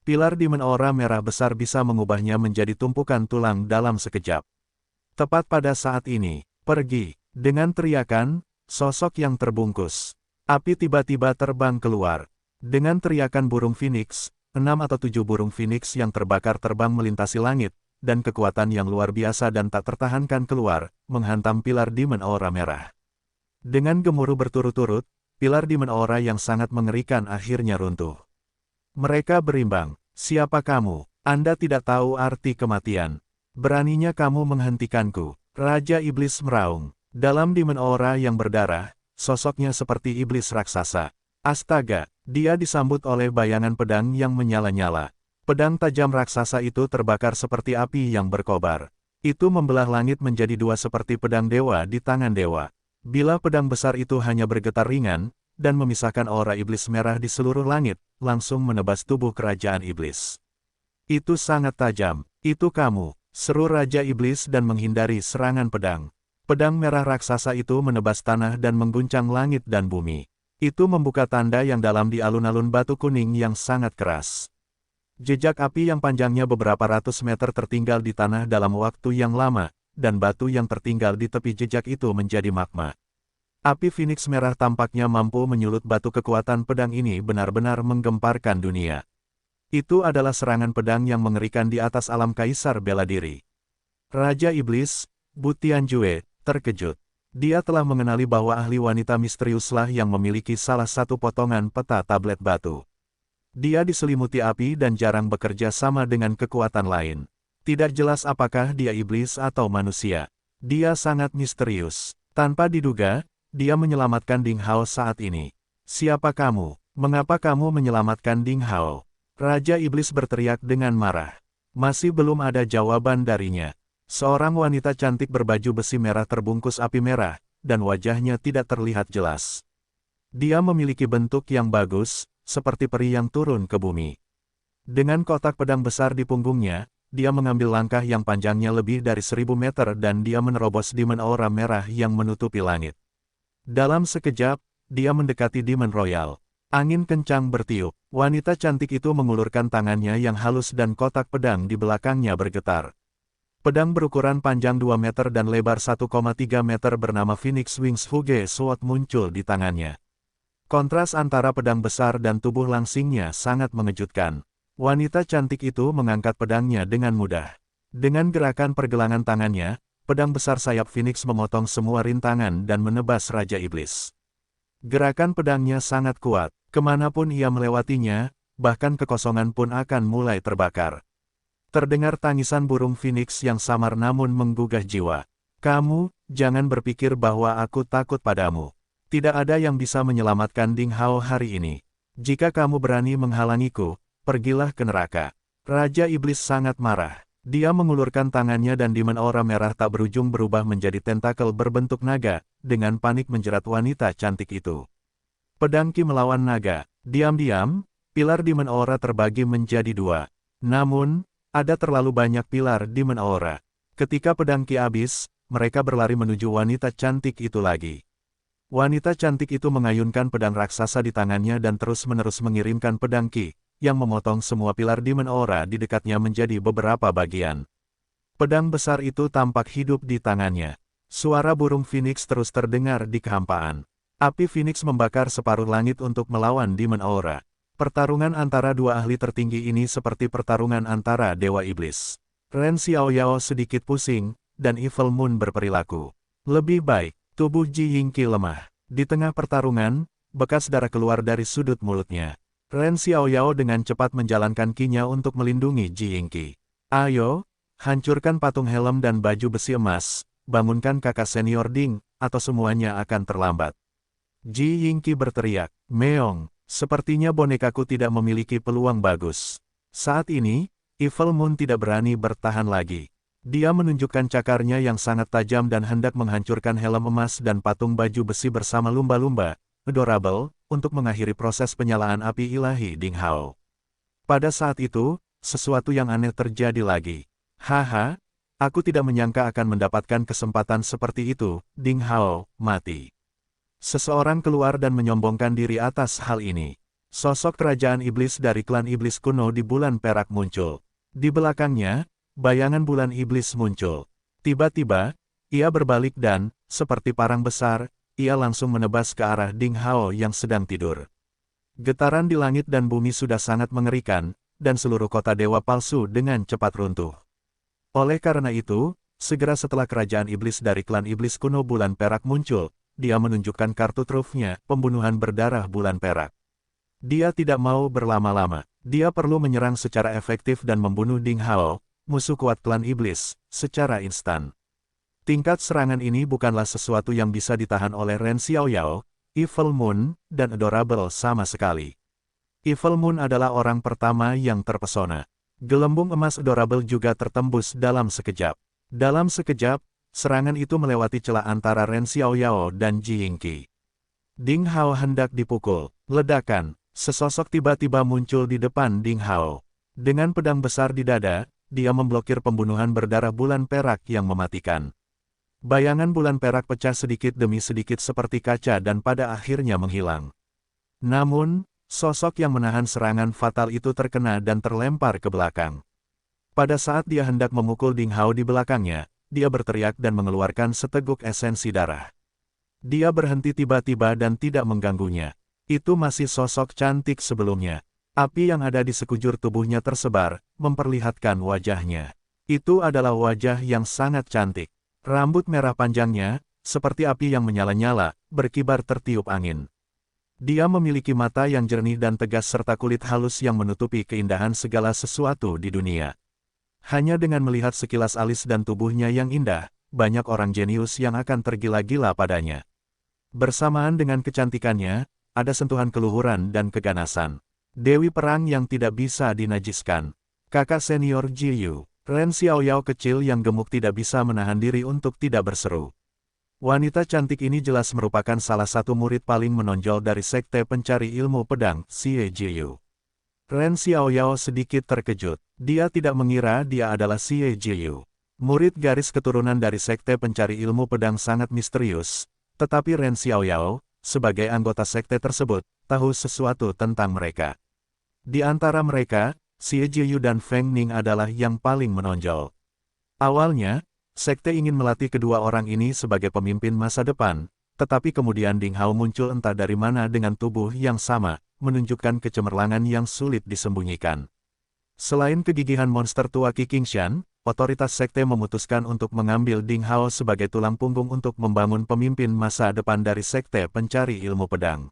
A: Pilar Demon Aura merah besar bisa mengubahnya menjadi tumpukan tulang dalam sekejap. Tepat pada saat ini, pergi. Dengan teriakan, sosok yang terbungkus api tiba-tiba terbang keluar. Dengan teriakan burung phoenix, 6 atau 7 burung phoenix yang terbakar terbang melintasi langit, dan kekuatan yang luar biasa dan tak tertahankan keluar, menghantam pilar Demon Aura merah. Dengan gemuruh berturut-turut, pilar Demon Aura yang sangat mengerikan akhirnya runtuh. Mereka berimbang. Siapa kamu? Anda tidak tahu arti kematian. Beraninya kamu menghentikanku. Raja Iblis meraung. Dalam Demon Aura yang berdarah, sosoknya seperti iblis raksasa. Astaga, dia disambut oleh bayangan pedang yang menyala-nyala. Pedang tajam raksasa itu terbakar seperti api yang berkobar. Itu membelah langit menjadi dua seperti pedang dewa di tangan dewa. Bila pedang besar itu hanya bergetar ringan, dan memisahkan aura iblis merah di seluruh langit, langsung menebas tubuh kerajaan iblis. Itu sangat tajam. Itu kamu, seru Raja Iblis dan menghindari serangan pedang. Pedang merah raksasa itu menebas tanah dan mengguncang langit dan bumi. Itu membuka tanda yang dalam di alun-alun batu kuning yang sangat keras. Jejak api yang panjangnya beberapa ratus meter tertinggal di tanah dalam waktu yang lama, dan batu yang tertinggal di tepi jejak itu menjadi magma. Api Phoenix merah tampaknya mampu menyulut batu. Kekuatan pedang ini benar-benar menggemparkan dunia. Itu adalah serangan pedang yang mengerikan di atas alam kaisar bela diri. Raja Iblis, Bu Tianjue, terkejut. Dia telah mengenali bahwa ahli wanita misteriuslah yang memiliki salah satu potongan peta tablet batu. Dia diselimuti api dan jarang bekerja sama dengan kekuatan lain. Tidak jelas apakah dia iblis atau manusia. Dia sangat misterius. Tanpa diduga, dia menyelamatkan Ding Hao saat ini. Siapa kamu? Mengapa kamu menyelamatkan Ding Hao? Raja Iblis berteriak dengan marah. Masih belum ada jawaban darinya. Seorang wanita cantik berbaju besi merah terbungkus api merah, dan wajahnya tidak terlihat jelas. Dia memiliki bentuk yang bagus, seperti peri yang turun ke bumi. Dengan kotak pedang besar di punggungnya, dia mengambil langkah yang panjangnya lebih dari 1000 meter dan dia menerobos Demon Aura merah yang menutupi langit. Dalam sekejap, dia mendekati Demon Royal. Angin kencang bertiup. Wanita cantik itu mengulurkan tangannya yang halus dan kotak pedang di belakangnya bergetar. Pedang berukuran panjang 2 meter dan lebar 1,3 meter bernama Phoenix Wings Fuge Sword muncul di tangannya. Kontras antara pedang besar dan tubuh langsingnya sangat mengejutkan. Wanita cantik itu mengangkat pedangnya dengan mudah. Dengan gerakan pergelangan tangannya, pedang besar sayap Phoenix memotong semua rintangan dan menebas Raja Iblis. Gerakan pedangnya sangat kuat, kemanapun ia melewatinya, bahkan kekosongan pun akan mulai terbakar. Terdengar tangisan burung Phoenix yang samar namun menggugah jiwa. Kamu, jangan berpikir bahwa aku takut padamu. Tidak ada yang bisa menyelamatkan Ding Hao hari ini. Jika kamu berani menghalangiku, pergilah ke neraka. Raja Iblis sangat marah. Dia mengulurkan tangannya dan Demon Aura merah tak berujung berubah menjadi tentakel berbentuk naga, dengan panik menjerat wanita cantik itu. Pedang Ki melawan naga. Diam-diam, pilar Demon Aura terbagi menjadi dua. Namun, ada terlalu banyak pilar Demon Aura. Ketika pedang Ki habis, mereka berlari menuju wanita cantik itu lagi. Wanita cantik itu mengayunkan pedang raksasa di tangannya dan terus-menerus mengirimkan pedang Ki, yang memotong semua pilar Demon Aura di dekatnya menjadi beberapa bagian. Pedang besar itu tampak hidup di tangannya. Suara burung Phoenix terus terdengar di kehampaan. Api Phoenix membakar separuh langit untuk melawan Demon Aura. Pertarungan antara dua ahli tertinggi ini seperti pertarungan antara Dewa Iblis. Ren Xiaoyao sedikit pusing, dan Evil Moon berperilaku. Lebih baik. Tubuh Ji Yingqi lemah. Di tengah pertarungan, bekas darah keluar dari sudut mulutnya. Ren Xiaoyao dengan cepat menjalankan kinya untuk melindungi Ji Yingqi. Ayo, hancurkan patung helm dan baju besi emas, bangunkan kakak senior Ding, atau semuanya akan terlambat. Ji Yingqi berteriak, Meong, sepertinya bonekaku tidak memiliki peluang bagus. Saat ini, Evil Moon tidak berani bertahan lagi. Dia menunjukkan cakarnya yang sangat tajam dan hendak menghancurkan helm emas dan patung baju besi bersama lumba-lumba, Adorable, untuk mengakhiri proses penyalaan api ilahi Ding Hao. Pada saat itu, sesuatu yang aneh terjadi lagi. Haha, aku tidak menyangka akan mendapatkan kesempatan seperti itu, Ding Hao, mati. Seseorang keluar dan menyombongkan diri atas hal ini. Sosok kerajaan iblis dari klan iblis kuno di bulan perak muncul. Di belakangnya, bayangan bulan iblis muncul. Tiba-tiba, ia berbalik dan, seperti parang besar, ia langsung menebas ke arah Ding Hao yang sedang tidur. Getaran di langit dan bumi sudah sangat mengerikan, dan seluruh kota dewa palsu dengan cepat runtuh. Oleh karena itu, segera setelah kerajaan iblis dari klan iblis kuno bulan perak muncul, dia menunjukkan kartu trufnya, pembunuhan berdarah bulan perak. Dia tidak mau berlama-lama. Dia perlu menyerang secara efektif dan membunuh Ding Hao, musuh kuat klan iblis, secara instan. Tingkat serangan ini bukanlah sesuatu yang bisa ditahan oleh Ren Xiaoyao, Evil Moon, dan Adorable sama sekali. Evil Moon adalah orang pertama yang terpesona. Gelembung emas Adorable juga tertembus dalam sekejap. Dalam sekejap, serangan itu melewati celah antara Ren Xiaoyao dan Ji Yingqi. Ding Hao hendak dipukul. Ledakan, sesosok tiba-tiba muncul di depan Ding Hao. Dengan pedang besar di dada, dia memblokir pembunuhan berdarah bulan perak yang mematikan. Bayangan bulan perak pecah sedikit demi sedikit seperti kaca dan pada akhirnya menghilang. Namun, sosok yang menahan serangan fatal itu terkena dan terlempar ke belakang. Pada saat dia hendak memukul Ding Hao di belakangnya, dia berteriak dan mengeluarkan seteguk esensi darah. Dia berhenti tiba-tiba dan tidak mengganggunya. Itu masih sosok cantik sebelumnya. Api yang ada di sekujur tubuhnya tersebar, memperlihatkan wajahnya. Itu adalah wajah yang sangat cantik. Rambut merah panjangnya, seperti api yang menyala-nyala, berkibar tertiup angin. Dia memiliki mata yang jernih dan tegas serta kulit halus yang menutupi keindahan segala sesuatu di dunia. Hanya dengan melihat sekilas alis dan tubuhnya yang indah, banyak orang jenius yang akan tergila-gila padanya. Bersamaan dengan kecantikannya, ada sentuhan keluhuran dan keganasan. Dewi perang yang tidak bisa dinajiskan. Kakak senior Ji Yu, Ren Xiaoyao kecil yang gemuk tidak bisa menahan diri untuk tidak berseru. Wanita cantik ini jelas merupakan salah satu murid paling menonjol dari sekte pencari ilmu pedang, Xie Jiyu. Ren Xiaoyao sedikit terkejut. Dia tidak mengira dia adalah Xie Jiyu. Murid garis keturunan dari sekte pencari ilmu pedang sangat misterius, tetapi Ren Xiaoyao, sebagai anggota sekte tersebut, tahu sesuatu tentang mereka. Di antara mereka, Xie Jiyu dan Feng Ning adalah yang paling menonjol. Awalnya, sekte ingin melatih kedua orang ini sebagai pemimpin masa depan, tetapi kemudian Ding Hao muncul entah dari mana dengan tubuh yang sama, menunjukkan kecemerlangan yang sulit disembunyikan. Selain kegigihan monster tua Qi Qingshan, otoritas sekte memutuskan untuk mengambil Ding Hao sebagai tulang punggung untuk membangun pemimpin masa depan dari sekte pencari ilmu pedang.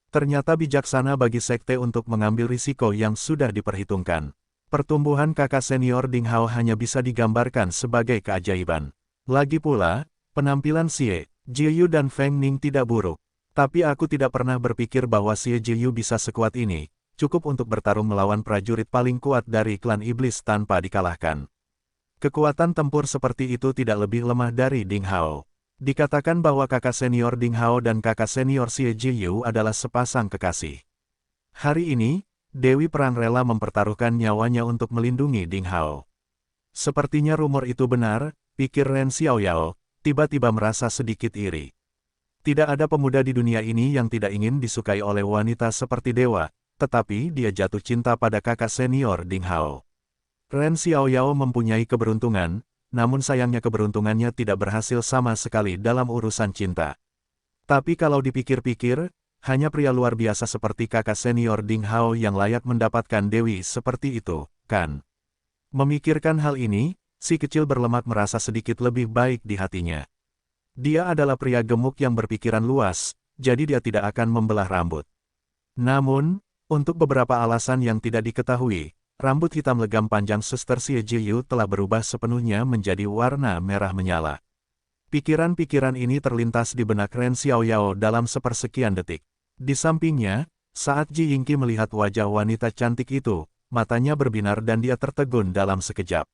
A: Ternyata bijaksana bagi sekte untuk mengambil risiko yang sudah diperhitungkan. Pertumbuhan kakak senior Ding Hao hanya bisa digambarkan sebagai keajaiban. Lagi pula, penampilan Xie, Jiyu dan Feng Ning tidak buruk. Tapi aku tidak pernah berpikir bahwa Xie Jiyu bisa sekuat ini, cukup untuk bertarung melawan prajurit paling kuat dari klan iblis tanpa dikalahkan. Kekuatan tempur seperti itu tidak lebih lemah dari Ding Hao. Dikatakan bahwa kakak senior Ding Hao dan kakak senior Xie Jiyu adalah sepasang kekasih. Hari ini, Dewi Perang rela mempertaruhkan nyawanya untuk melindungi Ding Hao. Sepertinya rumor itu benar, pikir Ren Xiaoyao, tiba-tiba merasa sedikit iri. Tidak ada pemuda di dunia ini yang tidak ingin disukai oleh wanita seperti dewa, tetapi dia jatuh cinta pada kakak senior Ding Hao. Ren Xiaoyao mempunyai keberuntungan, namun sayangnya keberuntungannya tidak berhasil sama sekali dalam urusan cinta. Tapi kalau dipikir-pikir, hanya pria luar biasa seperti kakak senior Ding Hao yang layak mendapatkan dewi seperti itu, kan? Memikirkan hal ini, si kecil berlemak merasa sedikit lebih baik di hatinya. Dia adalah pria gemuk yang berpikiran luas, jadi dia tidak akan membelah rambut. Namun, untuk beberapa alasan yang tidak diketahui, rambut hitam legam panjang Suster Xie Jiyu telah berubah sepenuhnya menjadi warna merah menyala. Pikiran-pikiran ini terlintas di benak Ren Xiaoyao dalam sepersekian detik. Di sampingnya, saat Ji Yingqi melihat wajah wanita cantik itu, matanya berbinar dan dia tertegun dalam sekejap.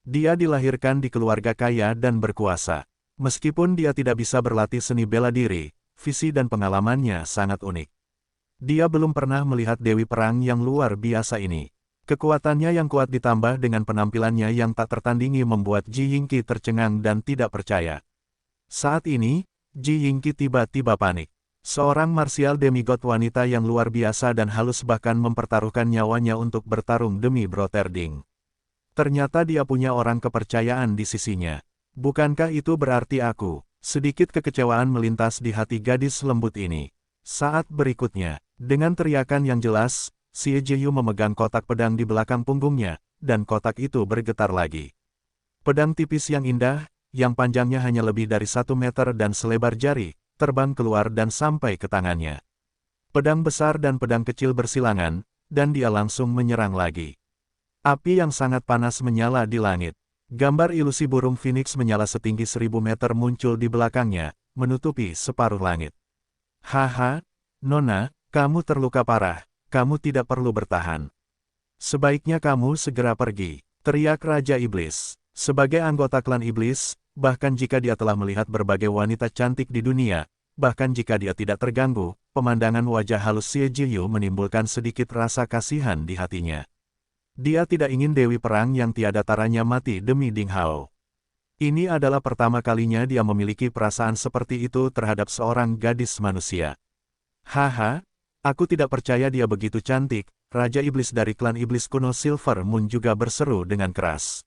A: Dia dilahirkan di keluarga kaya dan berkuasa. Meskipun dia tidak bisa berlatih seni bela diri, visi dan pengalamannya sangat unik. Dia belum pernah melihat Dewi Perang yang luar biasa ini. Kekuatannya yang kuat ditambah dengan penampilannya yang tak tertandingi membuat Ji Yingqi tercengang dan tidak percaya. Saat ini, Ji Yingqi tiba-tiba panik. Seorang martial demigod wanita yang luar biasa dan halus bahkan mempertaruhkan nyawanya untuk bertarung demi Broterding. Ternyata dia punya orang kepercayaan di sisinya. Bukankah itu berarti aku? Sedikit kekecewaan melintas di hati gadis lembut ini. Saat berikutnya, dengan teriakan yang jelas, Xie Jiyu memegang kotak pedang di belakang punggungnya, dan kotak itu bergetar lagi. Pedang tipis yang indah, yang panjangnya hanya lebih dari 1 meter dan selebar jari, terbang keluar dan sampai ke tangannya. Pedang besar dan pedang kecil bersilangan, dan dia langsung menyerang lagi. Api yang sangat panas menyala di langit. Gambar ilusi burung phoenix menyala setinggi 1000 meter muncul di belakangnya, menutupi separuh langit. Haha, Nona, kamu terluka parah. Kamu tidak perlu bertahan. Sebaiknya kamu segera pergi, teriak Raja Iblis. Sebagai anggota klan iblis, bahkan jika dia telah melihat berbagai wanita cantik di dunia, bahkan jika dia tidak terganggu, pemandangan wajah halus Xie Jiyu menimbulkan sedikit rasa kasihan di hatinya. Dia tidak ingin Dewi Perang yang tiada taranya mati demi Ding Hao. Ini adalah pertama kalinya dia memiliki perasaan seperti itu terhadap seorang gadis manusia. Haha. Aku tidak percaya dia begitu cantik, Raja Iblis dari klan iblis kuno Silver Moon juga berseru dengan keras.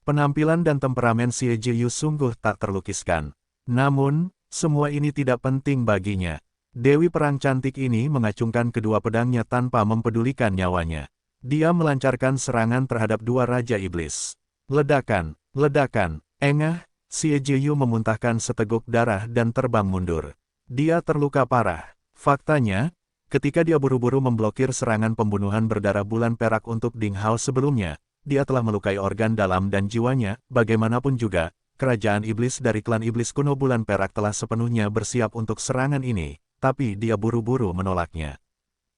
A: Penampilan dan temperamen Xie Jiyu sungguh tak terlukiskan. Namun, semua ini tidak penting baginya. Dewi Perang cantik ini mengacungkan kedua pedangnya tanpa mempedulikan nyawanya. Dia melancarkan serangan terhadap dua Raja Iblis. Ledakan, ledakan, engah, Xie Jiyu memuntahkan seteguk darah dan terbang mundur. Dia terluka parah. Faktanya, ketika dia buru-buru memblokir serangan pembunuhan berdarah bulan perak untuk Ding Hao sebelumnya, dia telah melukai organ dalam dan jiwanya. Bagaimanapun juga, kerajaan iblis dari klan iblis kuno bulan perak telah sepenuhnya bersiap untuk serangan ini, tapi dia buru-buru menolaknya.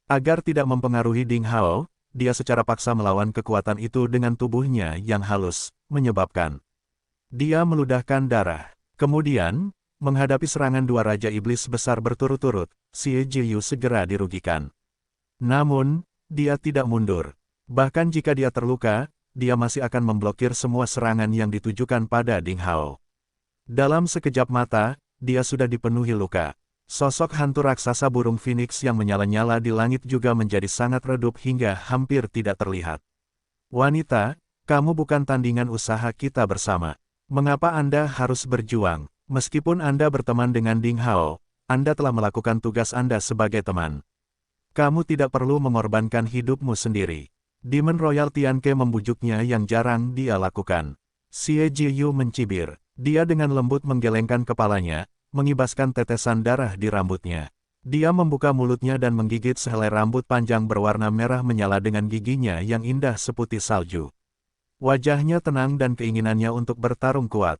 A: Agar tidak mempengaruhi Ding Hao, dia secara paksa melawan kekuatan itu dengan tubuhnya yang halus, menyebabkan dia meludahkan darah. Kemudian, menghadapi serangan dua Raja Iblis besar berturut-turut, Xie Jiyu segera dirugikan. Namun, dia tidak mundur. Bahkan jika dia terluka, dia masih akan memblokir semua serangan yang ditujukan pada Ding Hao. Dalam sekejap mata, dia sudah dipenuhi luka. Sosok hantu raksasa burung phoenix yang menyala-nyala di langit juga menjadi sangat redup hingga hampir tidak terlihat. Wanita, kamu bukan tandingan usaha kita bersama. Mengapa Anda harus berjuang? Meskipun Anda berteman dengan Ding Hao, Anda telah melakukan tugas Anda sebagai teman. Kamu tidak perlu mengorbankan hidupmu sendiri. Demon Royal Tianke membujuknya yang jarang dia lakukan. Xie Jiyu mencibir. Dia dengan lembut menggelengkan kepalanya, mengibaskan tetesan darah di rambutnya. Dia membuka mulutnya dan menggigit sehelai rambut panjang berwarna merah menyala dengan giginya yang indah seputih salju. Wajahnya tenang dan keinginannya untuk bertarung kuat.